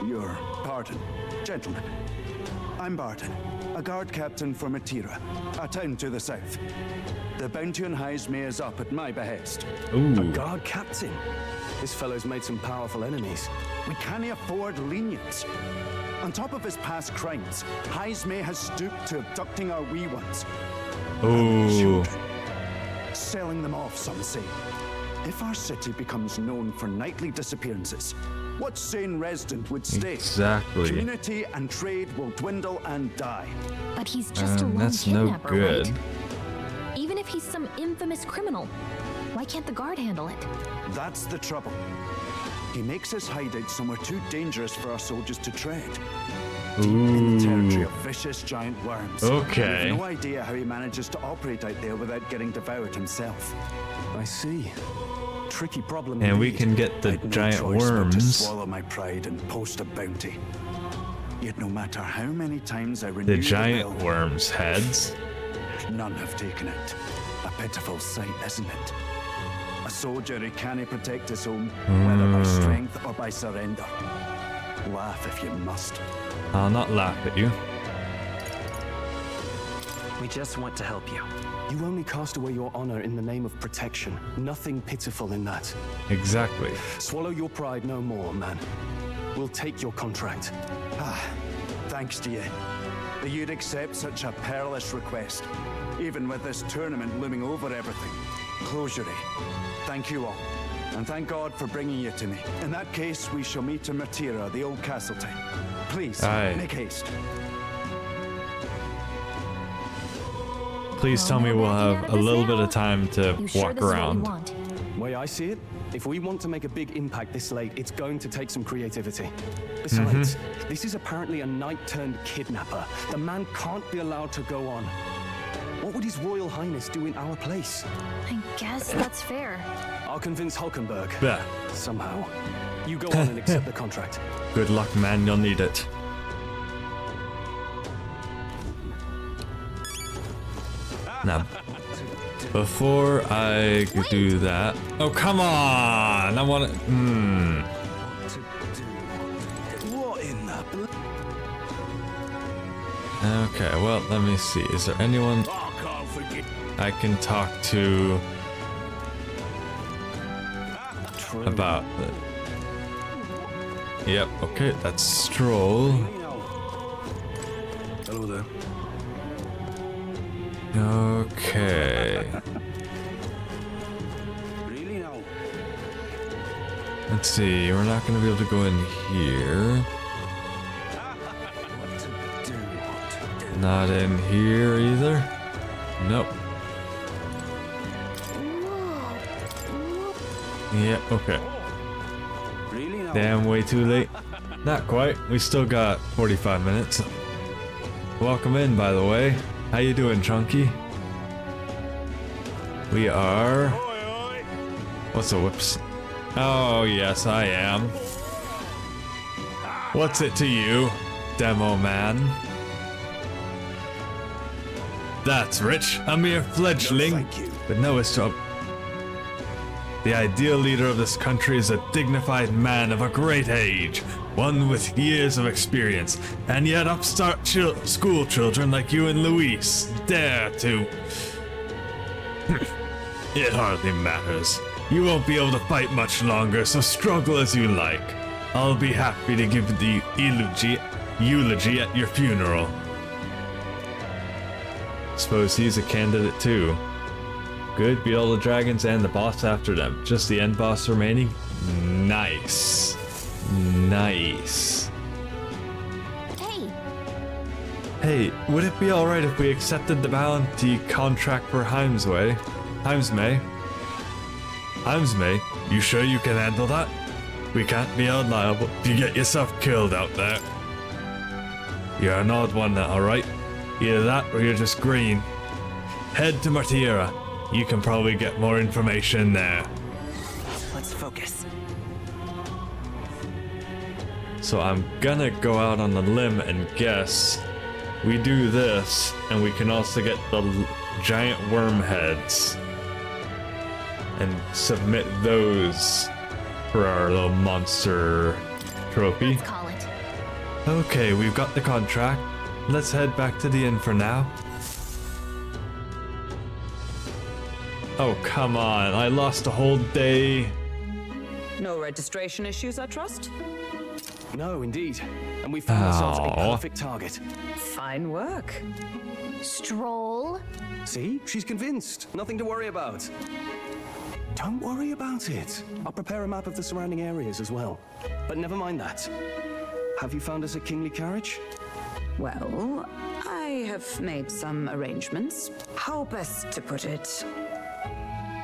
Speaker 17: Your pardon, gentlemen. I'm Barton, a guard captain for Matira, a town to the south. The bounty on Haisme is up at my behest.
Speaker 1: Ooh.
Speaker 11: A guard captain? This fellow's made some powerful enemies.
Speaker 17: We can't afford lenience. On top of his past crimes, Haisme has stooped to abducting our wee ones.
Speaker 1: Ooh.
Speaker 17: Selling them off, some say. If our city becomes known for nightly disappearances, what sane resident would stay?
Speaker 1: Exactly.
Speaker 17: Community and trade will dwindle and die.
Speaker 13: But he's just a lone
Speaker 1: That's no
Speaker 13: kidnapper,
Speaker 1: good.
Speaker 13: right? Even if he's some infamous criminal, why can't the guard handle it?
Speaker 17: That's the trouble. He makes his hideout somewhere too dangerous for our soldiers to tread. Deep in the territory
Speaker 1: Ooh.
Speaker 17: of vicious giant worms.
Speaker 1: Okay.
Speaker 17: We have no idea how he manages to operate out there without getting devoured himself.
Speaker 11: I see. Tricky problem.
Speaker 1: And we
Speaker 11: indeed.
Speaker 1: can get the
Speaker 17: I'd no
Speaker 1: giant
Speaker 17: choice but to
Speaker 1: worms.
Speaker 17: swallow my pride and post a bounty. Yet no matter how many times I renew
Speaker 1: The giant
Speaker 17: bill,
Speaker 1: worms' heads.
Speaker 17: none have taken it. A pitiful sight, isn't it? A soldier who can't protect his home, whether by strength or by surrender. Laugh if you must.
Speaker 1: I'll not laugh at you.
Speaker 5: We just want to help you.
Speaker 11: You only cast away your honor in the name of protection. Nothing pitiful in that.
Speaker 1: Exactly.
Speaker 11: Swallow your pride no more, man. We'll take your contract.
Speaker 17: Thanks to you. That you'd accept such a perilous request, even with this tournament looming over everything. Closure. Thank you all. And thank God for bringing you to me. In that case, we shall meet in Matira, the old castle town. Please,
Speaker 1: Aye.
Speaker 17: make haste.
Speaker 1: Please tell me we'll have a little bit of time to walk around.
Speaker 11: Way I see it, if we want to make a big impact this late, it's going to take some creativity. Besides, this is apparently a knight-turned-kidnapper. The man can't be allowed to go on. What would His Royal Highness do in our place?
Speaker 13: I guess that's fair.
Speaker 11: I'll convince Hulkenberg.
Speaker 1: Yeah.
Speaker 11: Somehow. You go on and accept the contract.
Speaker 1: Good luck, man. You'll need it. Now, before I do that... Oh, come on! I want to...
Speaker 17: What in the...
Speaker 1: Okay, well, let me see. Is there anyone I can talk to about the... Yep, okay, that's Stroll.
Speaker 12: Hello there.
Speaker 1: Okay. Let's see, we're not going to be able to go in here. Not in here either. Nope. Yeah, okay. Damn, way too late. Not quite. We still got 45 minutes. Welcome in, by the way. How you doing, Chunky? We are... What's a whoops? Oh, yes, I am. What's it to you, demo man? That's rich. A mere fledgling. But no, it's trouble. The ideal leader of this country is a dignified man of a great age, one with years of experience, and yet upstart school children like you and Luis dare to... It hardly matters. You won't be able to fight much longer, so struggle as you like. I'll be happy to give the eulogy at your funeral. Suppose he's a candidate too. Good, beat all the dragons and the boss after them. Just the end boss remaining? Nice. Nice. Hey, would it be alright if we accepted the bounty contract for Heimsmay? Heimsmay, you sure you can handle that? We can't be held liable if you get yourself killed out there. You're an odd one, alright? Either that or you're just green. Head to Martira. You can probably get more information there.
Speaker 5: Let's focus.
Speaker 1: So I'm gonna go out on a limb and guess we do this, and we can also get the giant worm heads and submit those for our little monster trophy.
Speaker 13: Let's call it.
Speaker 1: Okay, we've got the contract. Let's head back to the inn for now. Oh, come on. I lost a whole day.
Speaker 14: No registration issues, I trust?
Speaker 11: No, indeed. And we found ourselves a perfect target.
Speaker 14: Fine work.
Speaker 13: Stroll.
Speaker 11: See? She's convinced. Nothing to worry about. Don't worry about it. I'll prepare a map of the surrounding areas as well. But never mind that. Have you found us a kingly carriage?
Speaker 14: Well, I have made some arrangements. How best to put it?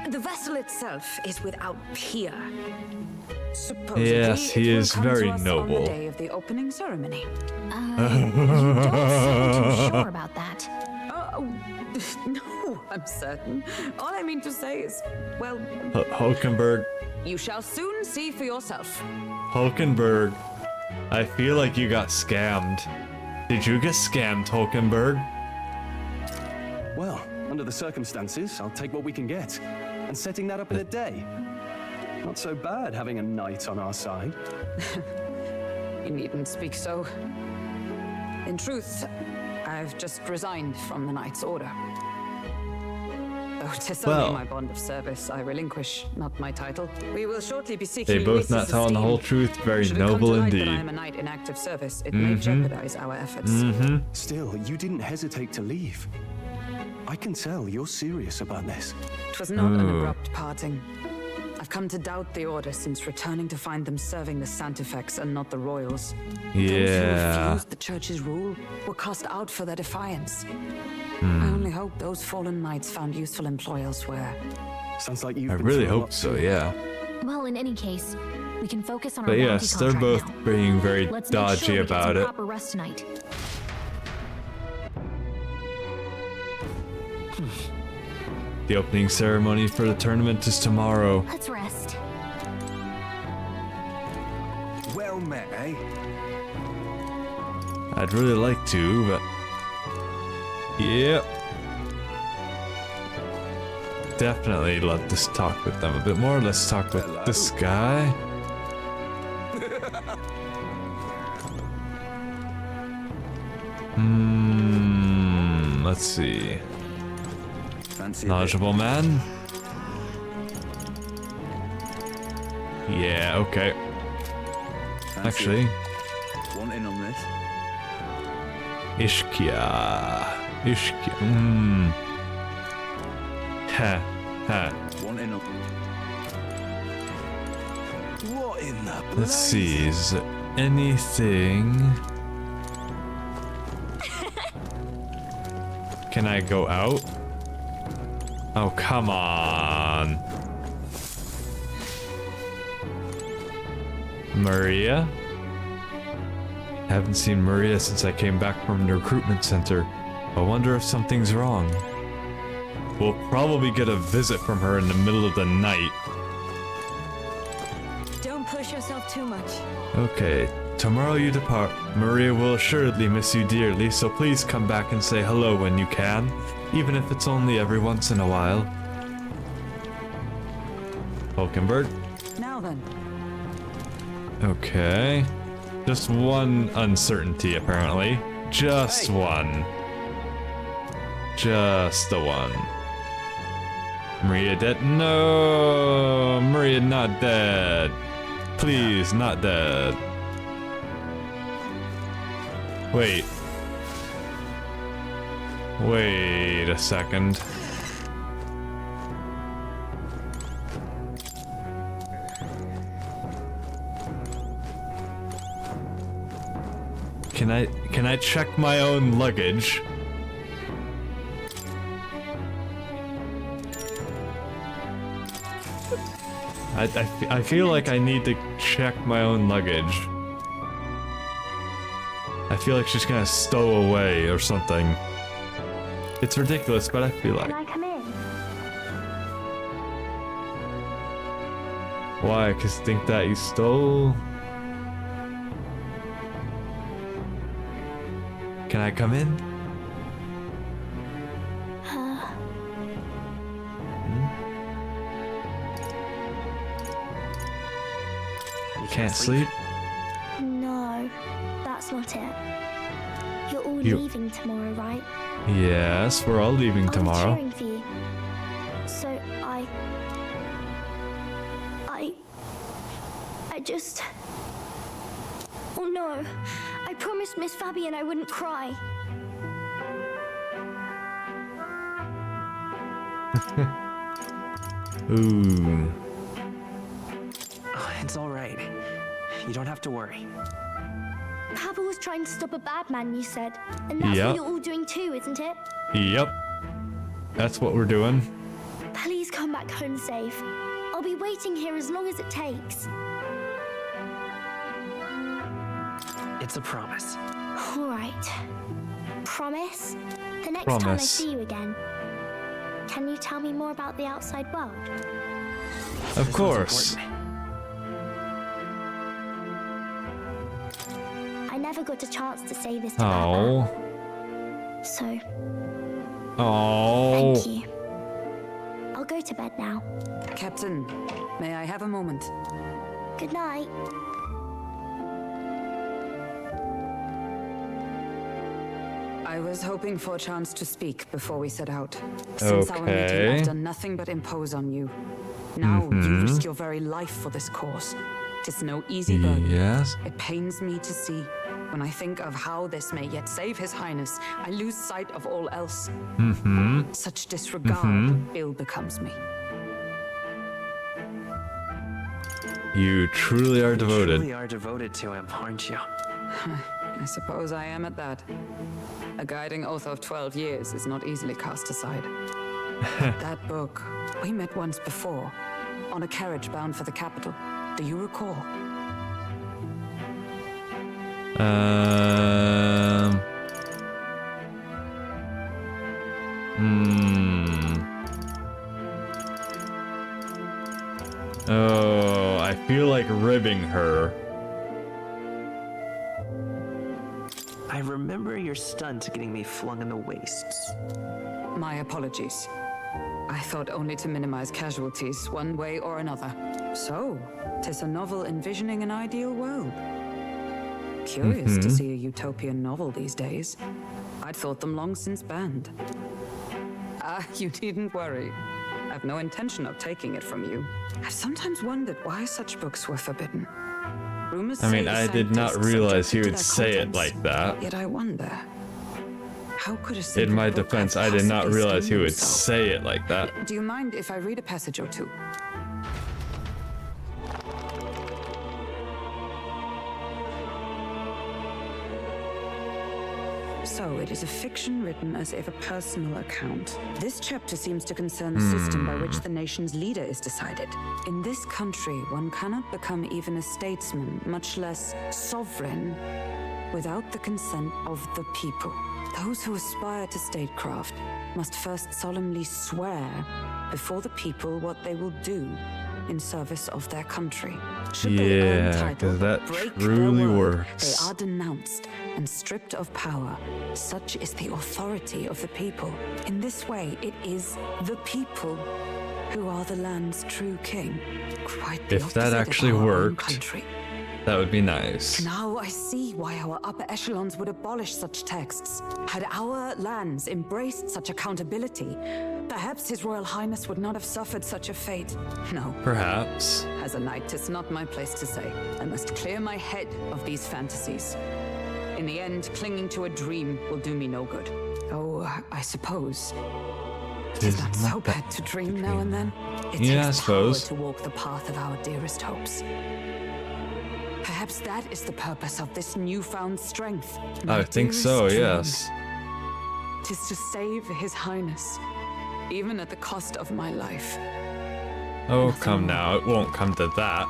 Speaker 14: The vessel itself is without peer. Supposedly,
Speaker 1: yes, he is very noble.
Speaker 14: On the day of the opening ceremony.
Speaker 13: You don't seem too sure about that.
Speaker 14: No, I'm certain. All I mean to say is, well...
Speaker 1: Hulkenberg.
Speaker 14: You shall soon see for yourself.
Speaker 1: Hulkenberg. I feel like you got scammed. Did you get scammed, Hulkenberg?
Speaker 11: Well, under the circumstances, I'll take what we can get. And setting that up in a day. Not so bad having a knight on our side.
Speaker 14: You needn't speak so. In truth, I've just resigned from the Knight's Order. Though 'tis only my bond of service I relinquish, not my title. We will shortly be seeking
Speaker 1: They both not telling the whole truth. Very noble indeed.
Speaker 14: Should it come to light that I am a knight in active service, it may jeopardize our efforts.
Speaker 11: Still, you didn't hesitate to leave. I can tell you're serious about this.
Speaker 14: It was not an abrupt parting. I've come to doubt the Order since returning to find them serving the Santifex and not the Royals. Those who refused the Church's rule were cast out for their defiance. I only hope those fallen knights found useful employ elsewhere.
Speaker 11: Sounds like you've
Speaker 1: I really hope so, yeah.
Speaker 13: Well, in any case, we can focus on our
Speaker 1: But
Speaker 13: bounty
Speaker 1: yes, they're both
Speaker 13: contract now.
Speaker 1: being very
Speaker 13: Let's
Speaker 1: dodgy
Speaker 13: make sure we
Speaker 1: about
Speaker 13: get some
Speaker 1: it.
Speaker 13: proper rest tonight.
Speaker 1: The opening ceremony for the tournament is tomorrow.
Speaker 13: Let's rest.
Speaker 12: Well met, eh?
Speaker 1: I'd really like to, but... Yep. Definitely love to talk with them a bit more. Let's talk with this guy. Let's see. Knowledgeable man. Yeah, okay. Actually,
Speaker 12: Want in on this?
Speaker 1: Ishkia. Ha.
Speaker 12: Want in on. What in the
Speaker 1: Let's see, is there anything... Can I go out? Oh, come on. Maria? Haven't seen Maria since I came back from the recruitment center. I wonder if something's wrong. We'll probably get a visit from her in the middle of the night.
Speaker 4: Don't push yourself too much.
Speaker 1: Okay, tomorrow you depart. Maria will assuredly miss you dearly, so please come back and say hello when you can, even if it's only every once in a while. Hulkenberg?
Speaker 14: Now then.
Speaker 1: Okay. Just one uncertainty, apparently. Just one. Just the one. Maria dead? No! Maria not dead. Please, not dead. Wait a second. Can I check my own luggage? I feel like I need to check my own luggage. I feel like she's gonna stow away or something. It's ridiculous, but I feel like.
Speaker 3: Can I come in?
Speaker 1: Why? 'Cause think that you stole? Can I come in? You can't sleep?
Speaker 3: No, that's not it. You're all
Speaker 1: You-
Speaker 3: leaving tomorrow, right?
Speaker 1: Yes, we're all leaving tomorrow.
Speaker 3: I'm cheering for you. So I just... Oh no, I promised Miss Fabian I wouldn't cry.
Speaker 1: Ooh.
Speaker 5: Oh, it's all right. You don't have to worry.
Speaker 3: Papa was trying to stop a bad man, you said. And that's
Speaker 1: Yep.
Speaker 3: what you're all doing too, isn't it?
Speaker 1: Yep. That's what we're doing.
Speaker 3: Please come back home safe. I'll be waiting here as long as it takes.
Speaker 5: It's a promise.
Speaker 3: All right. Promise? The next time I
Speaker 1: Promise.
Speaker 3: see you again, can you tell me more about the outside world?
Speaker 1: Of course.
Speaker 3: I never got a chance to say this to
Speaker 1: Oh.
Speaker 3: Papa. So,
Speaker 1: Oh.
Speaker 3: thank you. I'll go to bed now.
Speaker 14: Captain, may I have a moment?
Speaker 3: Good night.
Speaker 14: I was hoping for a chance to speak before we set out. Since our meeting,
Speaker 1: Okay.
Speaker 14: I've done nothing but impose on you. Now you risk your very life for this cause. It's no easy burden.
Speaker 1: Yes.
Speaker 14: It pains me to see. When I think of how this may yet save His Highness, I lose sight of all else. Such disregard ill becomes me.
Speaker 1: You truly are devoted.
Speaker 5: You are devoted to him, aren't you?
Speaker 14: I suppose I am at that. A guiding oath of 12 years is not easily cast aside. That book, we met once before, on a carriage bound for the capital. Do you recall?
Speaker 1: Oh, I feel like ribbing her.
Speaker 5: I remember your stunt getting me flung in the wastes.
Speaker 14: My apologies. I thought only to minimize casualties, one way or another. So, 'tis a novel envisioning an ideal world. Curious to see a utopian novel these days. I'd thought them long since banned. You needn't worry. I've no intention of taking it from you. I've sometimes wondered why such books were forbidden. Rumors
Speaker 1: I mean,
Speaker 14: say the
Speaker 1: I did not
Speaker 14: scientists
Speaker 1: realize he
Speaker 14: objected to
Speaker 1: would
Speaker 14: their
Speaker 1: say it
Speaker 14: contents.
Speaker 1: like that.
Speaker 14: Yet I wonder, how could a
Speaker 1: In
Speaker 14: secret
Speaker 1: my
Speaker 14: book
Speaker 1: defense,
Speaker 14: have
Speaker 1: I did not
Speaker 14: possibly
Speaker 1: realize he
Speaker 14: skinned
Speaker 1: would
Speaker 14: himself?
Speaker 1: say it like that.
Speaker 14: Do you mind if I read a passage or two? So, it is a fiction written as if a personal account. This chapter seems to concern the system by which the nation's leader is decided. In this country, one cannot become even a statesman, much less sovereign, without the consent of the people. Those who aspire to statecraft must first solemnly swear before the people what they will do in service of their country. Should they earn
Speaker 1: Yeah,
Speaker 14: title,
Speaker 1: because that
Speaker 14: break
Speaker 1: truly
Speaker 14: their word,
Speaker 1: works.
Speaker 14: they are denounced and stripped of power. Such is the authority of the people. In this way, it is the people who are the land's true king. Quite the
Speaker 1: If that
Speaker 14: opposite of
Speaker 1: actually
Speaker 14: our own
Speaker 1: worked,
Speaker 14: country.
Speaker 1: that would be nice.
Speaker 14: Now I see why our upper echelons would abolish such texts. Had our lands embraced such accountability, perhaps His Royal Highness would not have suffered such a fate. No.
Speaker 1: Perhaps.
Speaker 14: As a knight, 'tis not my place to say. I must clear my head of these fantasies. In the end, clinging to a dream will do me no good. Oh, I suppose. It's not so bad to dream now and then. It
Speaker 1: Yeah, I
Speaker 14: takes
Speaker 1: suppose.
Speaker 14: power to walk the path of our dearest hopes. Perhaps that is the purpose of this newfound strength.
Speaker 1: I think so, yes.
Speaker 14: Tis to save His Highness, even at the cost of my life.
Speaker 1: Oh, come now. It won't come to that.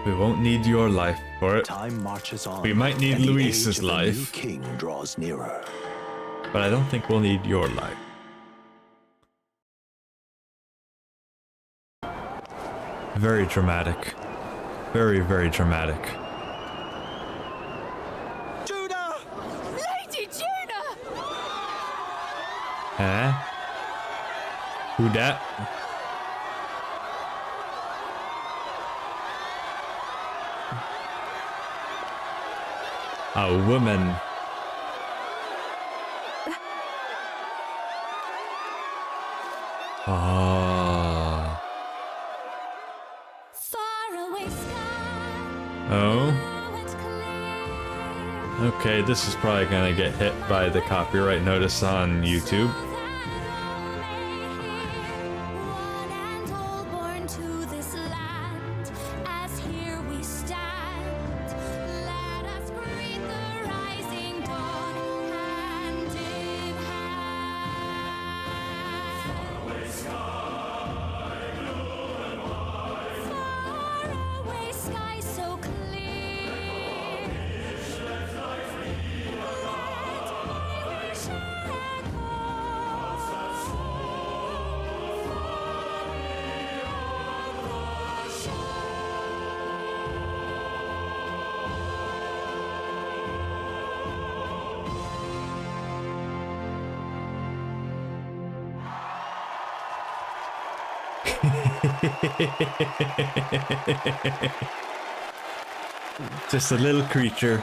Speaker 1: We won't need your life for it.
Speaker 6: Time marches on.
Speaker 1: We might need
Speaker 6: and the
Speaker 1: Luis's
Speaker 6: age of the new
Speaker 1: life,
Speaker 6: king draws nearer.
Speaker 1: but I don't think we'll need your life. Very dramatic. Very, very dramatic.
Speaker 15: Judah!
Speaker 13: Lady Judah!
Speaker 1: Huh? Who dat? A woman. Oh. Oh. Okay, this is probably gonna get hit by the copyright notice on YouTube. Just a little creature.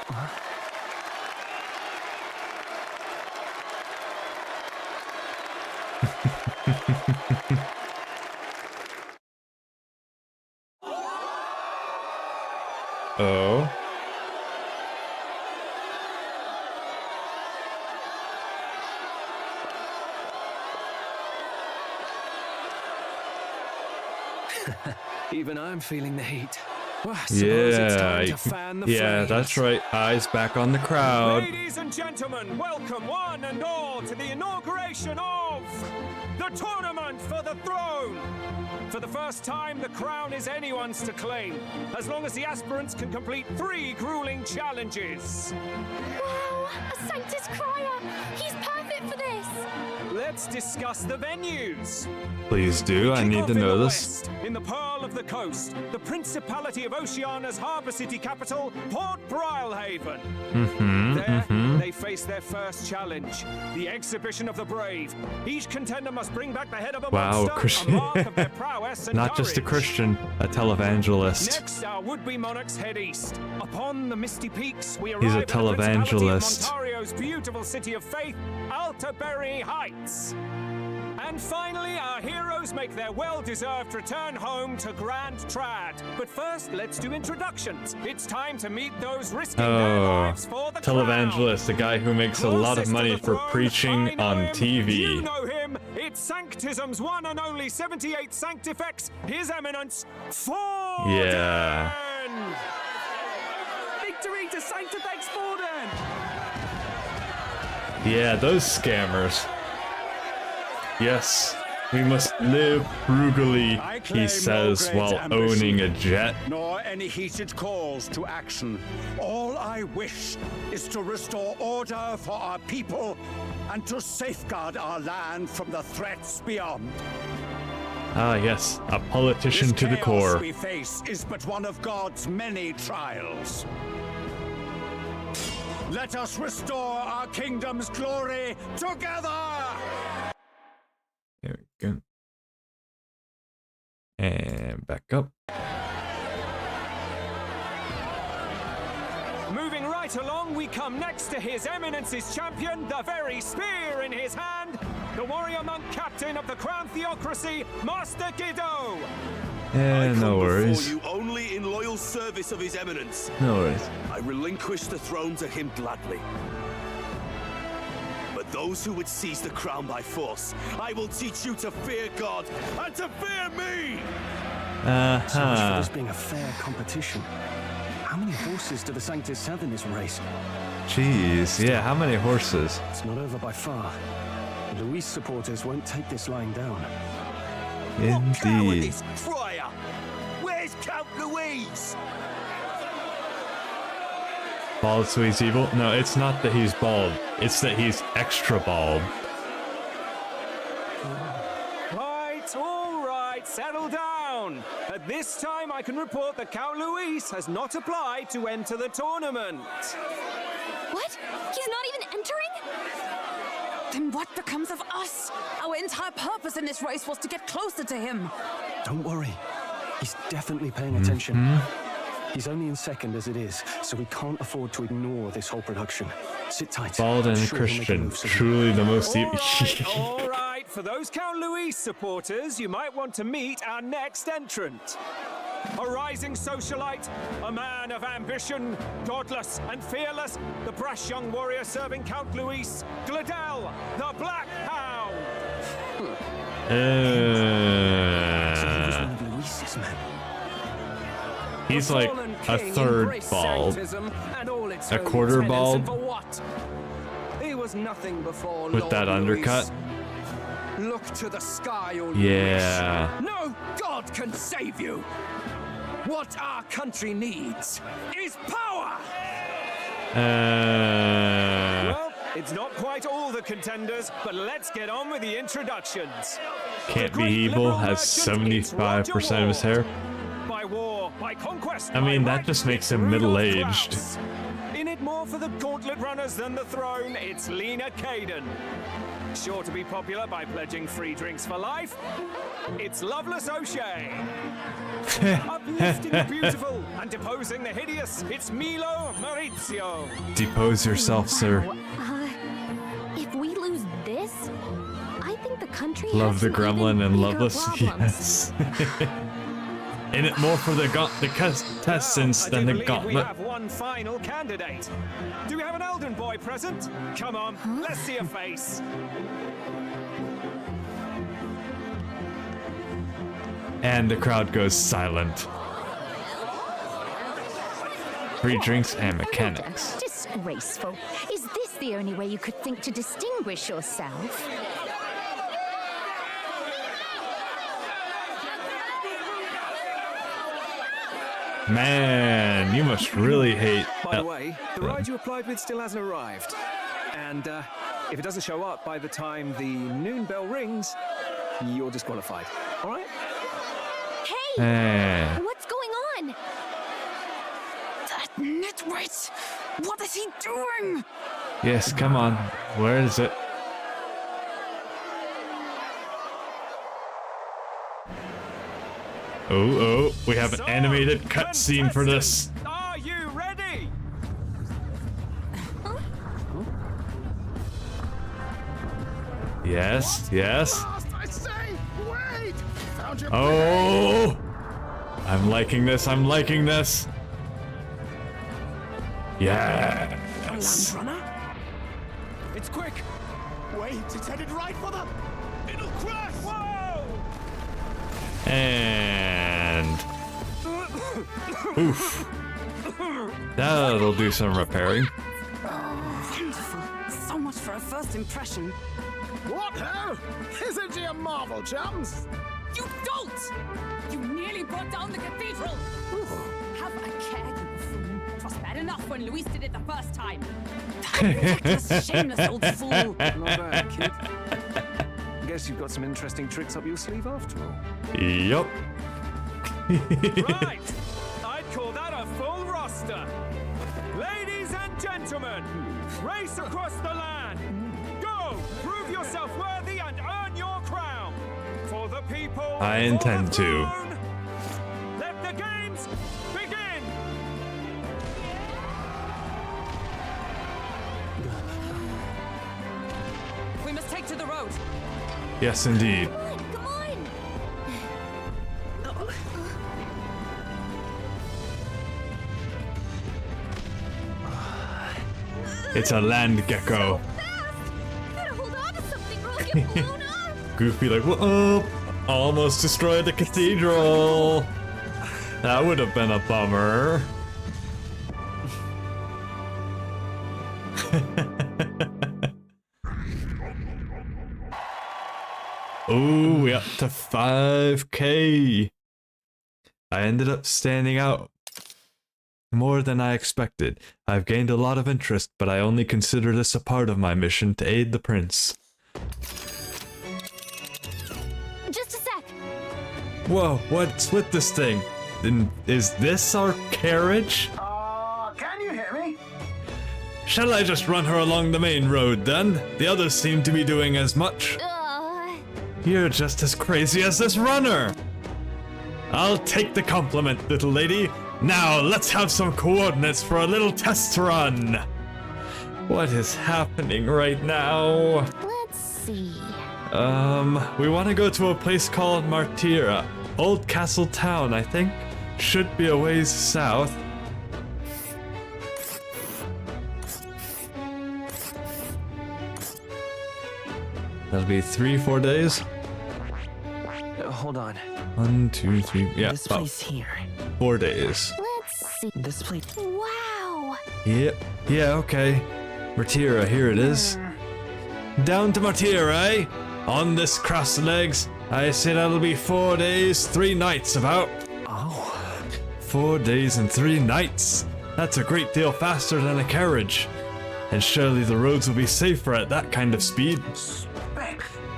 Speaker 1: Oh.
Speaker 10: Even I'm feeling the heat. Well, I suppose it's time to fan the flames.
Speaker 1: That's right. Eyes back on the crowd.
Speaker 10: Ladies and gentlemen, welcome one and all to the inauguration of the Tournament for the Throne. For the first time, the crown is anyone's to claim, as long as the aspirants can complete 3 grueling challenges.
Speaker 3: Wow, a Sanctus Crier! He's perfect for this!
Speaker 10: Let's discuss the venues.
Speaker 1: Please do. I need to know this.
Speaker 10: In the Pearl of the Coast, the Principality of Oceania's harbour city capital, Port Brilehaven. There, they face their first challenge, the Exhibition of the Brave. Each contender must bring back the head of a monster, a mark of their prowess and
Speaker 1: Not just a
Speaker 10: courage.
Speaker 1: Christian, a televangelist.
Speaker 10: Next, our would-be monarchs head east. Upon the misty peaks, we arrive
Speaker 1: He's a
Speaker 10: at the Principality of
Speaker 1: televangelist.
Speaker 10: Ontario's beautiful city of faith, Altaberry Heights. And finally, our heroes make their well-deserved return home to Grand Trad. But first, let's do introductions. It's time to meet those risking their lives for the
Speaker 1: televangelist, the guy who makes a lot of money for preaching on TV.
Speaker 10: You know him. It's Sanctism's one and only 78 Sanctifex, His Eminence, Forden!
Speaker 1: Yeah.
Speaker 10: Victory to Sanctifex Forden!
Speaker 1: Yeah, those scammers. Yes, we must live frugally, he says, while owning a jet.
Speaker 18: Nor any heated calls to action. All I wish is to restore order for our people and to safeguard our land from the threats beyond.
Speaker 1: Ah, yes, a politician
Speaker 18: This
Speaker 1: to the
Speaker 18: chaos
Speaker 1: core.
Speaker 18: we face is but one of God's many trials. Let us restore our kingdom's glory together!
Speaker 1: There we go. And back up.
Speaker 10: Moving right along, we come next to His Eminence's champion, the very spear in his hand, the warrior monk captain of the Crown Theocracy, Master Guido.
Speaker 1: No worries.
Speaker 19: Before you only in loyal service of His Eminence.
Speaker 1: No worries.
Speaker 19: I relinquish the throne to him gladly. Those who would seize the crown by force, I will teach you to fear God and to fear me!
Speaker 10: So much for this being a fair competition. How many horses do the Sanctus have in this race?
Speaker 1: Jeez, yeah, how many horses?
Speaker 10: It's not over by far. The Luis supporters won't take this lying down.
Speaker 1: Indeed.
Speaker 19: Friar! Where's Count Louise?
Speaker 1: Bald so he's evil? No, it's not that he's bald. It's that he's extra bald.
Speaker 10: All right, settle down. At this time, I can report that Count Luis has not applied to enter the tournament.
Speaker 4: What? He's not even entering? Then what becomes of us? Our entire purpose in this race was to get closer to him.
Speaker 10: Don't worry. He's definitely paying attention. He's only in second as it is, so we can't afford to ignore this whole production. Sit tight.
Speaker 1: Bald and Christian, truly the most evil.
Speaker 10: All right, for those Count Luis supporters, you might want to meet our next entrant. A rising socialite, a man of ambition, godless and fearless, the brash young warrior serving Count Luis, Gladel, the Black Hound. So he was one of Luis's men.
Speaker 1: He's like a third bald, a quarter bald,
Speaker 10: He was nothing before
Speaker 1: with that undercut.
Speaker 10: Look to the sky, O
Speaker 1: Yeah.
Speaker 10: Luis. No god can save you. What our country needs is power. Well, it's not quite all the contenders, but let's get on with the introductions.
Speaker 1: Can't Be Evil has 75% of his hair.
Speaker 10: By war, by conquest,
Speaker 1: I mean, that just makes him middle-aged.
Speaker 10: In it more for the gauntlet runners than the throne, it's Lena Caden. Sure to be popular by pledging free drinks for life, it's Loveless O'Shea. Uplifting the beautiful and deposing the hideous, it's Milo Maurizio.
Speaker 1: Depose yourself, sir.
Speaker 13: If we lose this, I think the country
Speaker 1: Love
Speaker 13: has
Speaker 1: the
Speaker 13: some
Speaker 1: gremlin
Speaker 13: even
Speaker 1: and
Speaker 13: bigger
Speaker 1: Loveless,
Speaker 13: problems.
Speaker 1: yes. In it more for the contestants than the
Speaker 10: We
Speaker 1: gauntlet.
Speaker 10: have one final candidate. Do we have an Elden boy present? Come on, let's see a face.
Speaker 1: And the crowd goes silent. Free drinks and mechanics.
Speaker 13: Disgraceful. Is this the only way you could think to distinguish yourself?
Speaker 1: Man, you must really hate.
Speaker 10: By the way, the ride you applied with still hasn't arrived. And if it doesn't show up by the time the noon bell rings, you're disqualified. All right?
Speaker 13: Hey! What's going on?
Speaker 4: That nitwit! What is he doing?
Speaker 1: Yes, come on. Where is it? Oh, we have an animated cutscene for this.
Speaker 10: Are you ready?
Speaker 1: Yes, yes.
Speaker 15: I say, wait! Found your
Speaker 1: Oh! I'm liking this, I'm liking this. Yes.
Speaker 10: It's quick.
Speaker 15: Wait, it's headed right for them.
Speaker 10: It'll crash. Whoa!
Speaker 1: And oof. That'll do some repairing.
Speaker 4: Wonderful. So much for a first impression.
Speaker 15: What hell? Isn't he a marvel, chums?
Speaker 4: You don't! You nearly brought down the cathedral! Have a care, you buffoon. It was bad enough when Luis did it the first time. Reckless, shameless old fool.
Speaker 10: Not bad, kid. Guess you've got some interesting tricks up your sleeve after all.
Speaker 1: Yup.
Speaker 10: Right! I'd call that a full roster. Ladies and gentlemen, race across the land. Go! Prove yourself worthy and earn your crown. For the people.
Speaker 1: I intend to.
Speaker 10: Let the games begin!
Speaker 4: We must take to the road.
Speaker 1: Yes, indeed.
Speaker 13: Come on!
Speaker 1: It's a land gecko. Goofy like, whoa, almost destroyed the cathedral. That would have been a bummer. Oh, we up to 5K. I ended up standing out more than I expected. I've gained a lot of interest, but I only consider this a part of my mission to aid the prince.
Speaker 13: Just a sec.
Speaker 1: Whoa, what's with this thing? Then is this our carriage?
Speaker 15: Can you hear me?
Speaker 1: Shall I just run her along the main road then? The others seem to be doing as much. You're just as crazy as this runner. I'll take the compliment, little lady. Now let's have some coordinates for a little test run. What is happening right now?
Speaker 13: Let's see.
Speaker 1: We want to go to a place called Martira. Old Castle Town, I think. Should be a ways south. That'll be 3-4 days.
Speaker 5: Hold on.
Speaker 1: 1, 2, 3. Yeah,
Speaker 5: This
Speaker 1: about
Speaker 5: place here.
Speaker 1: 4 days.
Speaker 13: Let's see.
Speaker 5: This place.
Speaker 13: Wow.
Speaker 1: Yep. Yeah, okay. Martira, here it is. Down to Martira, eh? On this cross legs, I say that'll be 4 days, 3 nights about.
Speaker 5: Oh.
Speaker 1: 4 days and 3 nights. That's a great deal faster than a carriage. And surely the roads will be safer at that kind of speed.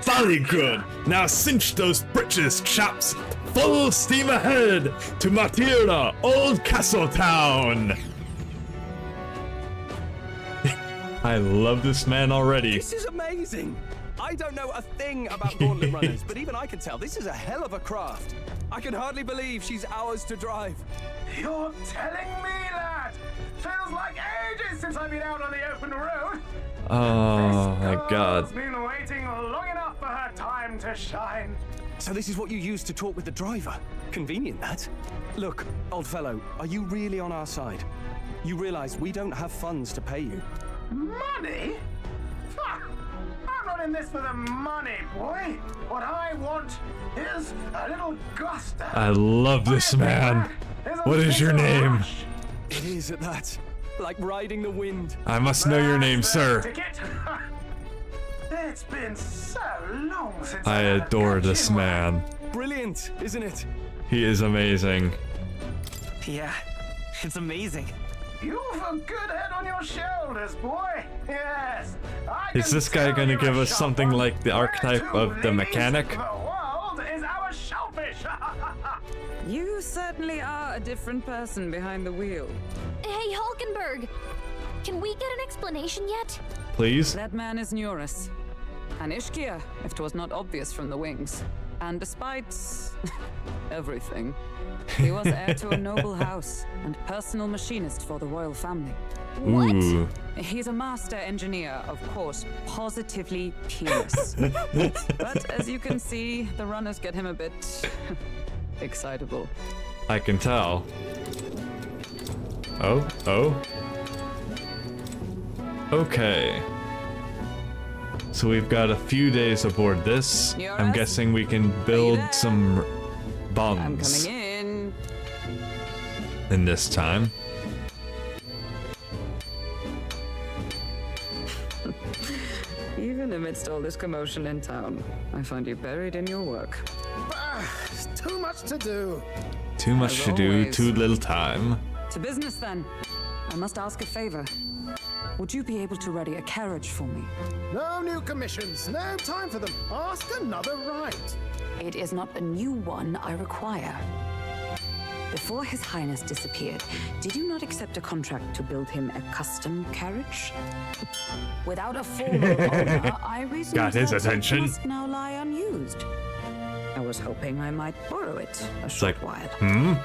Speaker 1: Very good. Now cinch those britches, chaps. Full steam ahead to Martira, Old Castle Town. I love this man already.
Speaker 10: This is amazing. I don't know a thing about gauntlet runners, but even I can tell this is a hell of a craft. I can hardly believe she's ours to drive.
Speaker 15: You're telling me that? Feels like ages since I've been out on the open road.
Speaker 1: Oh my god.
Speaker 15: Been waiting long enough for her time to shine.
Speaker 10: So this is what you used to talk with the driver. Convenient, that. Look, old fellow, are you really on our side? You realize we don't have funds to pay you.
Speaker 15: Money? Ha! I'm not in this for the money, boy. What I want is a little gusto.
Speaker 1: I love this man. What is your name?
Speaker 10: It is at that. Like riding the wind.
Speaker 1: I must know your name, sir.
Speaker 15: Ticket. It's been so long since
Speaker 1: I adore this man.
Speaker 10: Brilliant, isn't it?
Speaker 1: He is amazing.
Speaker 5: Yeah, it's amazing.
Speaker 15: You've a good head on your shoulders, boy. Yes.
Speaker 1: Is this guy gonna give us something like the archetype of the mechanic?
Speaker 15: The world is our shellfish.
Speaker 14: You certainly are a different person behind the wheel.
Speaker 13: Hey, Hulkenberg. Can we get an explanation yet?
Speaker 1: Please?
Speaker 14: That man is Nuris. An Ishkia, if 'twas not obvious from the wings. And despite everything, he was heir to a noble house and personal machinist for the royal family.
Speaker 13: What?
Speaker 1: Ooh.
Speaker 14: He's a master engineer, of course, positively peerless. But as you can see, the runners get him a bit excitable.
Speaker 1: I can tell. Oh. Okay. So we've got a few days aboard this. I'm guessing we can build some bombs.
Speaker 14: I'm coming
Speaker 1: in this time.
Speaker 14: Even amidst all this commotion in town, I find you buried in your work.
Speaker 15: Too much to do.
Speaker 1: Too much to do,
Speaker 14: always.
Speaker 1: too little time.
Speaker 14: To business then. I must ask a favor. Would you be able to ready a carriage for me?
Speaker 15: No new commissions. No time for them. Ask another right.
Speaker 9: It is not a new one I require. Before His Highness disappeared, did you not accept a contract to build him a custom carriage? Without a formal order, I reasoned
Speaker 1: Got his
Speaker 9: that it
Speaker 1: attention.
Speaker 9: must now lie unused. I was hoping I might borrow it a
Speaker 1: It's
Speaker 9: short
Speaker 1: like,
Speaker 9: while.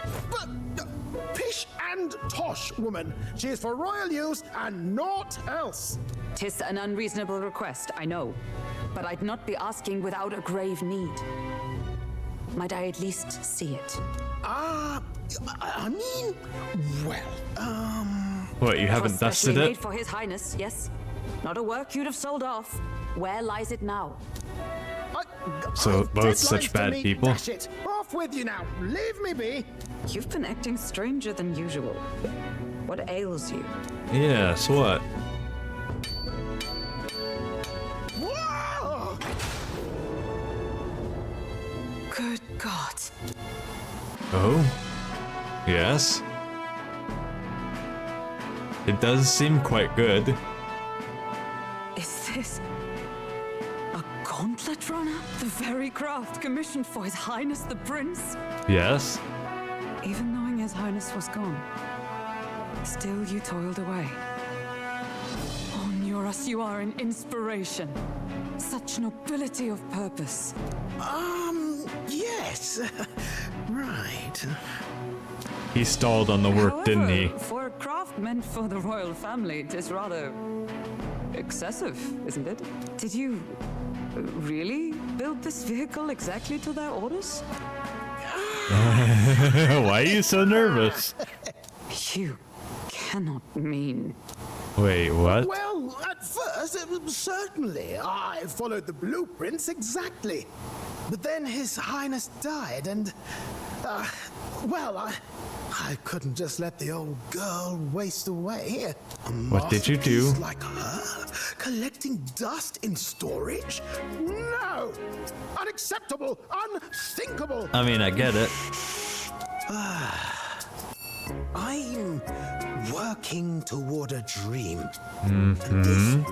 Speaker 15: Pish and tosh, woman. She is for royal use and naught else.
Speaker 9: 'Tis an unreasonable request, I know. But I'd not be asking without a grave need. Might I at least see it?
Speaker 15: I mean, well,
Speaker 1: What, you haven't
Speaker 9: Was
Speaker 1: dusted
Speaker 9: specially
Speaker 1: it?
Speaker 9: made for His Highness, yes. Not a work you'd have sold off. Where lies it now?
Speaker 1: So both such bad people.
Speaker 15: Dash it. Off with you now. Leave me be.
Speaker 14: You've been acting stranger than usual. What ails you?
Speaker 1: Yes, what?
Speaker 15: Whoa!
Speaker 14: Good God.
Speaker 1: Oh? Yes? It does seem quite good.
Speaker 14: Is this a gauntlet runner? The very craft commissioned for His Highness the Prince?
Speaker 1: Yes?
Speaker 14: Even knowing His Highness was gone, still you toiled away. Oh, Nuras, you are an inspiration. Such nobility of purpose.
Speaker 15: Yes. Right.
Speaker 1: He stalled on the work,
Speaker 14: However,
Speaker 1: didn't he?
Speaker 14: For a craft meant for the royal family, it is rather excessive, isn't it? Did you really build this vehicle exactly to their orders?
Speaker 1: Why are you so nervous?
Speaker 14: You cannot mean...
Speaker 1: Wait, what?
Speaker 15: Well, at first, certainly. I followed the blueprints exactly. But then His Highness died, and... well, I couldn't just let the old girl waste away.
Speaker 1: What did you do?
Speaker 15: Like her, collecting dust in storage? No! Unacceptable! Unthinkable!
Speaker 1: I mean, I get it.
Speaker 15: I'm working toward a dream.
Speaker 1: Mm-hmm.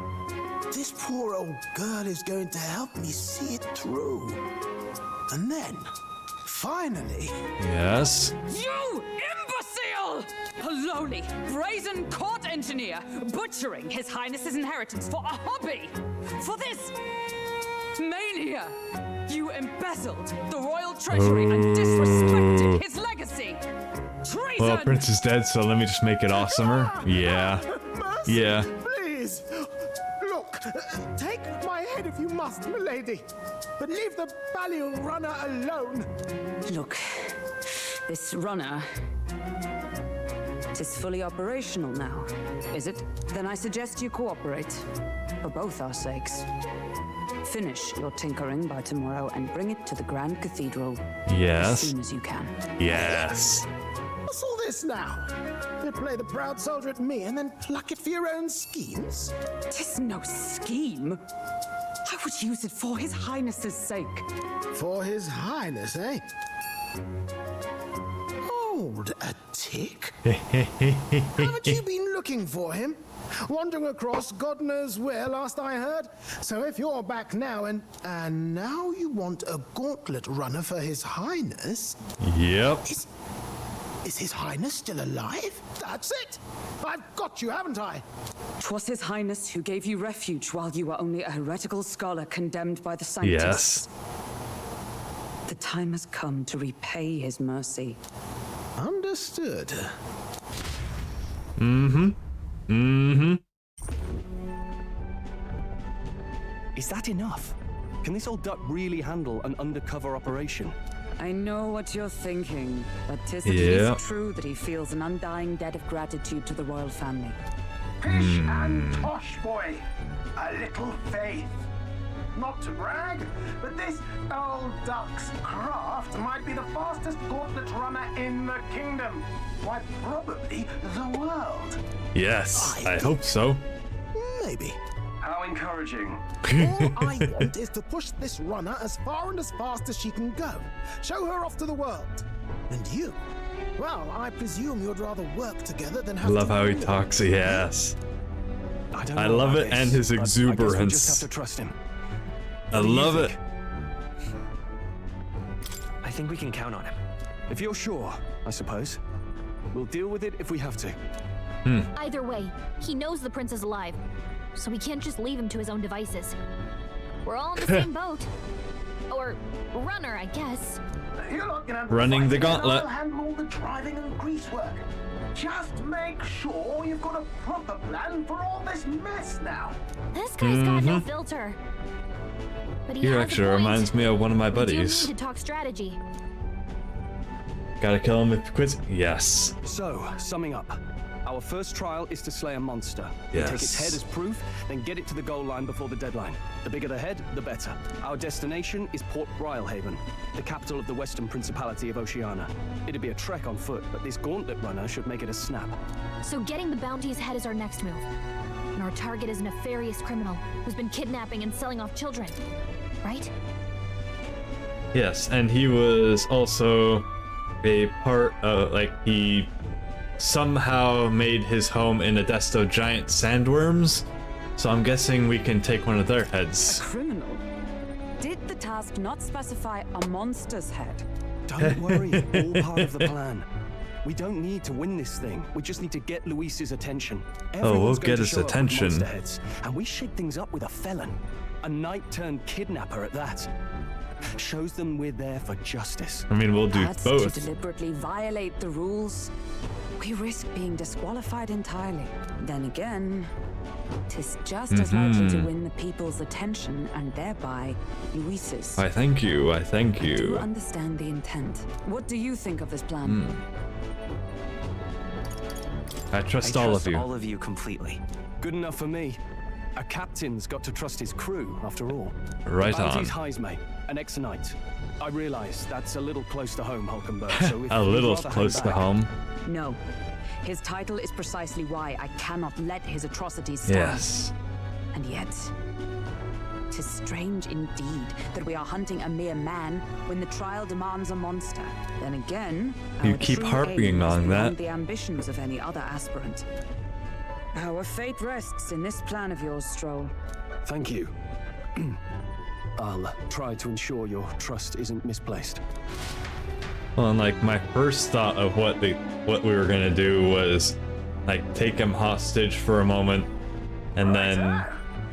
Speaker 15: This poor old girl is going to help me see it through. And then, finally...
Speaker 1: Yes?
Speaker 14: You imbecile! A lowly, brazen court engineer butchering His Highness's inheritance for a hobby! For this mania! You embezzled the royal treasury and disrespected his legacy! Treason!
Speaker 1: Well, Prince is dead, so let me just make it awesomer. Yeah. Yeah.
Speaker 15: Please! Look, take my head if you must, milady. But leave the Balliol runner alone.
Speaker 14: Look, this runner... it is fully operational now, is it? Then I suggest you cooperate. For both our sakes. Finish your tinkering by tomorrow and bring it to the Grand Cathedral
Speaker 1: Yes.
Speaker 14: as soon as you can.
Speaker 1: Yes.
Speaker 15: What's all this now? You play the proud soldier at me and then pluck it for your own schemes?
Speaker 14: 'Tis no scheme. I would use it for His Highness's sake.
Speaker 15: For His Highness, eh? Hold a tick. Haven't you been looking for him? Wandering across God knows where, last I heard. So if you're back now and now you want a gauntlet runner for His Highness...
Speaker 1: Yep.
Speaker 15: Is His Highness still alive? That's it! I've got you, haven't I?
Speaker 14: 'Twas His Highness who gave you refuge while you were only a heretical scholar condemned by the scientists.
Speaker 1: Yes.
Speaker 14: The time has come to repay His mercy.
Speaker 15: Understood.
Speaker 1: Mm-hmm. Mm-hmm.
Speaker 11: Is that enough? Can this old duck really handle an undercover operation?
Speaker 14: I know what you're thinking, but 'tis at least true that he feels an undying debt of gratitude to the royal family.
Speaker 15: Pish and tosh, boy. A little faith. Not to brag, but this old duck's craft might be the fastest gauntlet runner in the kingdom. Why, probably the world.
Speaker 1: Yes, I hope so.
Speaker 15: Maybe.
Speaker 19: How encouraging.
Speaker 15: All I want is to push this runner as far and as fast as she can go. Show her off to the world. And you? Well, I presume you'd rather work together than have
Speaker 1: I love
Speaker 15: to
Speaker 1: how he
Speaker 15: rule.
Speaker 1: talks, yes.
Speaker 11: I
Speaker 1: love it and his
Speaker 11: I guess we
Speaker 1: exuberance.
Speaker 11: just have to trust him.
Speaker 1: I love it.
Speaker 5: I think we can count on him.
Speaker 11: If you're sure, I suppose. We'll deal with it if we have to.
Speaker 13: Either way, he knows the prince is alive, so we can't just leave him to his own devices. We're all in the same boat. Or runner, I guess.
Speaker 15: You're not gonna
Speaker 1: Running the
Speaker 15: fight, and
Speaker 1: gauntlet.
Speaker 15: I'll handle all the driving and greasework. Just make sure you've got a proper plan for all this mess now.
Speaker 13: This guy's got no filter. But he
Speaker 1: He
Speaker 13: has
Speaker 1: actually
Speaker 13: a point.
Speaker 1: reminds me of one of my
Speaker 13: We do
Speaker 1: buddies.
Speaker 13: need to talk strategy.
Speaker 1: Gotta kill him if he quits. Yes.
Speaker 11: So, summing up.
Speaker 10: Our first trial is to slay a monster. We take its head as proof, then get it to the goal line before the deadline. The bigger the head, the better. Our destination is Port Brylehaven, the capital of the Western Principality of Oceania. It'd be a trek on foot, but this gauntlet runner should make it a snap.
Speaker 13: So getting the bounty's head is our next move. And our target is a nefarious criminal who's been kidnapping and selling off children, right?
Speaker 1: Yes, and he was also a part of, like, he somehow made his home in Adesto giant sandworms, so I'm guessing we can take one of their heads.
Speaker 14: A criminal? Did the task not specify a monster's head?
Speaker 10: Don't worry, all part of the plan. We don't need to win this thing. We just need to get Luis's attention.
Speaker 1: We'll get his attention.
Speaker 10: Heads, and we shake things up with a felon. A knight-turned-kidnapper at that. Shows them we're there for justice.
Speaker 1: I mean, we'll do
Speaker 14: That's
Speaker 1: both.
Speaker 14: To deliberately violate the rules, we risk being disqualified entirely. Then again, 'tis just as likely to win the people's attention and thereby Luis's.
Speaker 1: Why, thank you. I thank you.
Speaker 14: I do understand the intent. What do you think of this plan?
Speaker 1: I trust all of you.
Speaker 5: all of you completely.
Speaker 10: Good enough for me. A captain's got to trust his crew, after all.
Speaker 1: Right on.
Speaker 10: Bounty's Heismay, an ex-knight. I realize that's a little close to home, Hulkenberg, so if
Speaker 1: A
Speaker 10: you'd
Speaker 1: little
Speaker 10: rather
Speaker 1: close
Speaker 10: hang
Speaker 1: to
Speaker 10: back-
Speaker 1: home.
Speaker 14: No. His title is precisely why I cannot let his atrocities stand.
Speaker 1: Yes.
Speaker 14: And yet, 'tis strange indeed that we are hunting a mere man when the trial demands a monster. Then again,
Speaker 1: You
Speaker 14: our
Speaker 1: keep
Speaker 14: true
Speaker 1: harping
Speaker 14: aim is
Speaker 1: on
Speaker 14: beyond
Speaker 1: that.
Speaker 14: the ambitions of any other aspirant. Our fate rests in this plan of yours, Stroll.
Speaker 10: Thank you. I'll try to ensure your trust isn't misplaced.
Speaker 1: Well, and like my first thought of what we were gonna do was like take him hostage for a moment, and then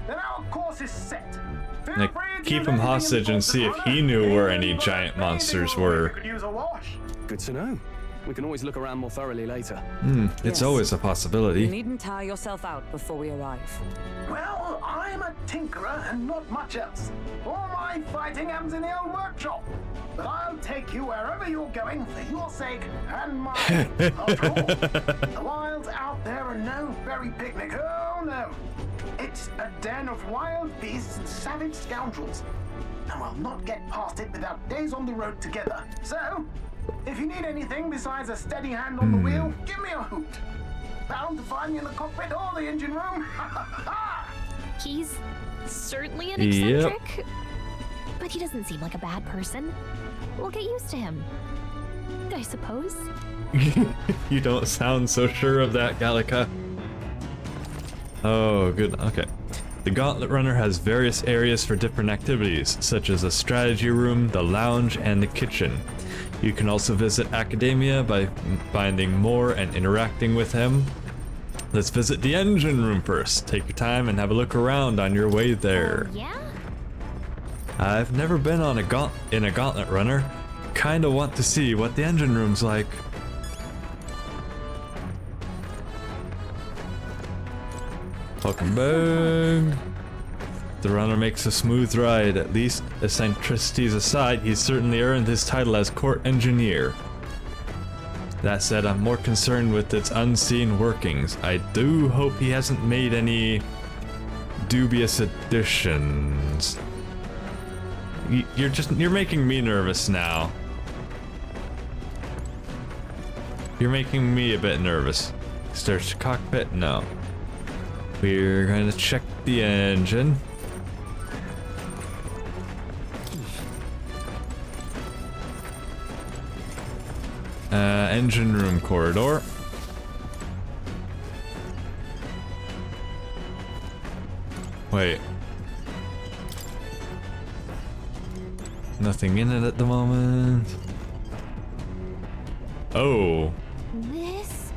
Speaker 15: Then our course is set. Feel
Speaker 1: like
Speaker 15: free to
Speaker 1: keep
Speaker 15: use
Speaker 1: him
Speaker 15: anything
Speaker 1: hostage and see if
Speaker 15: important,
Speaker 1: he knew where any giant monsters were.
Speaker 15: Could use a wash.
Speaker 10: Good to know. We can always look around more thoroughly later.
Speaker 1: It's
Speaker 14: Yes.
Speaker 1: always a
Speaker 14: You
Speaker 1: possibility.
Speaker 14: needn't tire yourself out before we arrive.
Speaker 15: Well, I'm a tinkerer and not much else. All my fighting happens in the old workshop. But I'll take you wherever you're going for your sake and mine. After all, the wilds out there are no berry picnic. Oh no. It's a den of wild beasts and savage scoundrels. And we'll not get past it without days on the road together. So, if you need anything besides a steady hand on the wheel, give me a hoot. Bound to find me in the cockpit or the engine room.
Speaker 13: He's certainly an
Speaker 1: Yep.
Speaker 13: eccentric, but he doesn't seem like a bad person. We'll get used to him, I suppose.
Speaker 1: You don't sound so sure of that, Gallica. Oh, good. Okay. The Gauntlet Runner has various areas for different activities, such as a strategy room, the lounge, and the kitchen. You can also visit Academia by finding more and interacting with him. Let's visit the engine room first. Take your time and have a look around on your way there.
Speaker 13: Yeah?
Speaker 1: I've never been on in a Gauntlet Runner. Kinda want to see what the engine room's like. Welcome back. The runner makes a smooth ride. At least, eccentricities aside, he's certainly earned his title as court engineer. That said, I'm more concerned with its unseen workings. I do hope he hasn't made any dubious additions. You're making me nervous now. You're making me a bit nervous. Search the cockpit? No. We're gonna check the engine. Engine room corridor. Wait. Nothing in it at the moment. Oh.
Speaker 13: This?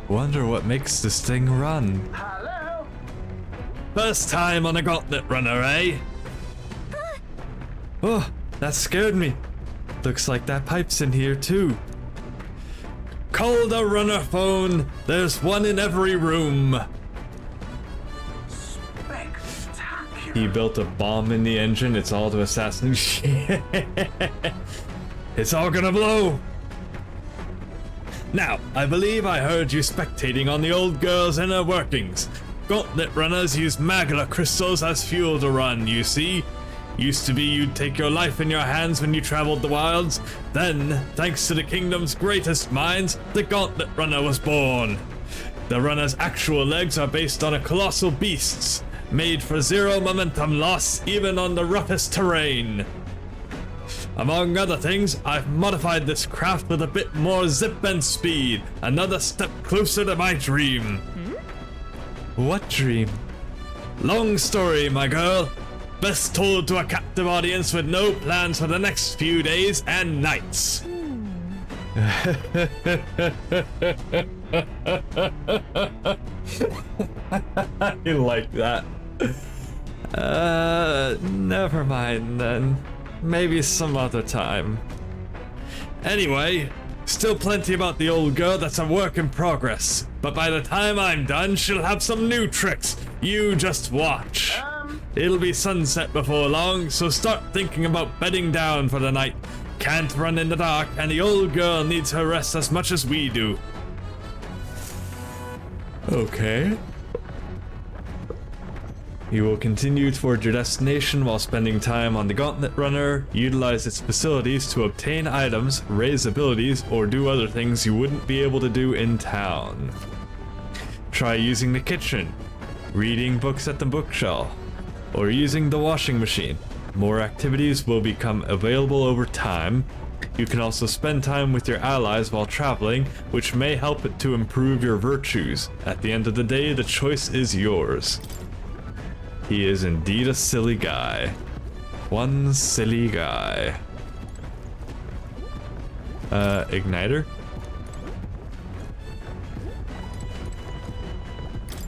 Speaker 1: Wonder what makes this thing run.
Speaker 15: Hello?
Speaker 1: First time on a Gauntlet Runner, eh? Oh, that scared me. Looks like that pipe's in here too. Call the runner phone. There's one in every room.
Speaker 15: Spectacular.
Speaker 1: He built a bomb in the engine. It's all to assassinate. It's all gonna blow. Now, I believe I heard you spectating on the old girl's inner workings. Gauntlet runners use magla crystals as fuel to run, you see. Used to be you'd take your life in your hands when you traveled the wilds. Then, thanks to the kingdom's greatest minds, the Gauntlet Runner was born. The runner's actual legs are based on a colossal beast's, made for zero momentum loss even on the roughest terrain. Among other things, I've modified this craft with a bit more zip and speed, another step closer to my dream. What dream? Long story, my girl. Best told to a captive audience with no plans for the next few days and nights. I like that. Never mind then. Maybe some other time. Anyway, still plenty about the old girl that's a work in progress. But by the time I'm done, she'll have some new tricks. You just watch. It'll be sunset before long, so start thinking about bedding down for the night. Can't run in the dark, and the old girl needs her rest as much as we do. Okay. You will continue toward your destination while spending time on the Gauntlet Runner, utilize its facilities to obtain items, raise abilities, or do other things you wouldn't be able to do in town. Try using the kitchen, reading books at the bookshelf, or using the washing machine. More activities will become available over time. You can also spend time with your allies while traveling, which may help it to improve your virtues. At the end of the day, the choice is yours. He is indeed a silly guy. One silly guy. Igniter?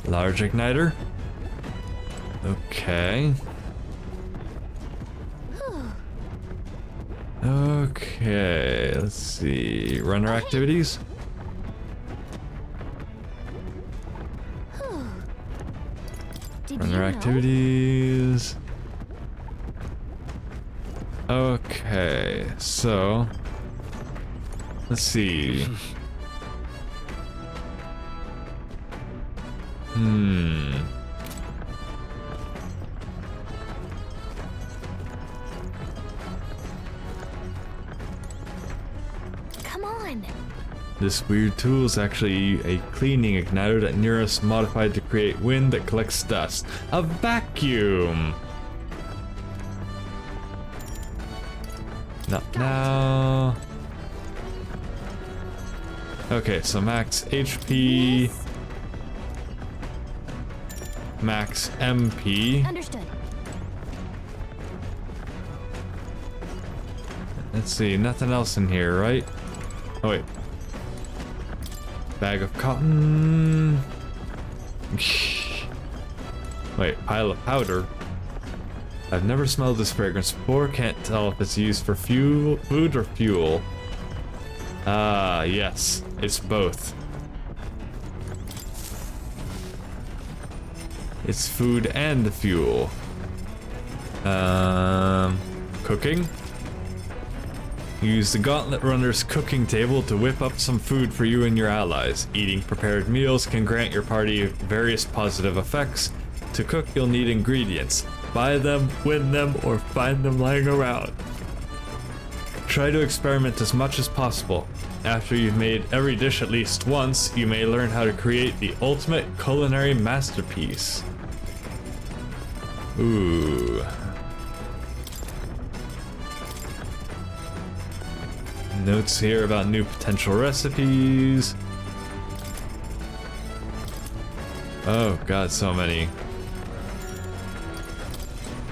Speaker 1: Large igniter? Okay. Okay, let's see. Runner activities? Runner activities. Okay, so let's see.
Speaker 3: Come on.
Speaker 1: This weird tool is actually a cleaning igniter that Neurus modified to create wind that collects dust. A vacuum! Not now. Okay, so max HP. Max MP.
Speaker 3: Understood.
Speaker 1: Let's see, nothing else in here, right? Oh wait. Bag of cotton. Wait, pile of powder. I've never smelled this fragrance before. Can't tell if it's used for food or fuel. Ah, yes, it's both. It's food and fuel. Cooking. Use the Gauntlet Runner's cooking table to whip up some food for you and your allies. Eating prepared meals can grant your party various positive effects. To cook, you'll need ingredients. Buy them, win them, or find them lying around. Try to experiment as much as possible. After you've made every dish at least once, you may learn how to create the ultimate culinary masterpiece. Ooh. Notes here about new potential recipes. Oh god, so many.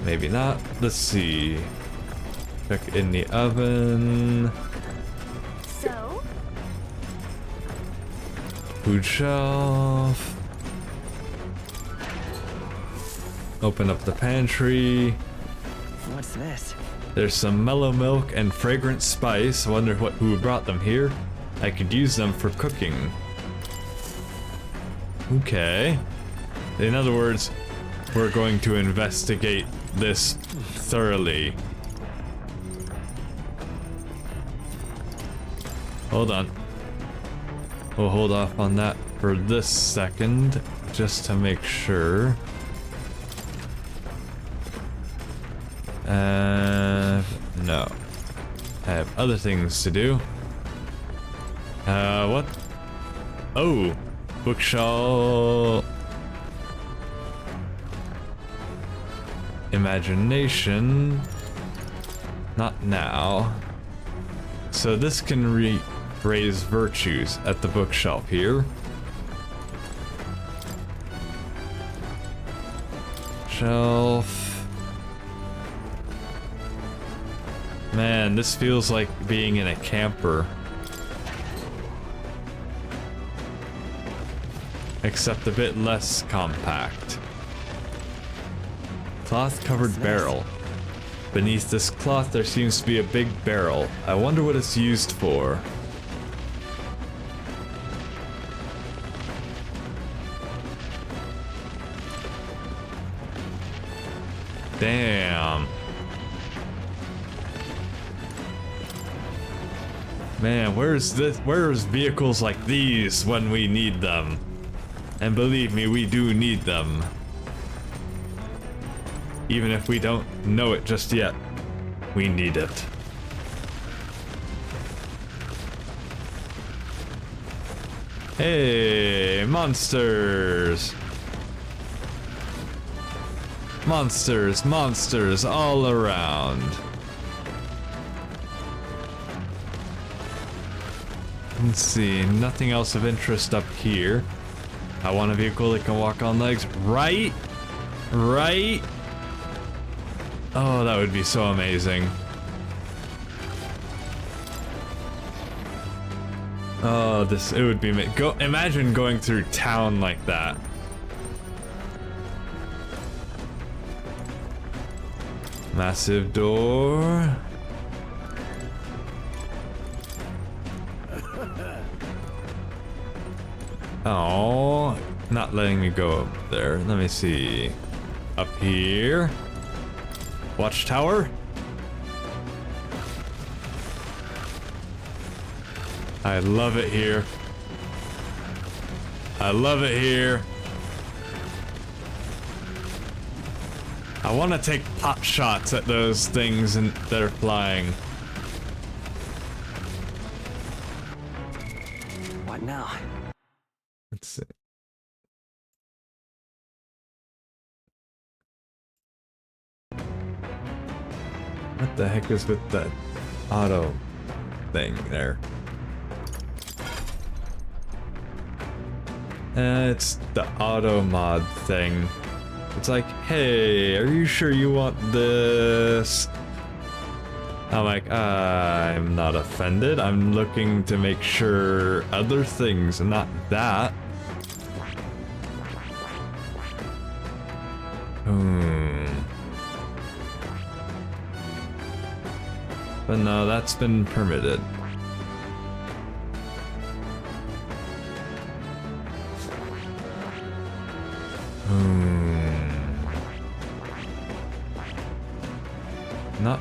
Speaker 1: Maybe not. Let's see. Check in the oven.
Speaker 3: So?
Speaker 1: Food shelf. Open up the pantry.
Speaker 5: What's this?
Speaker 1: There's some mellow milk and fragrant spice. I wonder who brought them here. I could use them for cooking. Okay. In other words, we're going to investigate this thoroughly. Hold on. We'll hold off on that for this second, just to make sure. No. I have other things to do. What? Oh, bookshelf. Imagination. Not now. So this can raise virtues at the bookshelf here. Shelf. Man, this feels like being in a camper. Except a bit less compact. Cloth-covered barrel. Beneath this cloth there seems to be a big barrel. I wonder what it's used for. Damn. Man, where's vehicles like these when we need them? And believe me, we do need them. Even if we don't know it just yet, we need it. Hey, monsters! Monsters, monsters all around. Let's see, nothing else of interest up here. I want a vehicle that can walk on legs. Right? Right? Oh, that would be so amazing. Oh, it would be imagine going through town like that. Massive door. Oh, not letting me go up there. Let me see. Up here. Watchtower. I love it here. I love it here. I want to take pot shots at those things that are flying.
Speaker 5: What now?
Speaker 1: Let's see. What the heck is with that auto thing there? It's the auto mod thing. It's like, hey, are you sure you want this? I'm like, I'm not offended. I'm looking to make sure other things, not that. But no, that's been permitted. Not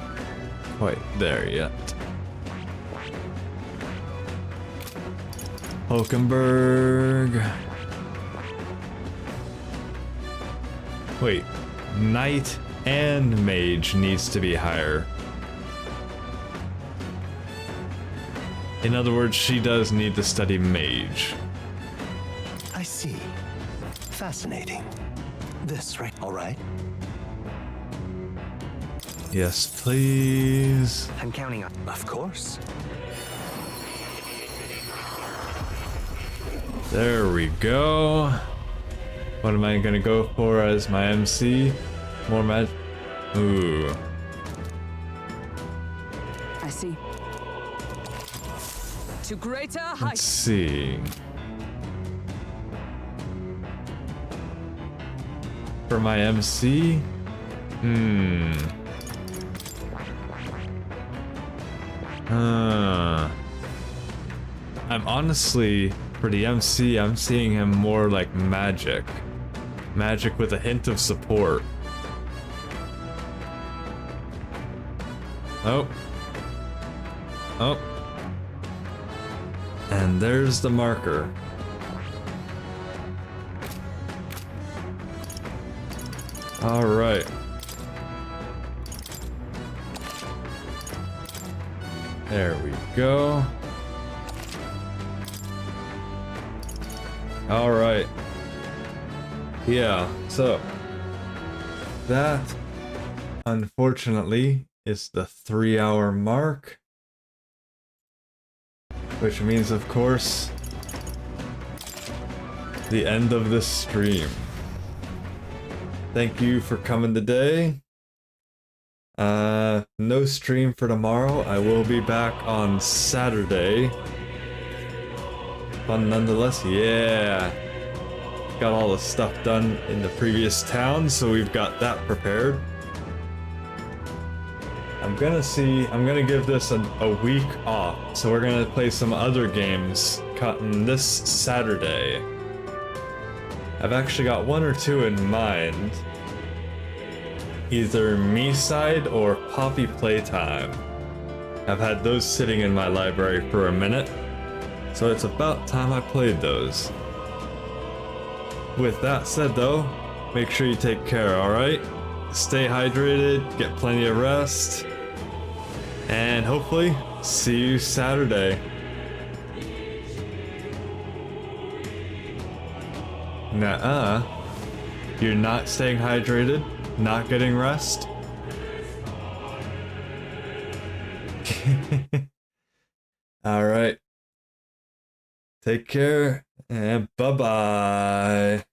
Speaker 1: quite there yet. Hulkenberg. Wait, Knight and Mage needs to be higher. In other words, she does need to study Mage.
Speaker 6: I see. Fascinating. This, right? All right.
Speaker 1: Yes, please.
Speaker 5: I'm counting on.
Speaker 6: Of course.
Speaker 1: There we go. What am I gonna go for as my MC? More mag. Ooh.
Speaker 14: I see. To greater heights.
Speaker 1: Let's see. For my MC? I'm honestly, for the MC, I'm seeing him more like magic. Magic with a hint of support. Oh. Oh. And there's the marker. Alright. There we go. Alright. Yeah, so that unfortunately is the 3-hour mark. Which means, of course, the end of this stream. Thank you for coming today. No stream for tomorrow. I will be back on Saturday. Fun nonetheless, yeah. Got all the stuff done in the previous town, so we've got that prepared. I'm gonna give this a week off, so we're gonna play some other games cutting this Saturday. I've actually got one or two in mind. Either Me-Side or Poppy Playtime. I've had those sitting in my library for a minute, so it's about time I played those. With that said though, make sure you take care, alright? Stay hydrated, get plenty of rest, and hopefully see you Saturday. Nuh-uh. You're not staying hydrated? Not getting rest? Alright. Take care, and bye-bye.